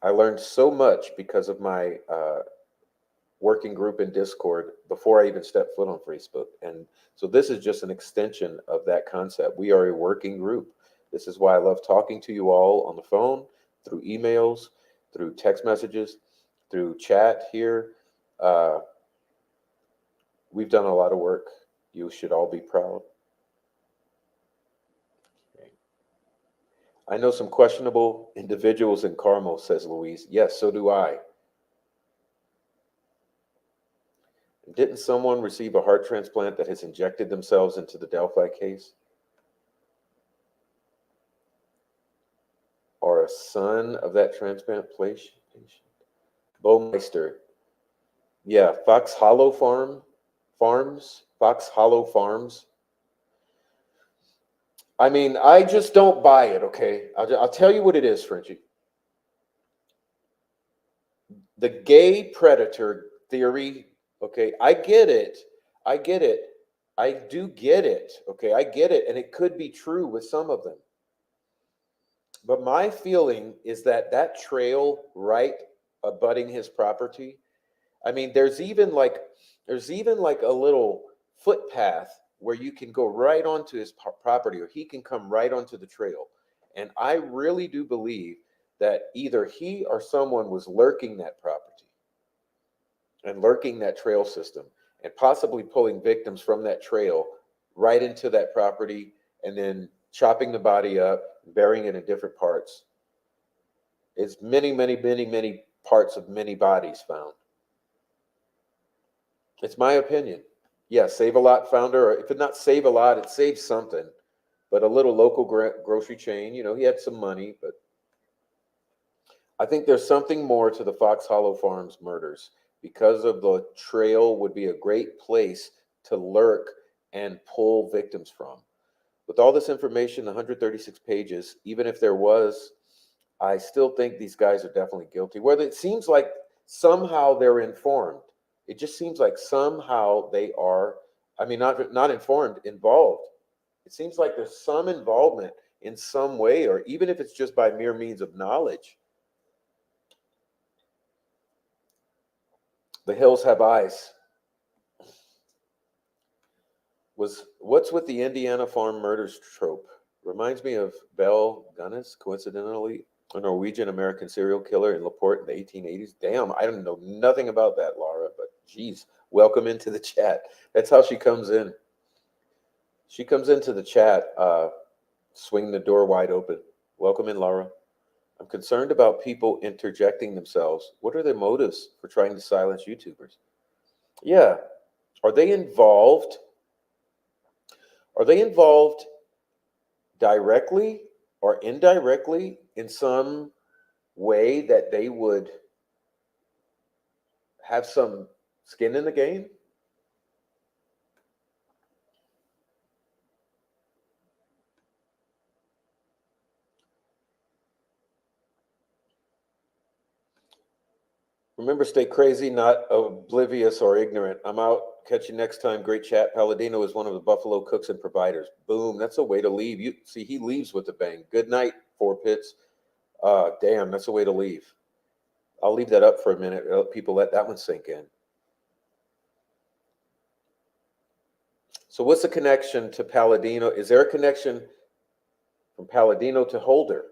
I learned so much because of my working group in Discord before I even stepped foot on Facebook. And so this is just an extension of that concept. We are a working group. This is why I love talking to you all on the phone, through emails, through text messages, through chat here. We've done a lot of work. You should all be proud. Okay. I know some questionable individuals in Carmel, says Louise. Yes, so do I. Didn't someone receive a heart transplant that has injected themselves into the Delphi case? Or a son of that transplant patient? Bowmeister. Yeah, Fox Hollow Farms. Fox Hollow Farms. I mean, I just don't buy it, okay? I'll tell you what it is, Frenchie. The gay predator theory, okay, I get it. I get it. I do get it. Okay, I get it. And it could be true with some of them. But my feeling is that that trail right abutting his property, I mean, there's even like a little footpath where you can go right onto his property, or he can come right onto the trail. And I really do believe that either he or someone was lurking that property and lurking that trail system and possibly pulling victims from that trail right into that property and then chopping the body up, burying it in different parts. It's many, many, many, many parts of many bodies found. It's my opinion. Yeah, Save a Lot founder, or if it not save a lot, it saves something. But a little local grocery chain, he had some money, but I think there's something more to the Fox Hollow Farms murders because of the trail would be a great place to lurk and pull victims from. With all this information, 136 pages, even if there was, I still think these guys are definitely guilty. Whether it seems like somehow they're informed, it just seems like somehow they are, I mean, not informed, involved. It seems like there's some involvement in some way, or even if it's just by mere means of knowledge. The hills have eyes. What's with the Indiana farm murders trope? Reminds me of Belle Gunness, coincidentally, a Norwegian American serial killer in LaPorte in the 1880s. Damn, I don't know nothing about that, Laura, but geez, welcome into the chat. That's how she comes in. She comes into the chat, swing the door wide open. Welcome in, Laura. I'm concerned about people interjecting themselves. What are their motives for trying to silence YouTubers? Yeah. Are they involved? Are they involved directly or indirectly in some way that they would have some skin in the game? Remember, stay crazy, not oblivious or ignorant. I'm out. Catch you next time. Great chat. Palladino is one of the Buffalo cooks and providers. Boom. That's a way to leave. You see, he leaves with a bang. Good night, Four Pits. Damn, that's a way to leave. I'll leave that up for a minute. Let people let that one sink in. So what's the connection to Palladino? Is there a connection from Palladino to Holder?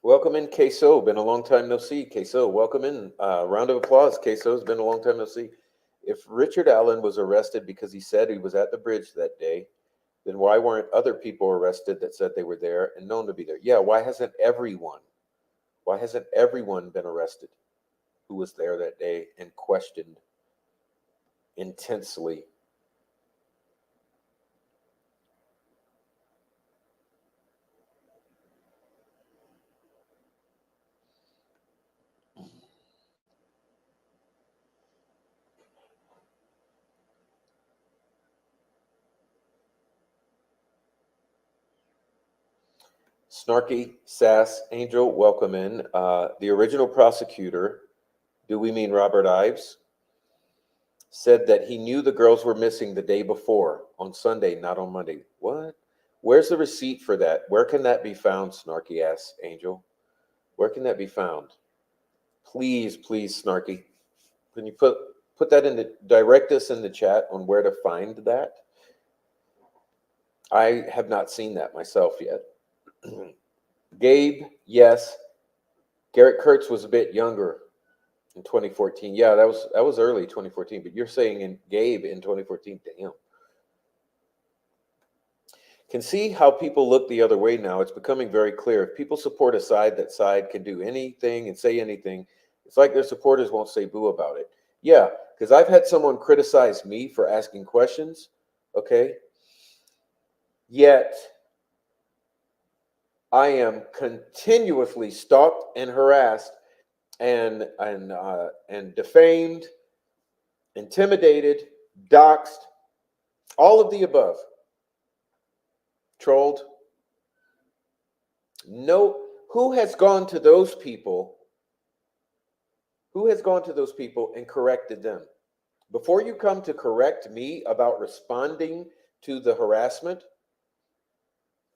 Welcome in, Queso. Been a long time no see. Queso, welcome in. Round of applause. Queso, it's been a long time no see. If Richard Allen was arrested because he said he was at the bridge that day, then why weren't other people arrested that said they were there and known to be there? Yeah, why hasn't everyone? Why hasn't everyone been arrested who was there that day and questioned intensely? Snarky Sass Angel, welcome in. The original prosecutor, do we mean Robert Ives, said that he knew the girls were missing the day before on Sunday, not on Monday. What? Where's the receipt for that? Where can that be found, Snarky Ass Angel? Where can that be found? Please, please, Snarky. Can you put that in the direct us in the chat on where to find that? I have not seen that myself yet. Gabe, yes. Garrett Kurtz was a bit younger in 2014. Yeah, that was early 2014, but you're saying in Gabe in 2014. Damn. Can see how people look the other way now. It's becoming very clear. If people support a side, that side can do anything and say anything. It's like their supporters won't say boo about it. Yeah, because I've had someone criticize me for asking questions, okay? Yet I am continuously stalked and harassed and defamed, intimidated, doxxed, all of the above, trolled. No, who has gone to those people? Who has gone to those people and corrected them? Before you come to correct me about responding to the harassment,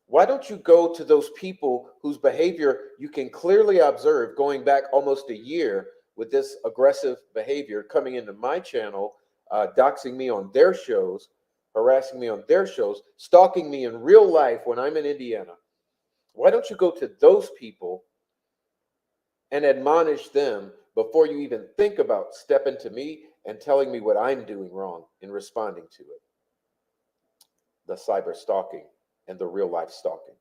why don't you go to those people whose behavior you can clearly observe going back almost a year with this aggressive behavior coming into my channel, doxing me on their shows, harassing me on their shows, stalking me in real life when I'm in Indiana? Why don't you go to those people and admonish them before you even think about stepping to me and telling me what I'm doing wrong in responding to it? The cyber stalking and the real life stalking.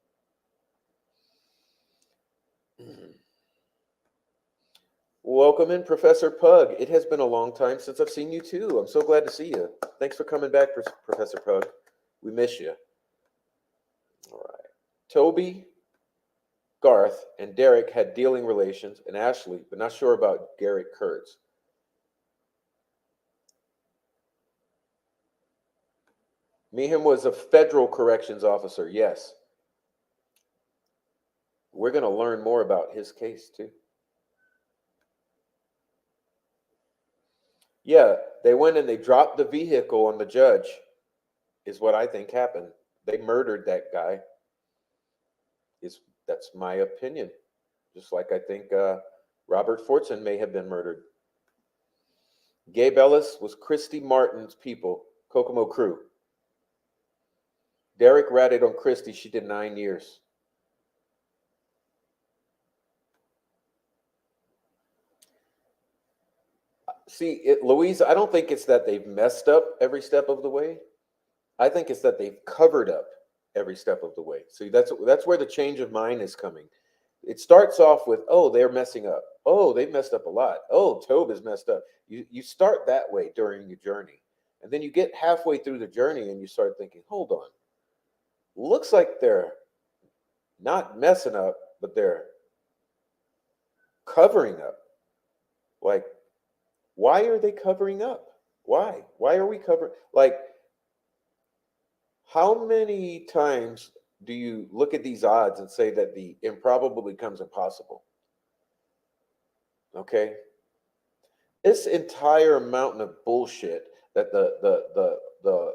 Welcome in, Professor Pug. It has been a long time since I've seen you too. I'm so glad to see you. Thanks for coming back, Professor Pug. We miss you. All right. Toby, Garth, and Derek had dealing relations, and Ashley, but not sure about Garrett Kurtz. Meehan was a federal corrections officer, yes. We're going to learn more about his case too. Yeah, they went and they dropped the vehicle on the judge, is what I think happened. They murdered that guy. That's my opinion. Just like I think Robert Fortson may have been murdered. Gabe Ellis was Christy Martin's people, Kokomo crew. Derek ratted on Christy. She did 9 years. See, Louise, I don't think it's that they've messed up every step of the way. I think it's that they've covered up every step of the way. See, that's where the change of mind is coming. It starts off with, oh, they're messing up. Oh, they've messed up a lot. Oh, Tobe is messed up. You start that way during your journey. And then you get halfway through the journey and you start thinking, hold on. Looks like they're not messing up, but they're covering up. Like, why are they covering up? Why? Why are we covering? Like, how many times do you look at these odds and say that the improbable becomes impossible? Okay. This entire mountain of bullshit that the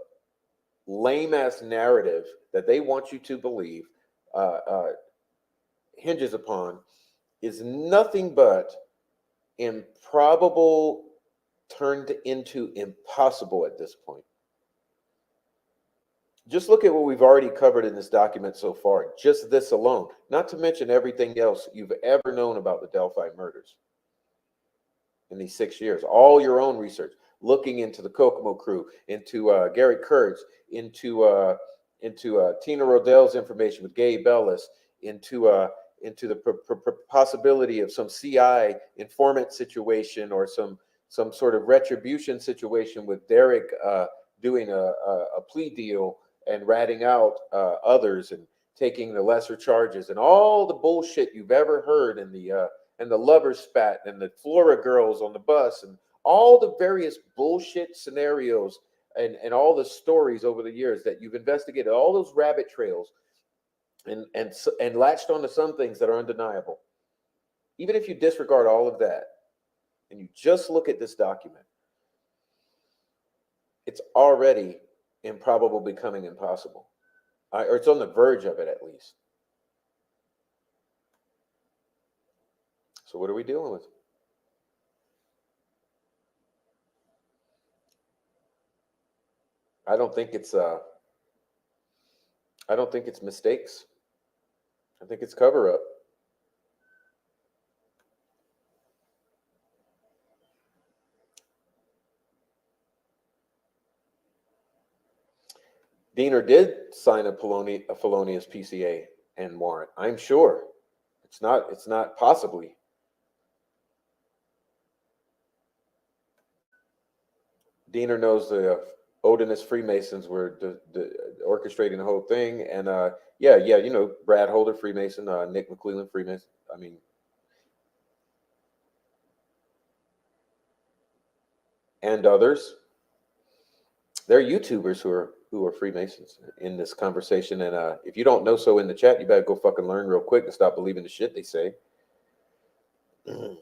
lame ass narrative that they want you to believe hinges upon is nothing but improbable turned into impossible at this point. Just look at what we've already covered in this document so far, just this alone, not to mention everything else you've ever known about the Delphi murders in these 6 years, all your own research, looking into the Kokomo crew, into Gary Kurtz, into Tina Rodell's information with Gabe Ellis, into the possibility of some CI informant situation or some sort of retribution situation with Derek doing a plea deal and ratting out others and taking the lesser charges and all the bullshit you've ever heard in the lover spat and the Flora girls on the bus and all the various bullshit scenarios and all the stories over the years that you've investigated, all those rabbit trails and latched onto some things that are undeniable. Even if you disregard all of that and you just look at this document, it's already improbable becoming impossible, or it's on the verge of it at least. So what are we dealing with? I don't think it's mistakes. I think it's cover up. Diener did sign a felonious PCA and warrant. I'm sure. It's not possibly. Diener knows the Odinist Freemasons were orchestrating the whole thing, and yeah, you know, Brad Holder Freemason, Nick McClellan Freemason. I mean, and others. There are YouTubers who are Freemasons in this conversation. And if you don't know so in the chat, you better go fucking learn real quick and stop believing the shit they say. Okay.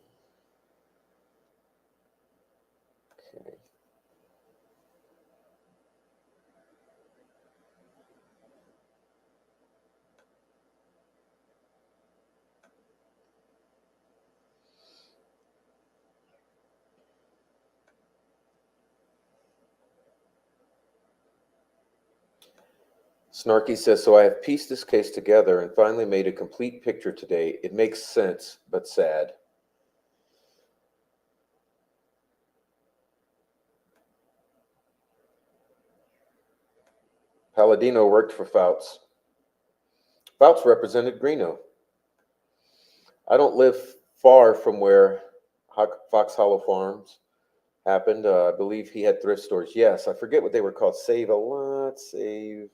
Snarky says, so I have pieced this case together and finally made a complete picture today. It makes sense, but sad. Palladino worked for Fouts. Fouts represented Greeno. I don't live far from where Fox Hollow Farms happened. I believe he had thrift stores. Yes, I forget what they were called. Save a lot, save,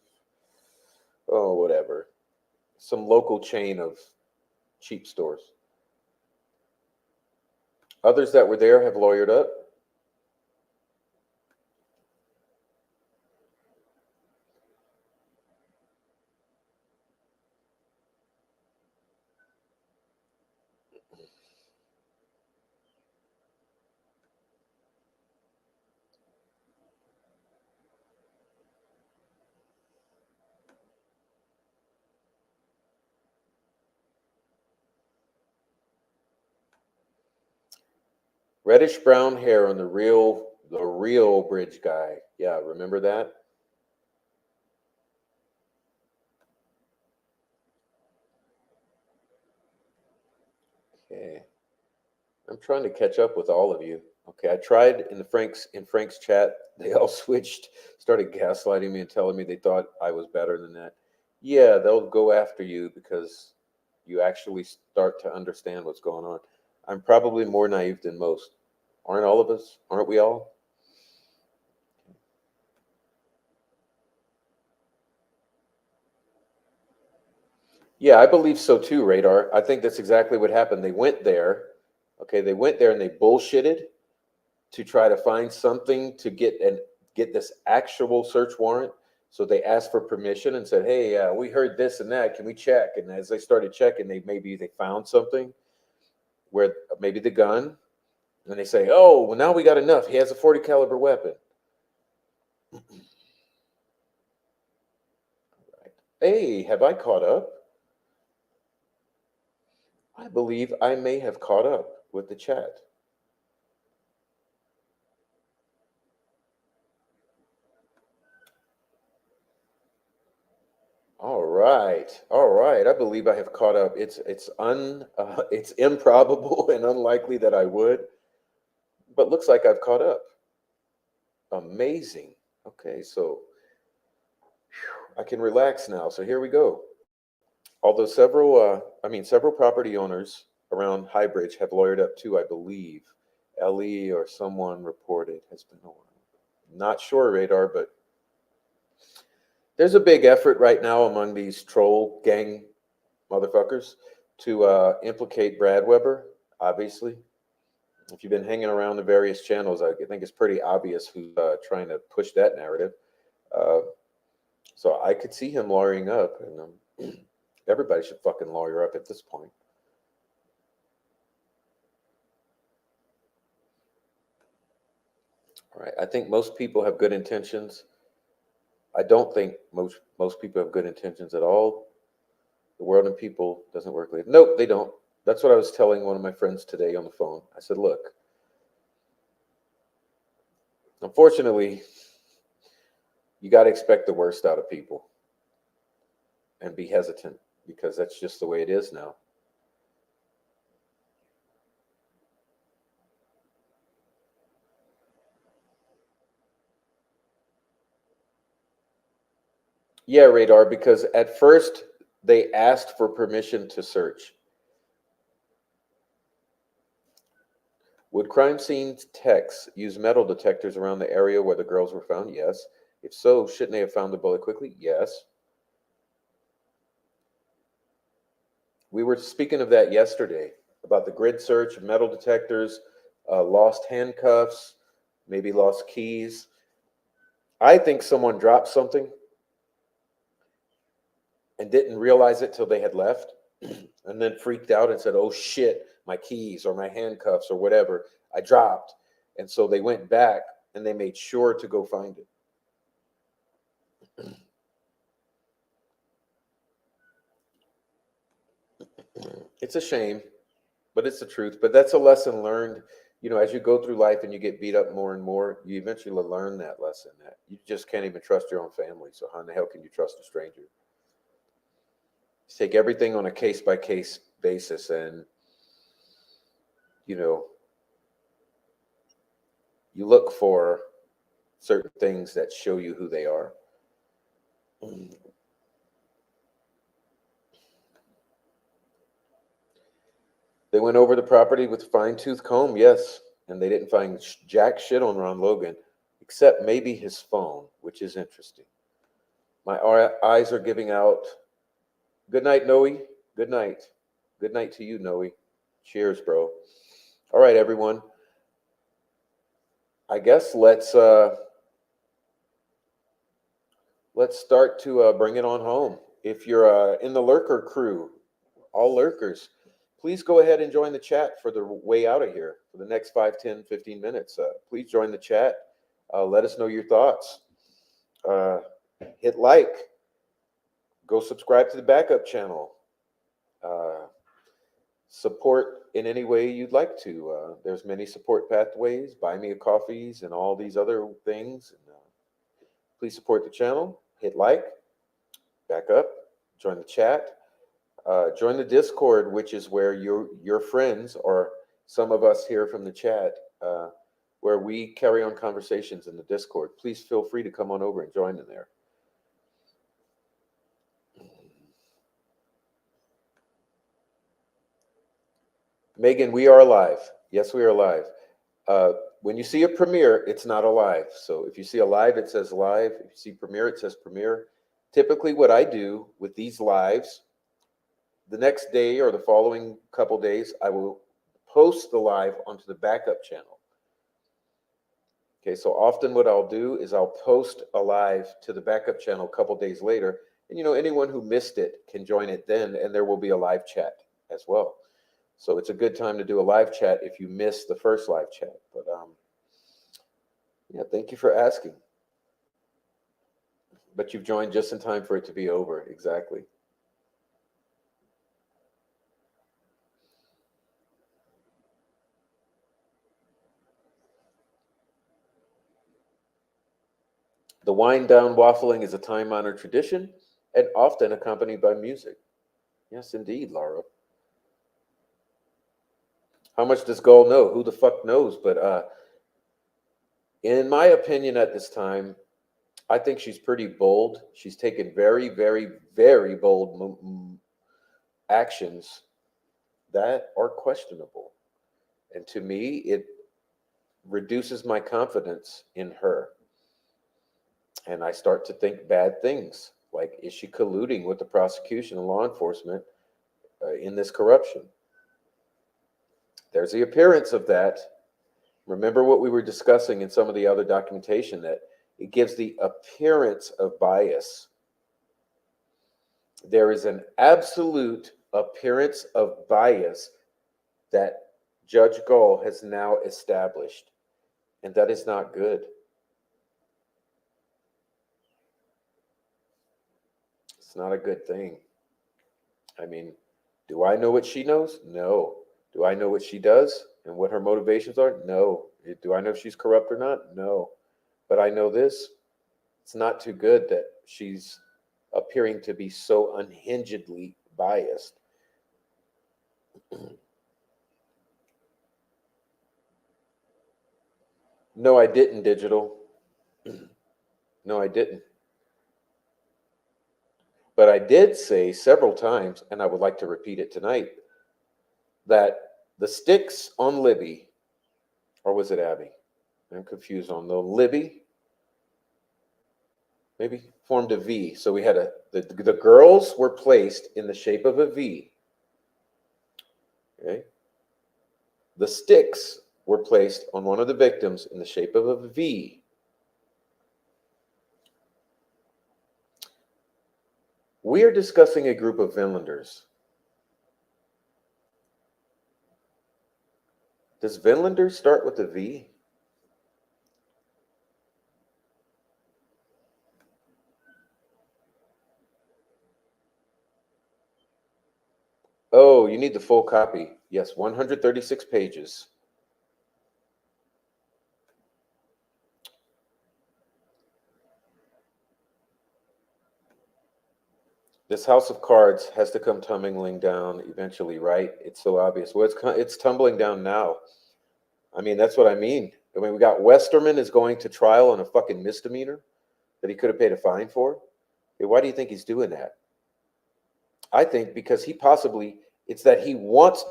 oh, whatever. Some local chain of cheap stores. Others that were there have lawyered up. Reddish brown hair on the real bridge guy. Yeah, remember that? Okay. I'm trying to catch up with all of you. Okay, I tried in Frank's chat. They all switched, started gaslighting me and telling me they thought I was better than that. Yeah, they'll go after you because you actually start to understand what's going on. I'm probably more naive than most. Aren't all of us? Aren't we all? Yeah, I believe so too, Radar. I think that's exactly what happened. They went there. Okay, they went there and they bullshitted to try to find something to get this actual search warrant. So they asked for permission and said, "Hey, we heard this and that. Can we check?" And as they started checking, they found something where maybe the gun, and they say, "Oh, well now we got enough. He has a 40 caliber weapon." Right. Hey, have I caught up? I believe I may have caught up with the chat. All right, all right. I believe I have caught up. It's improbable and unlikely that I would, but looks like I've caught up. Amazing. Okay, so I can relax now. So here we go. Although several property owners around Highbridge have lawyered up too, I believe. Ellie or someone reported has been a while. Not sure, Radar, but there's a big effort right now among these troll gang motherfuckers to implicate Brad Weber, obviously. If you've been hanging around the various channels, I think it's pretty obvious who's trying to push that narrative. Uh, so I could see him lawyering up, and everybody should fucking lawyer up at this point. All right. I think most people have good intentions. I don't think most people have good intentions at all. The world and people doesn't work like nope, they don't. That's what I was telling one of my friends today on the phone. I said, look, unfortunately, you got to expect the worst out of people and be hesitant because that's just the way it is now. Yeah, Radar, because at first they asked for permission to search. Would crime scene techs use metal detectors around the area where the girls were found? Yes. If so, shouldn't they have found the bullet quickly? Yes. We were speaking of that yesterday about the grid search, metal detectors, lost handcuffs, maybe lost keys. I think someone dropped something and didn't realize it till they had left, and then freaked out and said, "Oh shit, my keys or my handcuffs or whatever I dropped." And so they went back and they made sure to go find it. It's a shame, but it's the truth. But that's a lesson learned. As you go through life and you get beat up more and more, you eventually learn that lesson that you just can't even trust your own family. So how in the hell can you trust a stranger? Just take everything on a case by case basis, and you look for certain things that show you who they are. They went over the property with a fine-tooth comb, yes, and they didn't find jack shit on Ron Logan, except maybe his phone, which is interesting. My eyes are giving out. Good night, Noe. Good night. Good night to you, Noe. Cheers, bro. All right, everyone. I guess let's start to bring it on home. If you're in the lurker crew, all lurkers, please go ahead and join the chat for the way out of here for the next 5, 10, 15 minutes. Please join the chat. Let us know your thoughts. Hit like. Go subscribe to the backup channel. Support in any way you'd like to. There's many support pathways, buy me a coffees, and all these other things. And, please support the channel. Hit like. Back up. Join the chat. Join the Discord, which is where your friends or some of us here from the chat, where we carry on conversations in the Discord. Please feel free to come on over and join in there. Megan, we are live. Yes, we are live. When you see a premiere, it's not a live. So if you see a live, it says live. If you see premiere, it says premiere. Typically what I do with these lives, the next day or the following couple days, I will post the live onto the backup channel. Okay, so often what I'll do is I'll post a live to the backup channel a couple days later. And anyone who missed it can join it then, and there will be a live chat as well. So it's a good time to do a live chat if you missed the first live chat. But yeah, thank you for asking. But you've joined just in time for it to be over. Exactly. The wind down waffling is a time-honored tradition and often accompanied by music. Yes, indeed, Laura. How much does Gull know? Who the fuck knows? But in my opinion at this time, I think she's pretty bold. She's taken very, very, very bold actions that are questionable. And to me, it reduces my confidence in her. And I start to think bad things. Like, is she colluding with the prosecution and law enforcement in this corruption? There's the appearance of that. Remember what we were discussing in some of the other documentation, that it gives the appearance of bias. There is an absolute appearance of bias that Judge Gull has now established, and that is not good. It's not a good thing. I mean, do I know what she knows? No. Do I know what she does and what her motivations are? No. Do I know if she's corrupt or not? No. But I know this. It's not too good that she's appearing to be so unhingedly biased. No, I didn't, Digital. No, I didn't. But I did say several times, and I would like to repeat it tonight, that the sticks on Libby, or was it Abby? I'm confused on the Libby. Maybe formed a V. So we had the girls were placed in the shape of a V. Okay. The sticks were placed on one of the victims in the shape of a V. We are discussing a group of Vinlanders. Does Vinlanders start with a V? Oh, you need the full copy. Yes, 136 pages. This house of cards has to come tumbling down eventually, right? It's so obvious. Well, it's tumbling down now. I mean, that's what I mean. I mean, we got Westerman is going to trial on a fucking misdemeanor that he could have paid a fine for. Okay, why do you think he's doing that? I think because it's that he wants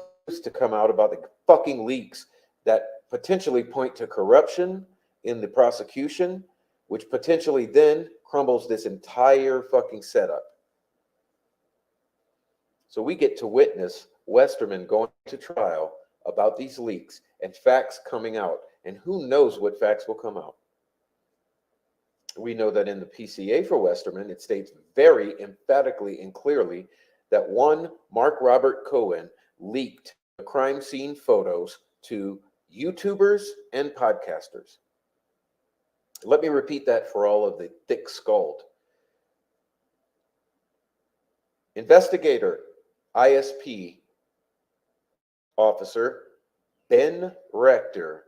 to come out about the fucking leaks that potentially point to corruption in the prosecution, which potentially then crumbles this entire fucking setup. So we get to witness Westerman going to trial about these leaks and facts coming out. And who knows what facts will come out. We know that in the PCA for Westerman, it states very emphatically and clearly that one Mark Robert Cohen leaked the crime scene photos to YouTubers and podcasters. Let me repeat that for all of the thick-skulled. Investigator, ISP officer Ben Rector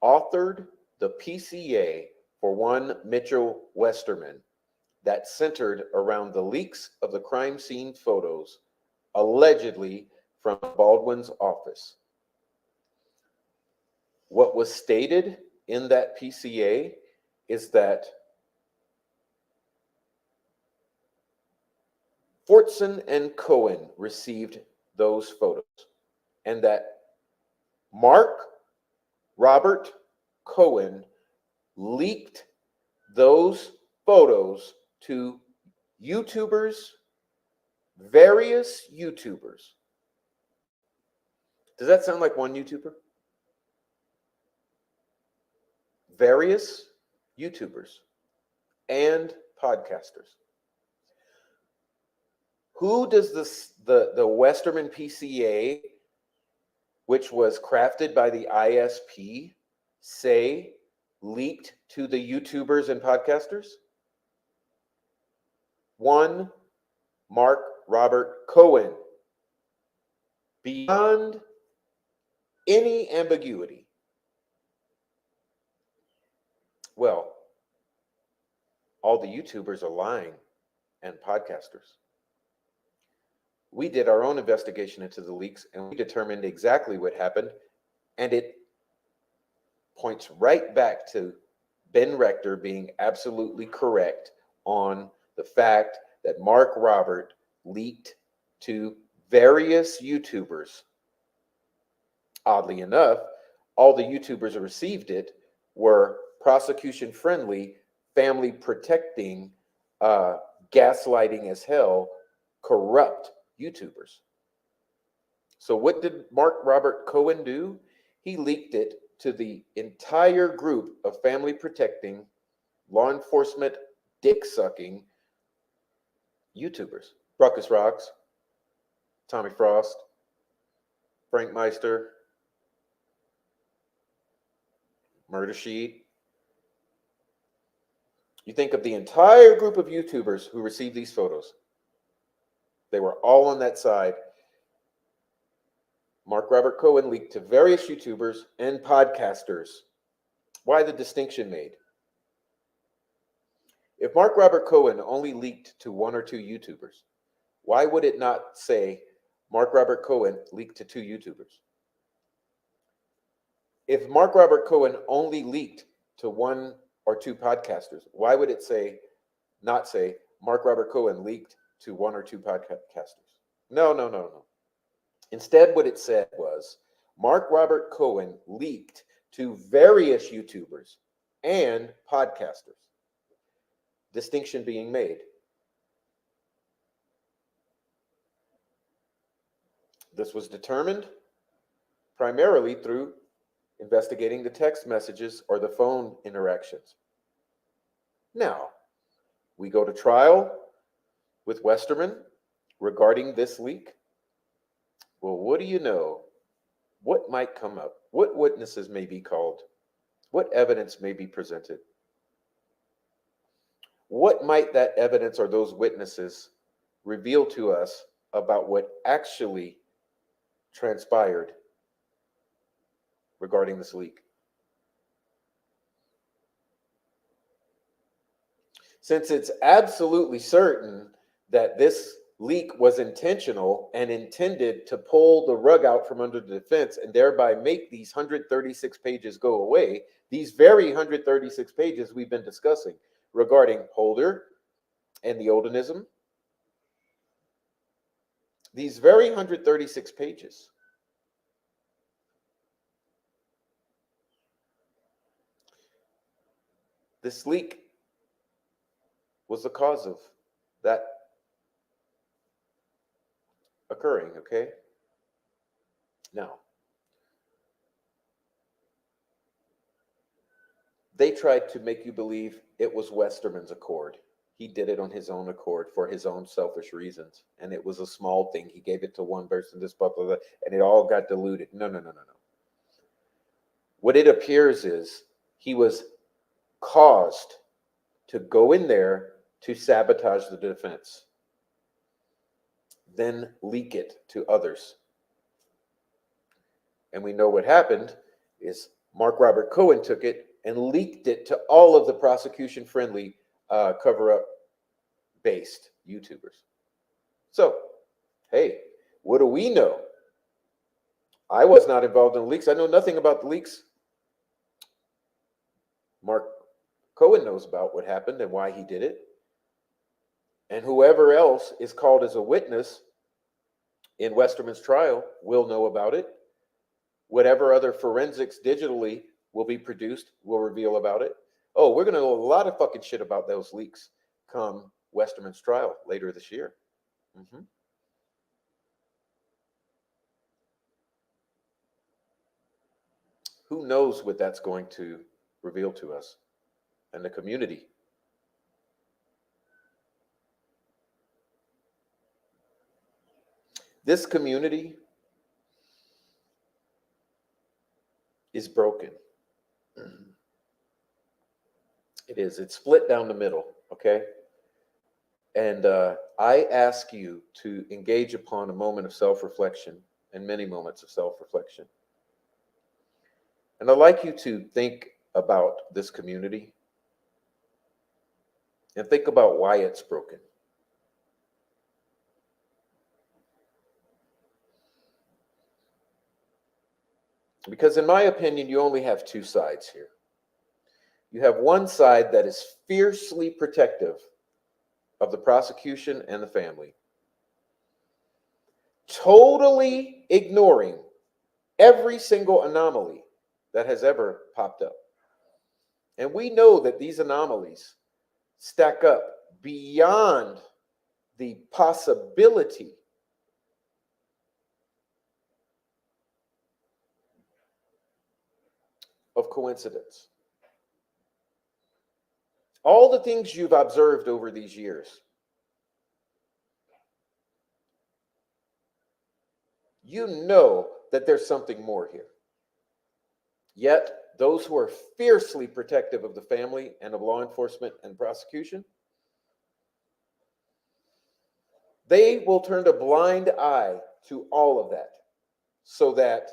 authored the PCA for one Mitchell Westerman that centered around the leaks of the crime scene photos allegedly from Baldwin's office. What was stated in that PCA is that Fortson and Cohen received those photos, and that Mark Robert Cohen leaked those photos to YouTubers, various YouTubers. Does that sound like one YouTuber? Various YouTubers and podcasters. Who does the Westerman PCA, which was crafted by the ISP, say leaked to the YouTubers and podcasters? One, Mark Robert Cohen. Beyond any ambiguity. Well, all the YouTubers are lying and podcasters. We did our own investigation into the leaks and we determined exactly what happened, and it points right back to Ben Rector being absolutely correct on the fact that Mark Robert leaked to various YouTubers. Oddly enough, all the YouTubers who received it were prosecution-friendly, family-protecting, gaslighting as hell, corrupt YouTubers. So what did Mark Robert Cohen do? He leaked it to the entire group of family-protecting, law enforcement, dick-sucking YouTubers. Ruckus Rocks, Tommy Frost, Frank Meister, Murder Sheet. You think of the entire group of YouTubers who received these photos. They were all on that side. Mark Robert Cohen leaked to various YouTubers and podcasters. Why the distinction made? If Mark Robert Cohen only leaked to one or two YouTubers, why would it not say Mark Robert Cohen leaked to two YouTubers? If Mark Robert Cohen only leaked to one or two podcasters, why would it not say Mark Robert Cohen leaked to one or two podcasters? No. Instead, what it said was Mark Robert Cohen leaked to various YouTubers and podcasters. Distinction being made. This was determined primarily through investigating the text messages or the phone interactions. Now, we go to trial with Westerman regarding this leak. Well, what do you know? What might come up? What witnesses may be called? What evidence may be presented? What might that evidence or those witnesses reveal to us about what actually transpired regarding this leak? Since it's absolutely certain that this leak was intentional and intended to pull the rug out from under the defense and thereby make these 136 pages go away, these very 136 pages we've been discussing regarding Holder and the Oldenism, these very 136 pages this leak was the cause of that occurring, okay? Now, they tried to make you believe it was Westerman's accord. He did it on his own accord for his own selfish reasons. And it was a small thing. He gave it to one person, this, blah, blah, blah, and it all got diluted. No. What it appears is he was caused to go in there to sabotage the defense, then leak it to others. And we know what happened is Mark Robert Cohen took it and leaked it to all of the prosecution-friendly cover-up based YouTubers. So, hey, what do we know? I was not involved in the leaks. I know nothing about the leaks. Mark Cohen knows about what happened and why he did it. And whoever else is called as a witness in Westerman's trial will know about it. Whatever other forensics digitally will be produced will reveal about it. Oh, we're going to know a lot of fucking shit about those leaks come Westerman's trial later this year. Who knows what that's going to reveal to us and the community? This community is broken. It is. It's split down the middle, okay? And I ask you to engage upon a moment of self-reflection and many moments of self-reflection. And I'd like you to think about this community and think about why it's broken. Because in my opinion, you only have two sides here. You have one side that is fiercely protective of the prosecution and the family, totally ignoring every single anomaly that has ever popped up. And we know that these anomalies stack up beyond the possibility of coincidence. All the things you've observed over these years, you know that there's something more here. Yet, those who are fiercely protective of the family and of law enforcement and prosecution, they will turn a blind eye to all of that so that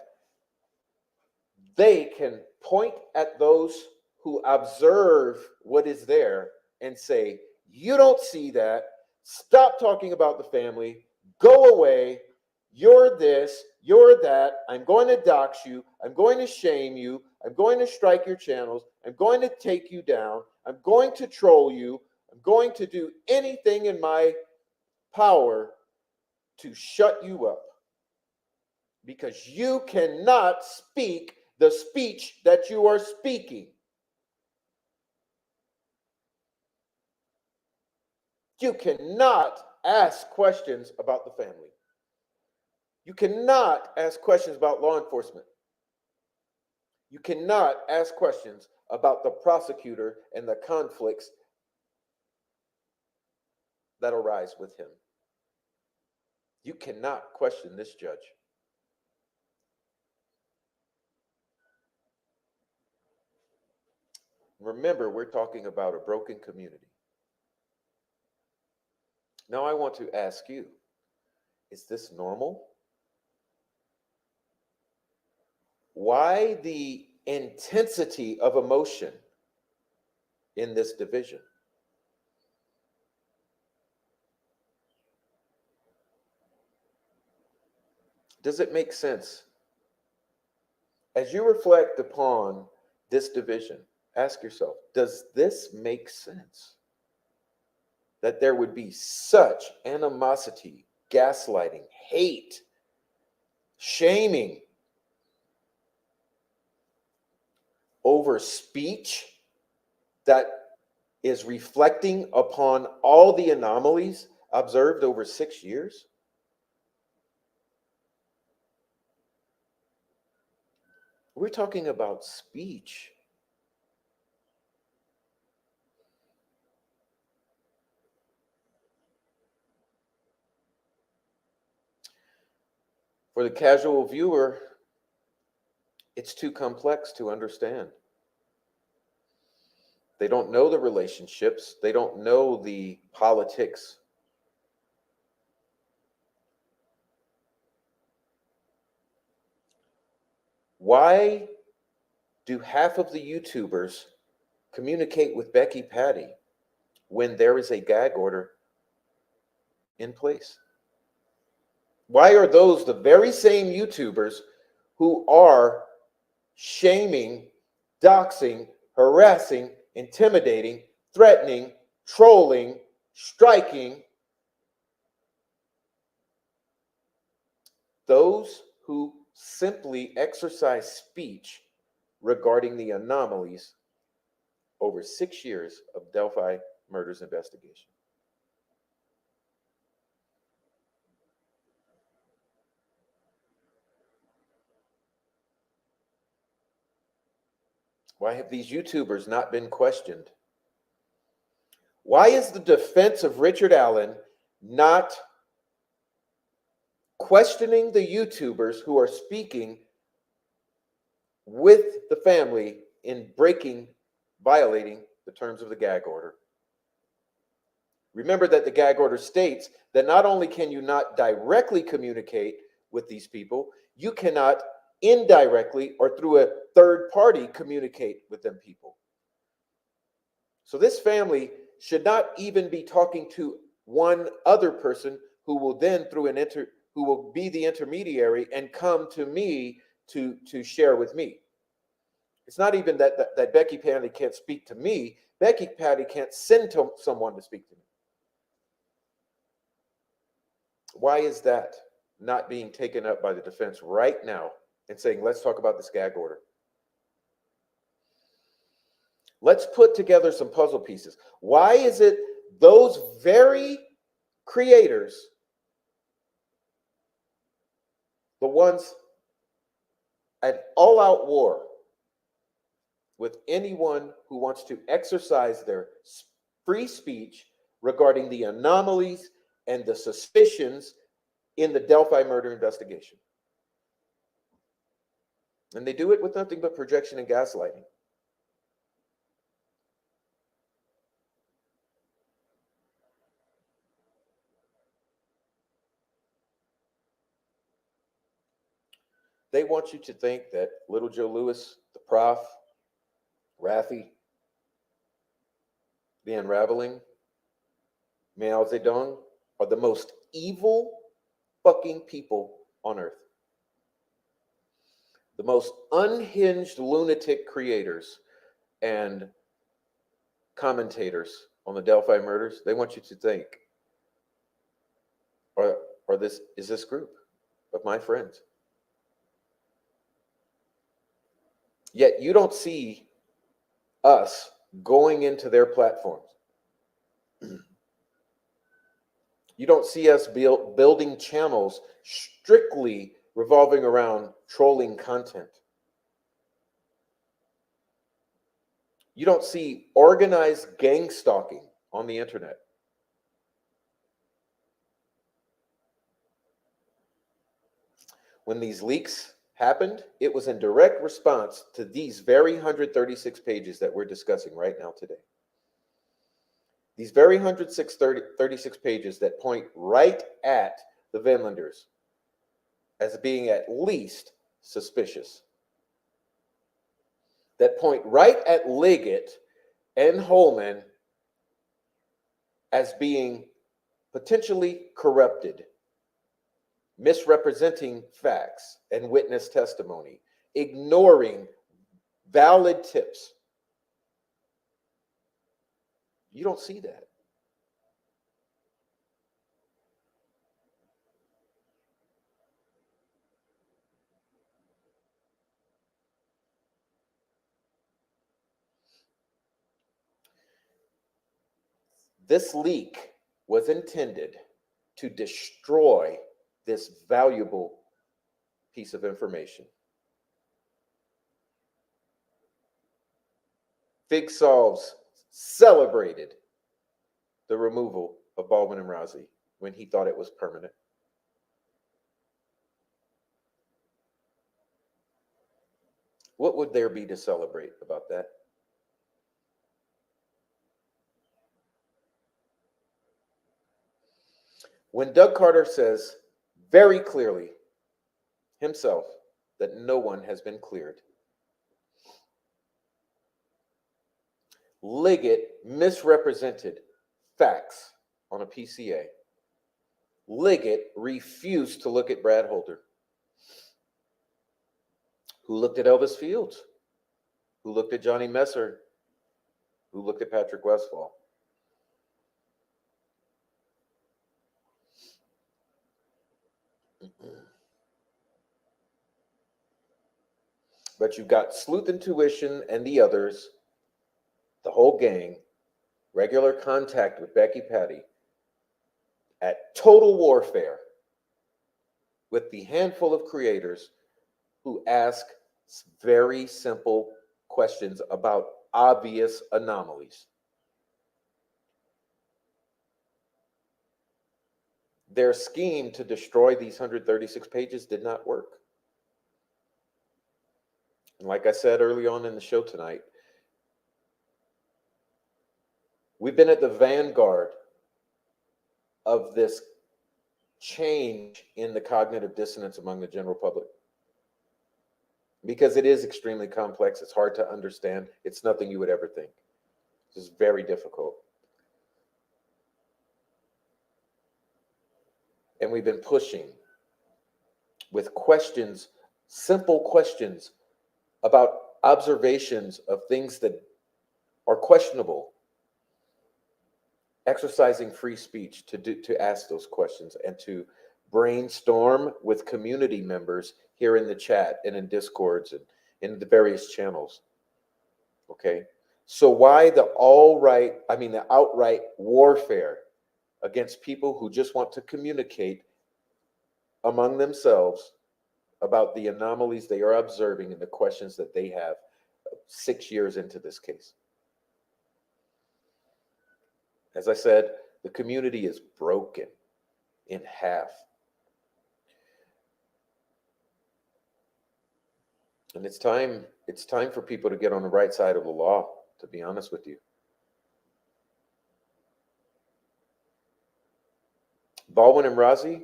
they can point at those who observe what is there and say, you don't see that. Stop talking about the family. Go away. You're this, you're that. I'm going to dox you. I'm going to shame you. I'm going to strike your channels. I'm going to take you down. I'm going to troll you. I'm going to do anything in my power to shut you up. Because you cannot speak the speech that you are speaking. You cannot ask questions about the family. You cannot ask questions about law enforcement. You cannot ask questions about the prosecutor and the conflicts that arise with him. You cannot question this judge. Remember, we're talking about a broken community. Now, I want to ask you, is this normal? Why the intensity of emotion in this division? Does it make sense? As you reflect upon this division, ask yourself, does this make sense? That there would be such animosity, gaslighting, hate, shaming over speech that is reflecting upon all the anomalies observed over 6 years? We're talking about speech. For the casual viewer, it's too complex to understand. They don't know the relationships. They don't know the politics. Why do half of the YouTubers communicate with Becky Patty when there is a gag order in place? Why are those the very same YouTubers who are shaming, doxing, harassing, intimidating, threatening, trolling, striking those who simply exercise speech regarding the anomalies over 6 years of Delphi murders investigation? Why have these YouTubers not been questioned? Why is the defense of Richard Allen not questioning the YouTubers who are speaking with the family in violating the terms of the gag order? Remember that the gag order states that not only can you not directly communicate with these people, you cannot indirectly or through a third party communicate with them people. So this family should not even be talking to one other person who will then who will be the intermediary and come to me to share with me. It's not even that Becky Patty can't speak to me. Becky Patty can't send someone to speak to me. Why is that not being taken up by the defense right now and saying, let's talk about this gag order? Let's put together some puzzle pieces. Why is it those very creators, the ones at all-out war with anyone who wants to exercise their free speech regarding the anomalies and the suspicions in the Delphi murder investigation? And they do it with nothing but projection and gaslighting. They want you to think that Little Joe Lewis, the Prof, Rafi, the Unraveling, Mao Zedong are the most evil fucking people on earth. The most unhinged lunatic creators and commentators on the Delphi murders. They want you to think, or this is this group of my friends. Yet you don't see us going into their platforms. You don't see us building channels strictly revolving around trolling content. You don't see organized gang stalking on the internet. When these leaks happened, it was in direct response to these very 136 pages that we're discussing right now today. These very 136 pages that point right at the Vinlanders as being at least suspicious. That point right at Liggett and Holman as being potentially corrupted, misrepresenting facts and witness testimony, ignoring valid tips. You don't see that. This leak was intended to destroy this valuable piece of information. Fig Solves celebrated the removal of Baldwin and Rozzi when he thought it was permanent. What would there be to celebrate about that? When Doug Carter says very clearly himself that no one has been cleared, Liggett misrepresented facts on a PCA. Liggett refused to look at Brad Holder, who looked at Elvis Fields, who looked at Johnny Messer, who looked at Patrick Westphal. But you've got Sleuth Intuition and the others, the whole gang, regular contact with Becky Patty, at total warfare with the handful of creators who ask very simple questions about obvious anomalies. Their scheme to destroy these 136 pages did not work. And like I said early on in the show tonight, we've been at the vanguard of this change in the cognitive dissonance among the general public. Because it is extremely complex. It's hard to understand. It's nothing you would ever think. It's very difficult. And we've been pushing with questions, simple questions about observations of things that are questionable, exercising free speech to ask those questions and to brainstorm with community members here in the chat and in Discords and in the various channels. Okay, so why the outright warfare against people who just want to communicate among themselves about the anomalies they are observing and the questions that they have 6 years into this case? As I said, the community is broken in half. And it's time for people to get on the right side of the law, to be honest with you. Baldwin and Rozzi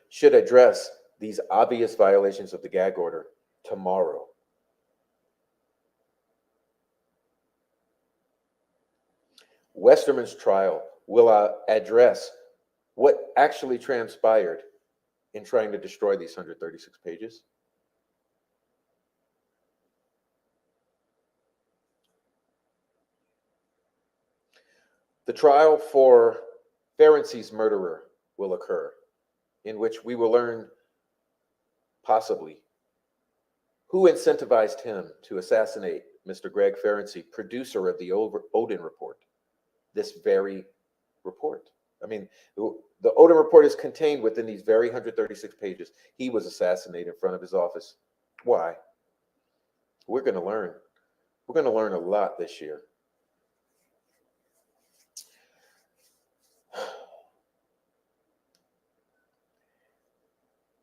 should address these obvious violations of the gag order tomorrow. Westerman's trial will address what actually transpired in trying to destroy these 136 pages. The trial for Ferenczi's murderer will occur, in which we will learn, possibly, who incentivized him to assassinate Mr. Greg Ferenczi, producer of the Odin report. This very report. I mean, the Odin report is contained within these very 136 pages. He was assassinated in front of his office. Why? We're going to learn. We're going to learn a lot this year.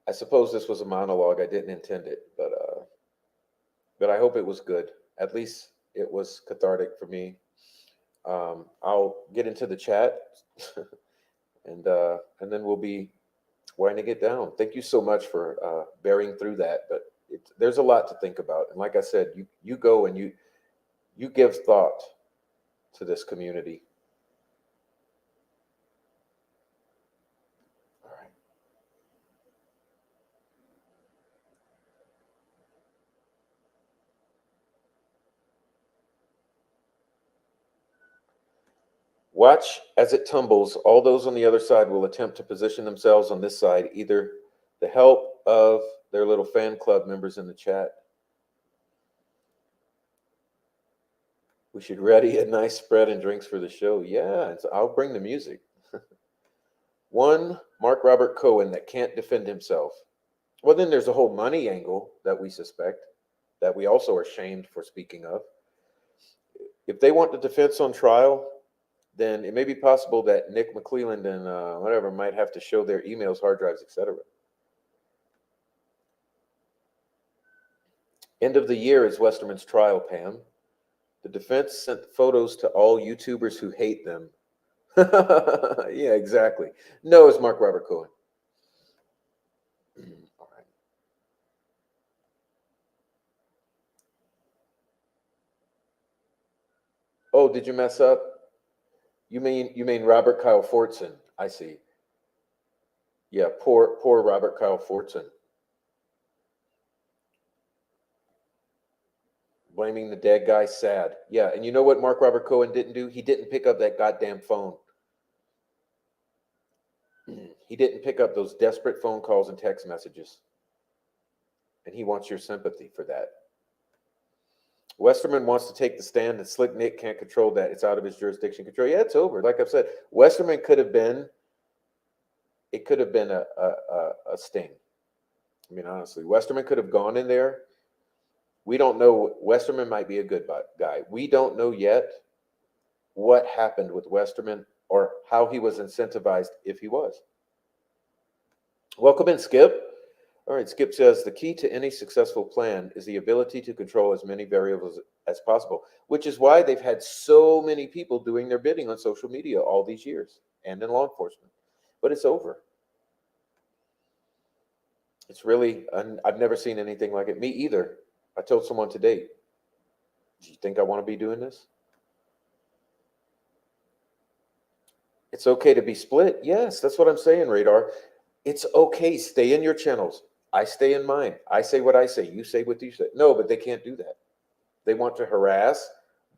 I suppose this was a monologue. I didn't intend it, but I hope it was good. At least it was cathartic for me. I'll get into the chat, and then we'll be winding it down. Thank you so much for bearing through that. But there's a lot to think about, and like I said, you go and you give thought to this community. All right. Watch as it tumbles. All those on the other side will attempt to position themselves on this side, either the help of their little fan club members in the chat. We should ready a nice spread and drinks for the show. Yeah, I'll bring the music. One, Mark Robert Cohen that can't defend himself. Well, then there's a whole money angle that we suspect, that we also are shamed for speaking of. If they want the defense on trial, then it may be possible that Nick McClelland and whatever might have to show their emails, hard drives, etc. End of the year is Westerman's trial, Pam. The defense sent photos to all YouTubers who hate them. Yeah, exactly. No, it's Mark Robert Cohen. All right. Oh, did you mess up? You mean Robert Kyle Fortson? I see. Yeah, poor Robert Kyle Fortson. Blaming the dead guy, sad. Yeah, and you know what Mark Robert Cohen didn't do? He didn't pick up that goddamn phone. He didn't pick up those desperate phone calls and text messages. And he wants your sympathy for that. Westerman wants to take the stand, and Slick Nick can't control that. It's out of his jurisdiction control. Yeah, it's over. Like I've said, Westerman could have been, it could have been a sting. I mean, honestly, Westerman could have gone in there. We don't know. Westerman might be a good guy. We don't know yet what happened with Westerman or how he was incentivized, if he was. Welcome in, Skip. All right, Skip says the key to any successful plan is the ability to control as many variables as possible, which is why they've had so many people doing their bidding on social media all these years and in law enforcement. But it's over. It's really, I've never seen anything like it. Me either. I told someone today, do you think I want to be doing this? It's okay to be split. Yes, that's what I'm saying, Radar. It's okay. Stay in your channels. I stay in mine. I say what I say. You say what you say. No, but they can't do that. They want to harass,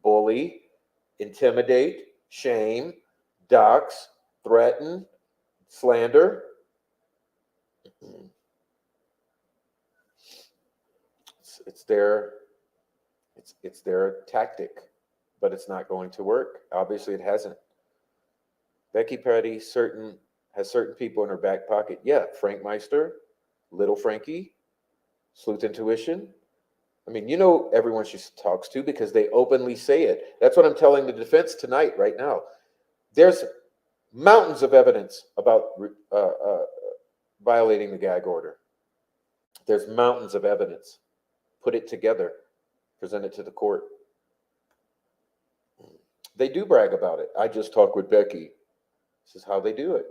bully, intimidate, shame, dox, threaten, slander. It's their tactic, but it's not going to work. Obviously, it hasn't. Becky Petty has certain people in her back pocket. Yeah, Frank Meister, Little Frankie, Sleuth Intuition. I mean, you know everyone she talks to because they openly say it. That's what I'm telling the defense tonight, right now. There's mountains of evidence about violating the gag order. There's mountains of evidence. Put it together, present it to the court. They do brag about it. I just talked with Becky. This is how they do it.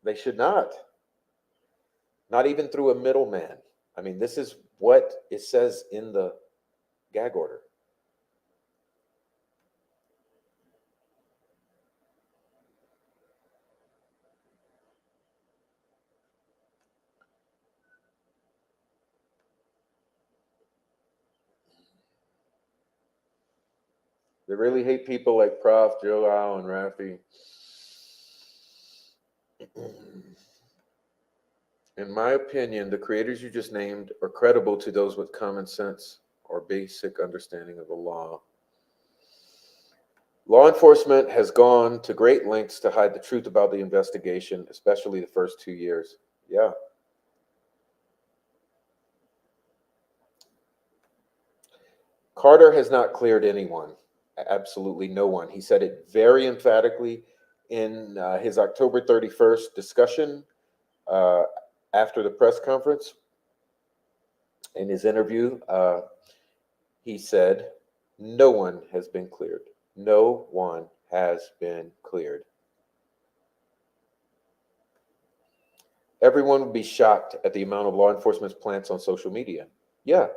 They should not. Not even through a middleman. I mean, this is what it says in the gag order. They really hate people like Prof, Joe Al, and Rafi. In my opinion, the creators you just named are credible to those with common sense or basic understanding of the law. Law enforcement has gone to great lengths to hide the truth about the investigation, especially the first 2 years. Yeah. Carter has not cleared anyone, absolutely no one. He said it very emphatically in his October 31st discussion uh, after the press conference. In his interview, he said, no one has been cleared. No one has been cleared. Everyone would be shocked at the amount of law enforcement's plants on social media. Yeah,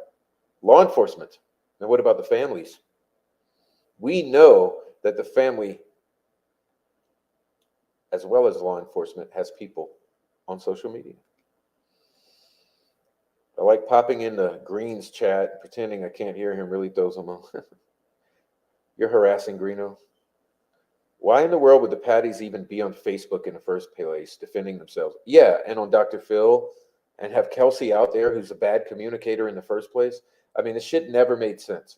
law enforcement. And what about the families? We know that the family, as well as law enforcement, has people on social media. I like popping into Green's chat, pretending I can't hear him, really throws him off. You're harassing Greeno. Why in the world would the Patties even be on Facebook in the first place, defending themselves? Yeah, and on Dr. Phil, and have Kelsey out there, who's a bad communicator in the first place. I mean, the shit never made sense.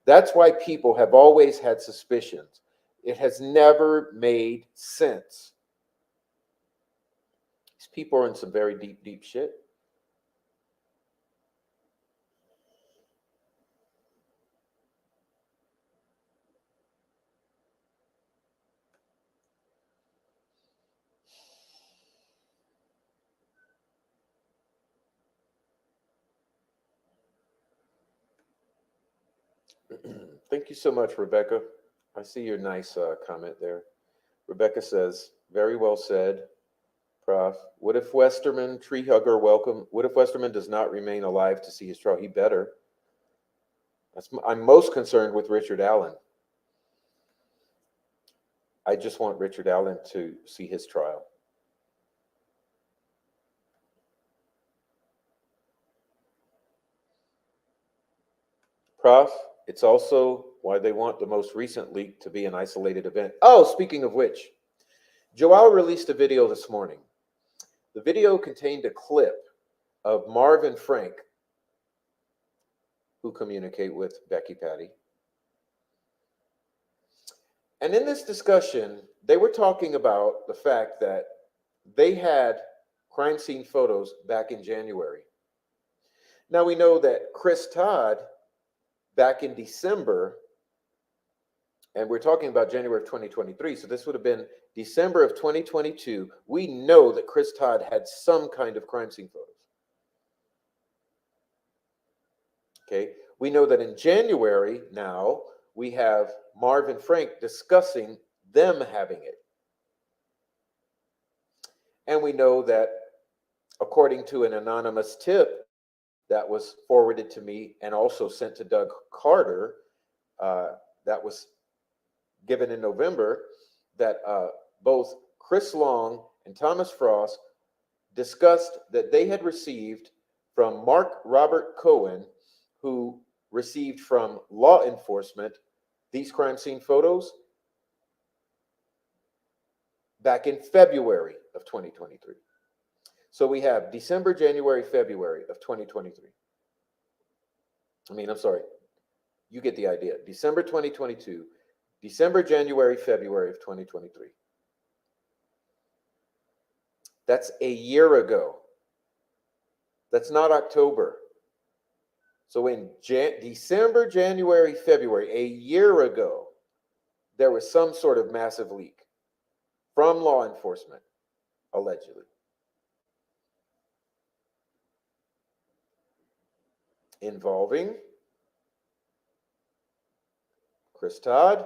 That's why people have always had suspicions. It has never made sense. These people are in some very deep, deep shit. Thank you so much, Rebecca. I see your nice comment there. Rebecca says, very well said, Prof. What if Westerman, tree hugger, welcome? What if Westerman does not remain alive to see his trial? He better. I'm most concerned with Richard Allen. I just want Richard Allen to see his trial. Prof, it's also why they want the most recent leak to be an isolated event. Oh, speaking of which, Joao released a video this morning. The video contained a clip of Marv and Frank, who communicate with Becky Patty. And in this discussion, they were talking about the fact that they had crime scene photos back in January. Now we know that Chris Todd, back in December, and we're talking about January of 2023, so this would have been December of 2022. We know that Chris Todd had some kind of crime scene photos. Okay, we know that in January now, we have Marv and Frank discussing them having it. And we know that according to an anonymous tip that was forwarded to me and also sent to Doug Carter, that was given in November, that both Chris Long and Thomas Frost discussed that they had received from Mark Robert Cohen, who received from law enforcement these crime scene photos back in February of 2023. So we have December, January, February of 2023. I'm sorry. You get the idea. December 2022, December, January, February of 2023. That's a year ago. That's not October. So in December, January, February, a year ago, there was some sort of massive leak from law enforcement, allegedly. Involving Chris Todd.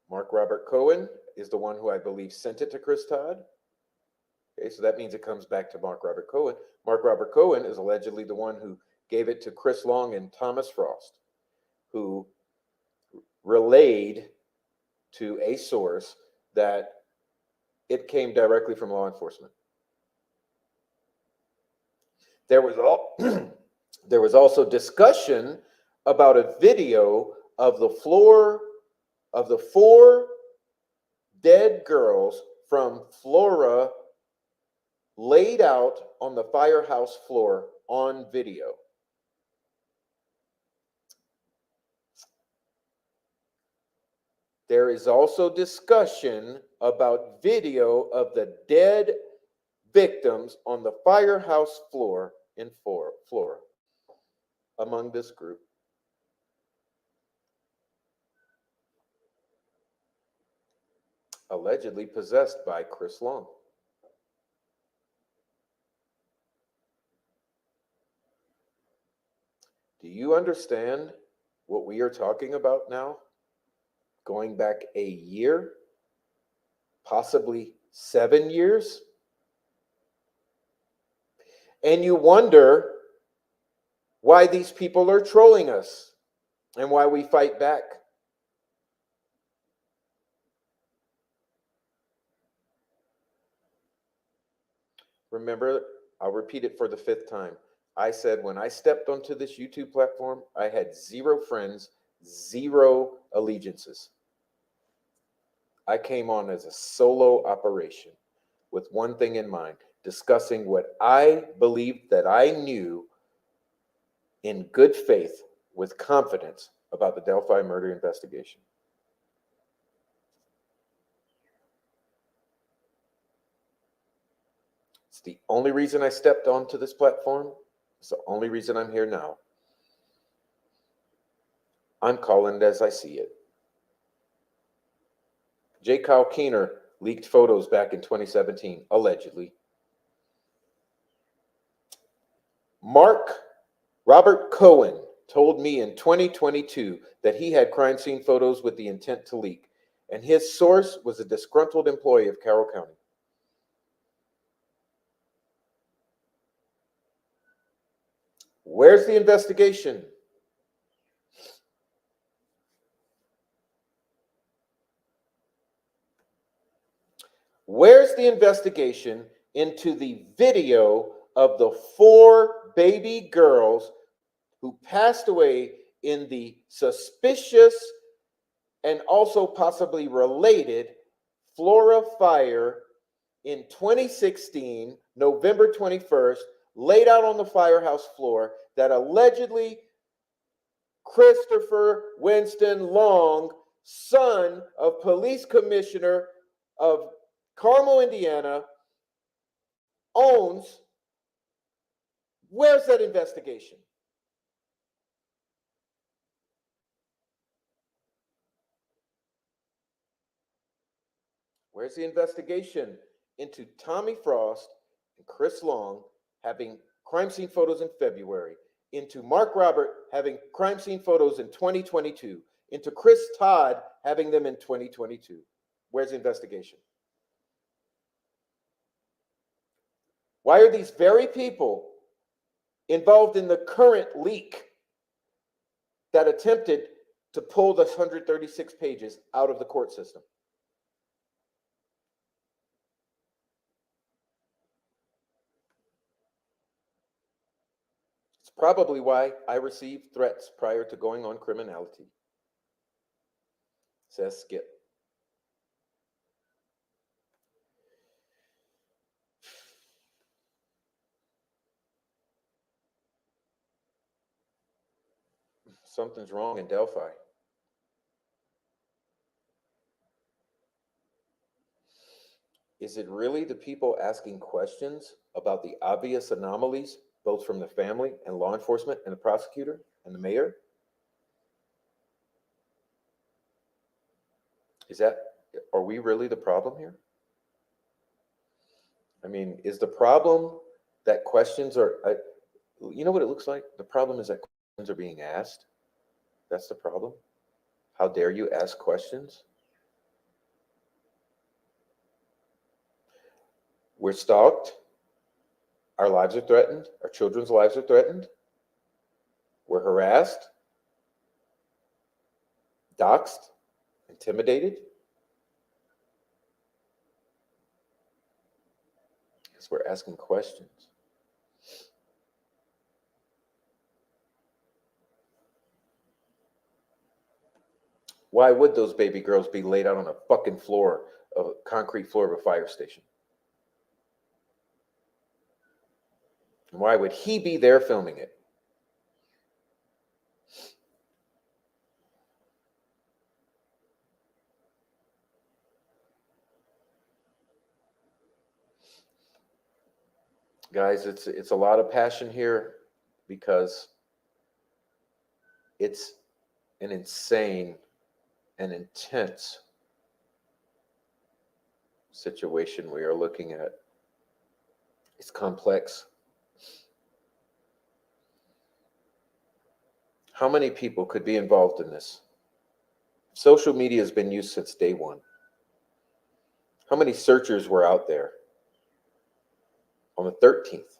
Mark Robert Cohen is the one who I believe sent it to Chris Todd. Okay, so that means it comes back to Mark Robert Cohen. Mark Robert Cohen is allegedly the one who gave it to Chris Long and Thomas Frost, who relayed to a source that it came directly from law enforcement. There was also discussion about a video of the floor of the 4 dead girls from Flora laid out on the firehouse floor on video. There is also discussion about video of the dead victims on the firehouse floor in Flora among this group. allegedly possessed by Chris Long. Do you understand what we are talking about now? Going back a year, possibly 7 years? And you wonder why these people are trolling us and why we fight back. Remember, I'll repeat it for the 5th time. I said when I stepped onto this YouTube platform, I had 0 friends, 0 allegiances. I came on as a solo operation with one thing in mind, discussing what I believed that I knew in good faith with confidence about the Delphi murder investigation. It's the only reason I stepped onto this platform. It's the only reason I'm here now. I'm calling it as I see it. J. Kyle Keener leaked photos back in 2017, allegedly. Robert Cohen told me in 2022 that he had crime scene photos with the intent to leak, and his source was a disgruntled employee of Carroll County. Where's the investigation? Where's the investigation into the video of the 4 baby girls who passed away in the suspicious and also possibly related Flora fire in 2016, November 21st, laid out on the firehouse floor that allegedly Christopher Winston Long, son of police commissioner of Carmel, Indiana, owns? Where's that investigation? Where's the investigation into Tommy Frost and Chris Long having crime scene photos in February, into Mark Robert having crime scene photos in 2022, into Chris Todd having them in 2022? Where's the investigation? Why are these very people involved in the current leak that attempted to pull the 136 pages out of the court system? It's probably why I received threats prior to going on criminality, says Skip. Something's wrong in Delphi. Is it really the people asking questions about the obvious anomalies, both from the family and law enforcement and the prosecutor and the mayor? Are we really the problem here? I mean, is the problem that questions are, you know what it looks like? The problem is that questions are being asked. That's the problem. How dare you ask questions? We're stalked. Our lives are threatened. Our children's lives are threatened. We're harassed, doxxed, intimidated. Because we're asking questions. Why would those baby girls be laid out on a fucking floor, of a concrete floor of a fire station? And why would he be there filming it? Guys, it's a lot of passion here because it's an insane and intense situation we are looking at. It's complex. How many people could be involved in this? Social media has been used since day one. How many searchers were out there on the 13th?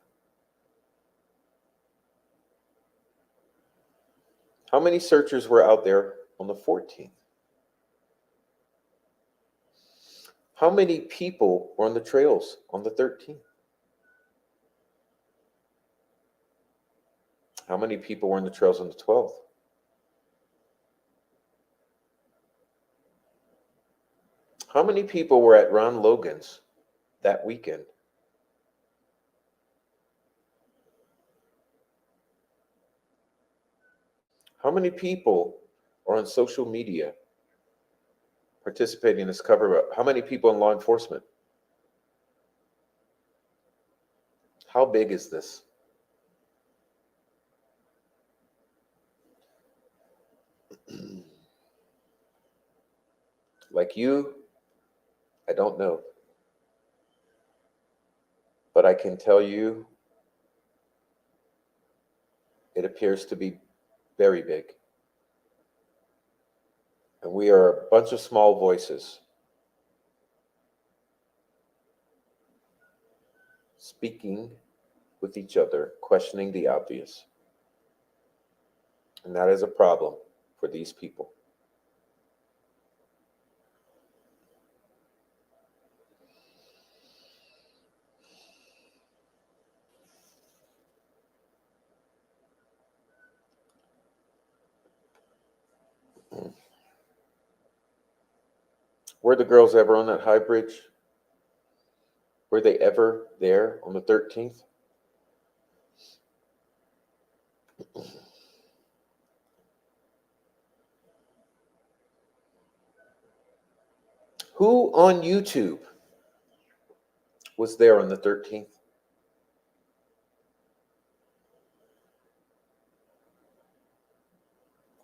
How many searchers were out there on the 14th? How many people were on the trails on the 13th? How many people were on the trails on the 12th? How many people were at Ron Logan's that weekend? How many people are on social media participating in this cover up? How many people in law enforcement? How big is this? Like you, I don't know. But I can tell you it appears to be very big. And we are a bunch of small voices speaking with each other, questioning the obvious. And that is a problem for these people. Were the girls ever on that high bridge? Were they ever there on the 13th? Who on YouTube was there on the 13th?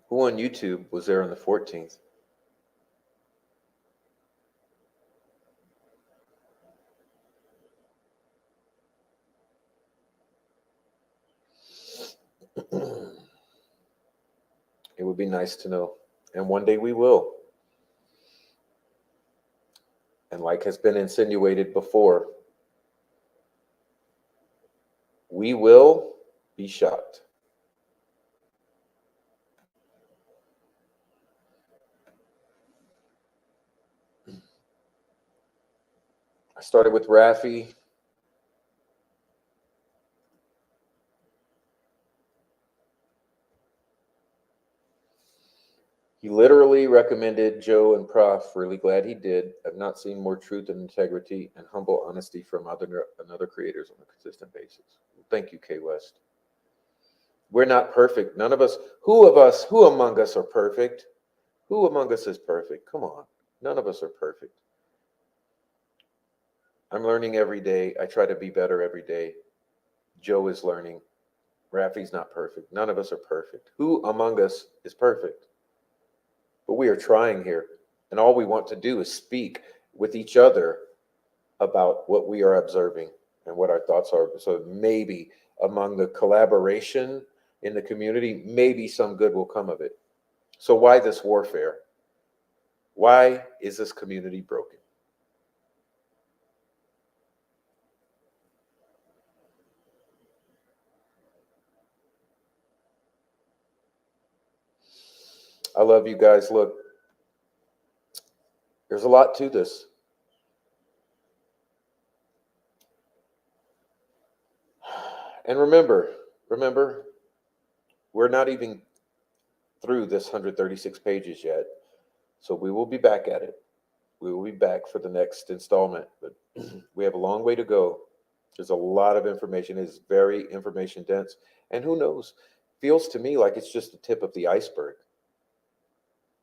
Who on YouTube was there on the 14th? It would be nice to know. And one day we will. And like has been insinuated before, we will be shocked. I started with Raffi. He literally recommended Joe and Prof. Really glad he did. I've not seen more truth and integrity and humble honesty from other creators on a consistent basis. Thank you, K West. We're not perfect. None of us. Who among us are perfect? Who among us is perfect? Come on. None of us are perfect. I'm learning every day. I try to be better every day. Joe is learning. Raffi's not perfect. None of us are perfect. Who among us is perfect? But we are trying here. And all we want to do is speak with each other about what we are observing and what our thoughts are. So maybe among the collaboration in the community, maybe some good will come of it. So why this warfare? Why is this community broken? I love you guys. Look, there's a lot to this. And remember, we're not even through this 136 pages yet. So we will be back at it. We will be back for the next installment, but we have a long way to go. There's a lot of information. It's very information dense. And who knows? Feels to me like it's just the tip of the iceberg.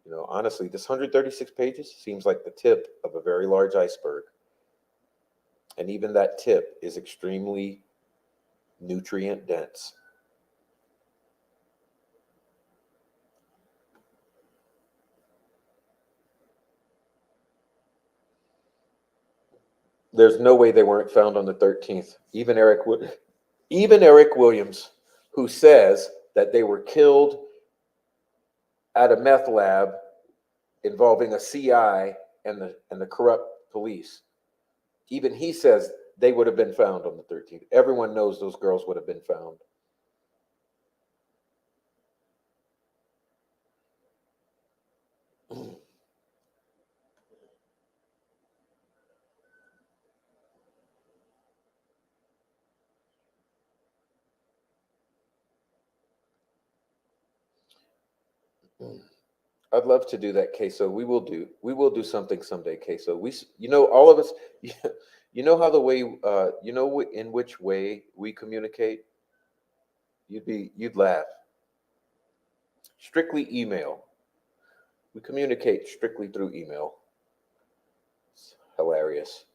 You know, honestly, this 136 pages seems like the tip of a very large iceberg. And even that tip is extremely nutrient dense. There's no way they weren't found on the 13th. Even Eric Williams, who says that they were killed at a meth lab involving a CI and the corrupt police. Even he says they would have been found on the 13th. Everyone knows those girls would have been found. I'd love to do that, Queso. We will do something someday, Queso. All of us, you know how the way, in which way we communicate. You'd laugh. Strictly email. We communicate strictly through email. It's hilarious.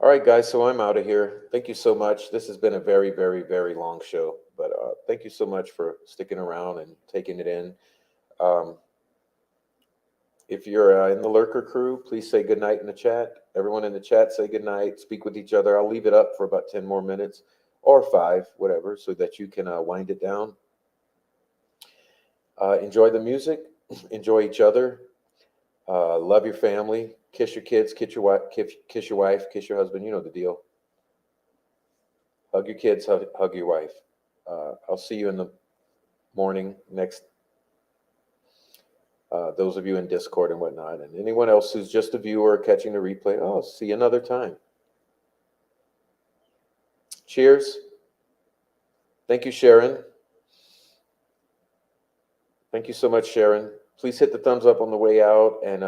All right, guys. So I'm out of here. Thank you so much. This has been a very, very, very long show, but thank you so much for sticking around and taking it in. Um, if you're in the lurker crew, please say good night in the chat. Everyone in the chat, say good night. Speak with each other. I'll leave it up for about 10 more minutes or 5, whatever, so that you can wind it down. Enjoy the music. Enjoy each other. Love your family. Kiss your kids. Kiss your wife. Kiss your wife. Kiss your husband. You know the deal. Hug your kids. Hug your wife. I'll see you in the morning next. Those of you in Discord and whatnot, and anyone else who's just a viewer catching the replay, oh, see you another time. Cheers. Thank you, Sharon. Thank you so much, Sharon. Please hit the thumbs up on the way out and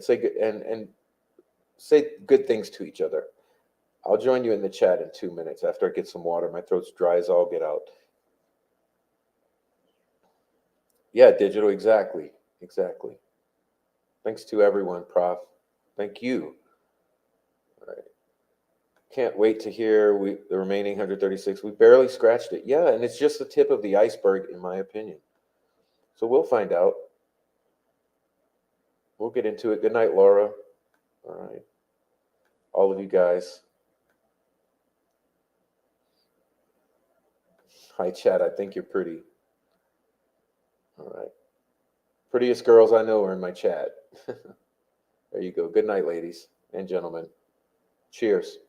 say good and say good things to each other. I'll join you in the chat in 2 minutes after I get some water. My throat's dry as all get out. Yeah, digital, exactly. Exactly. Thanks to everyone, Prof. Thank you. All right. Can't wait to hear the remaining 136. We barely scratched it. Yeah, and it's just the tip of the iceberg, in my opinion. So we'll find out. We'll get into it. Good night, Laura. All right. All of you guys. Hi, chat. I think you're pretty. All right. Prettiest girls I know are in my chat. There you go. Good night, ladies and gentlemen. Cheers.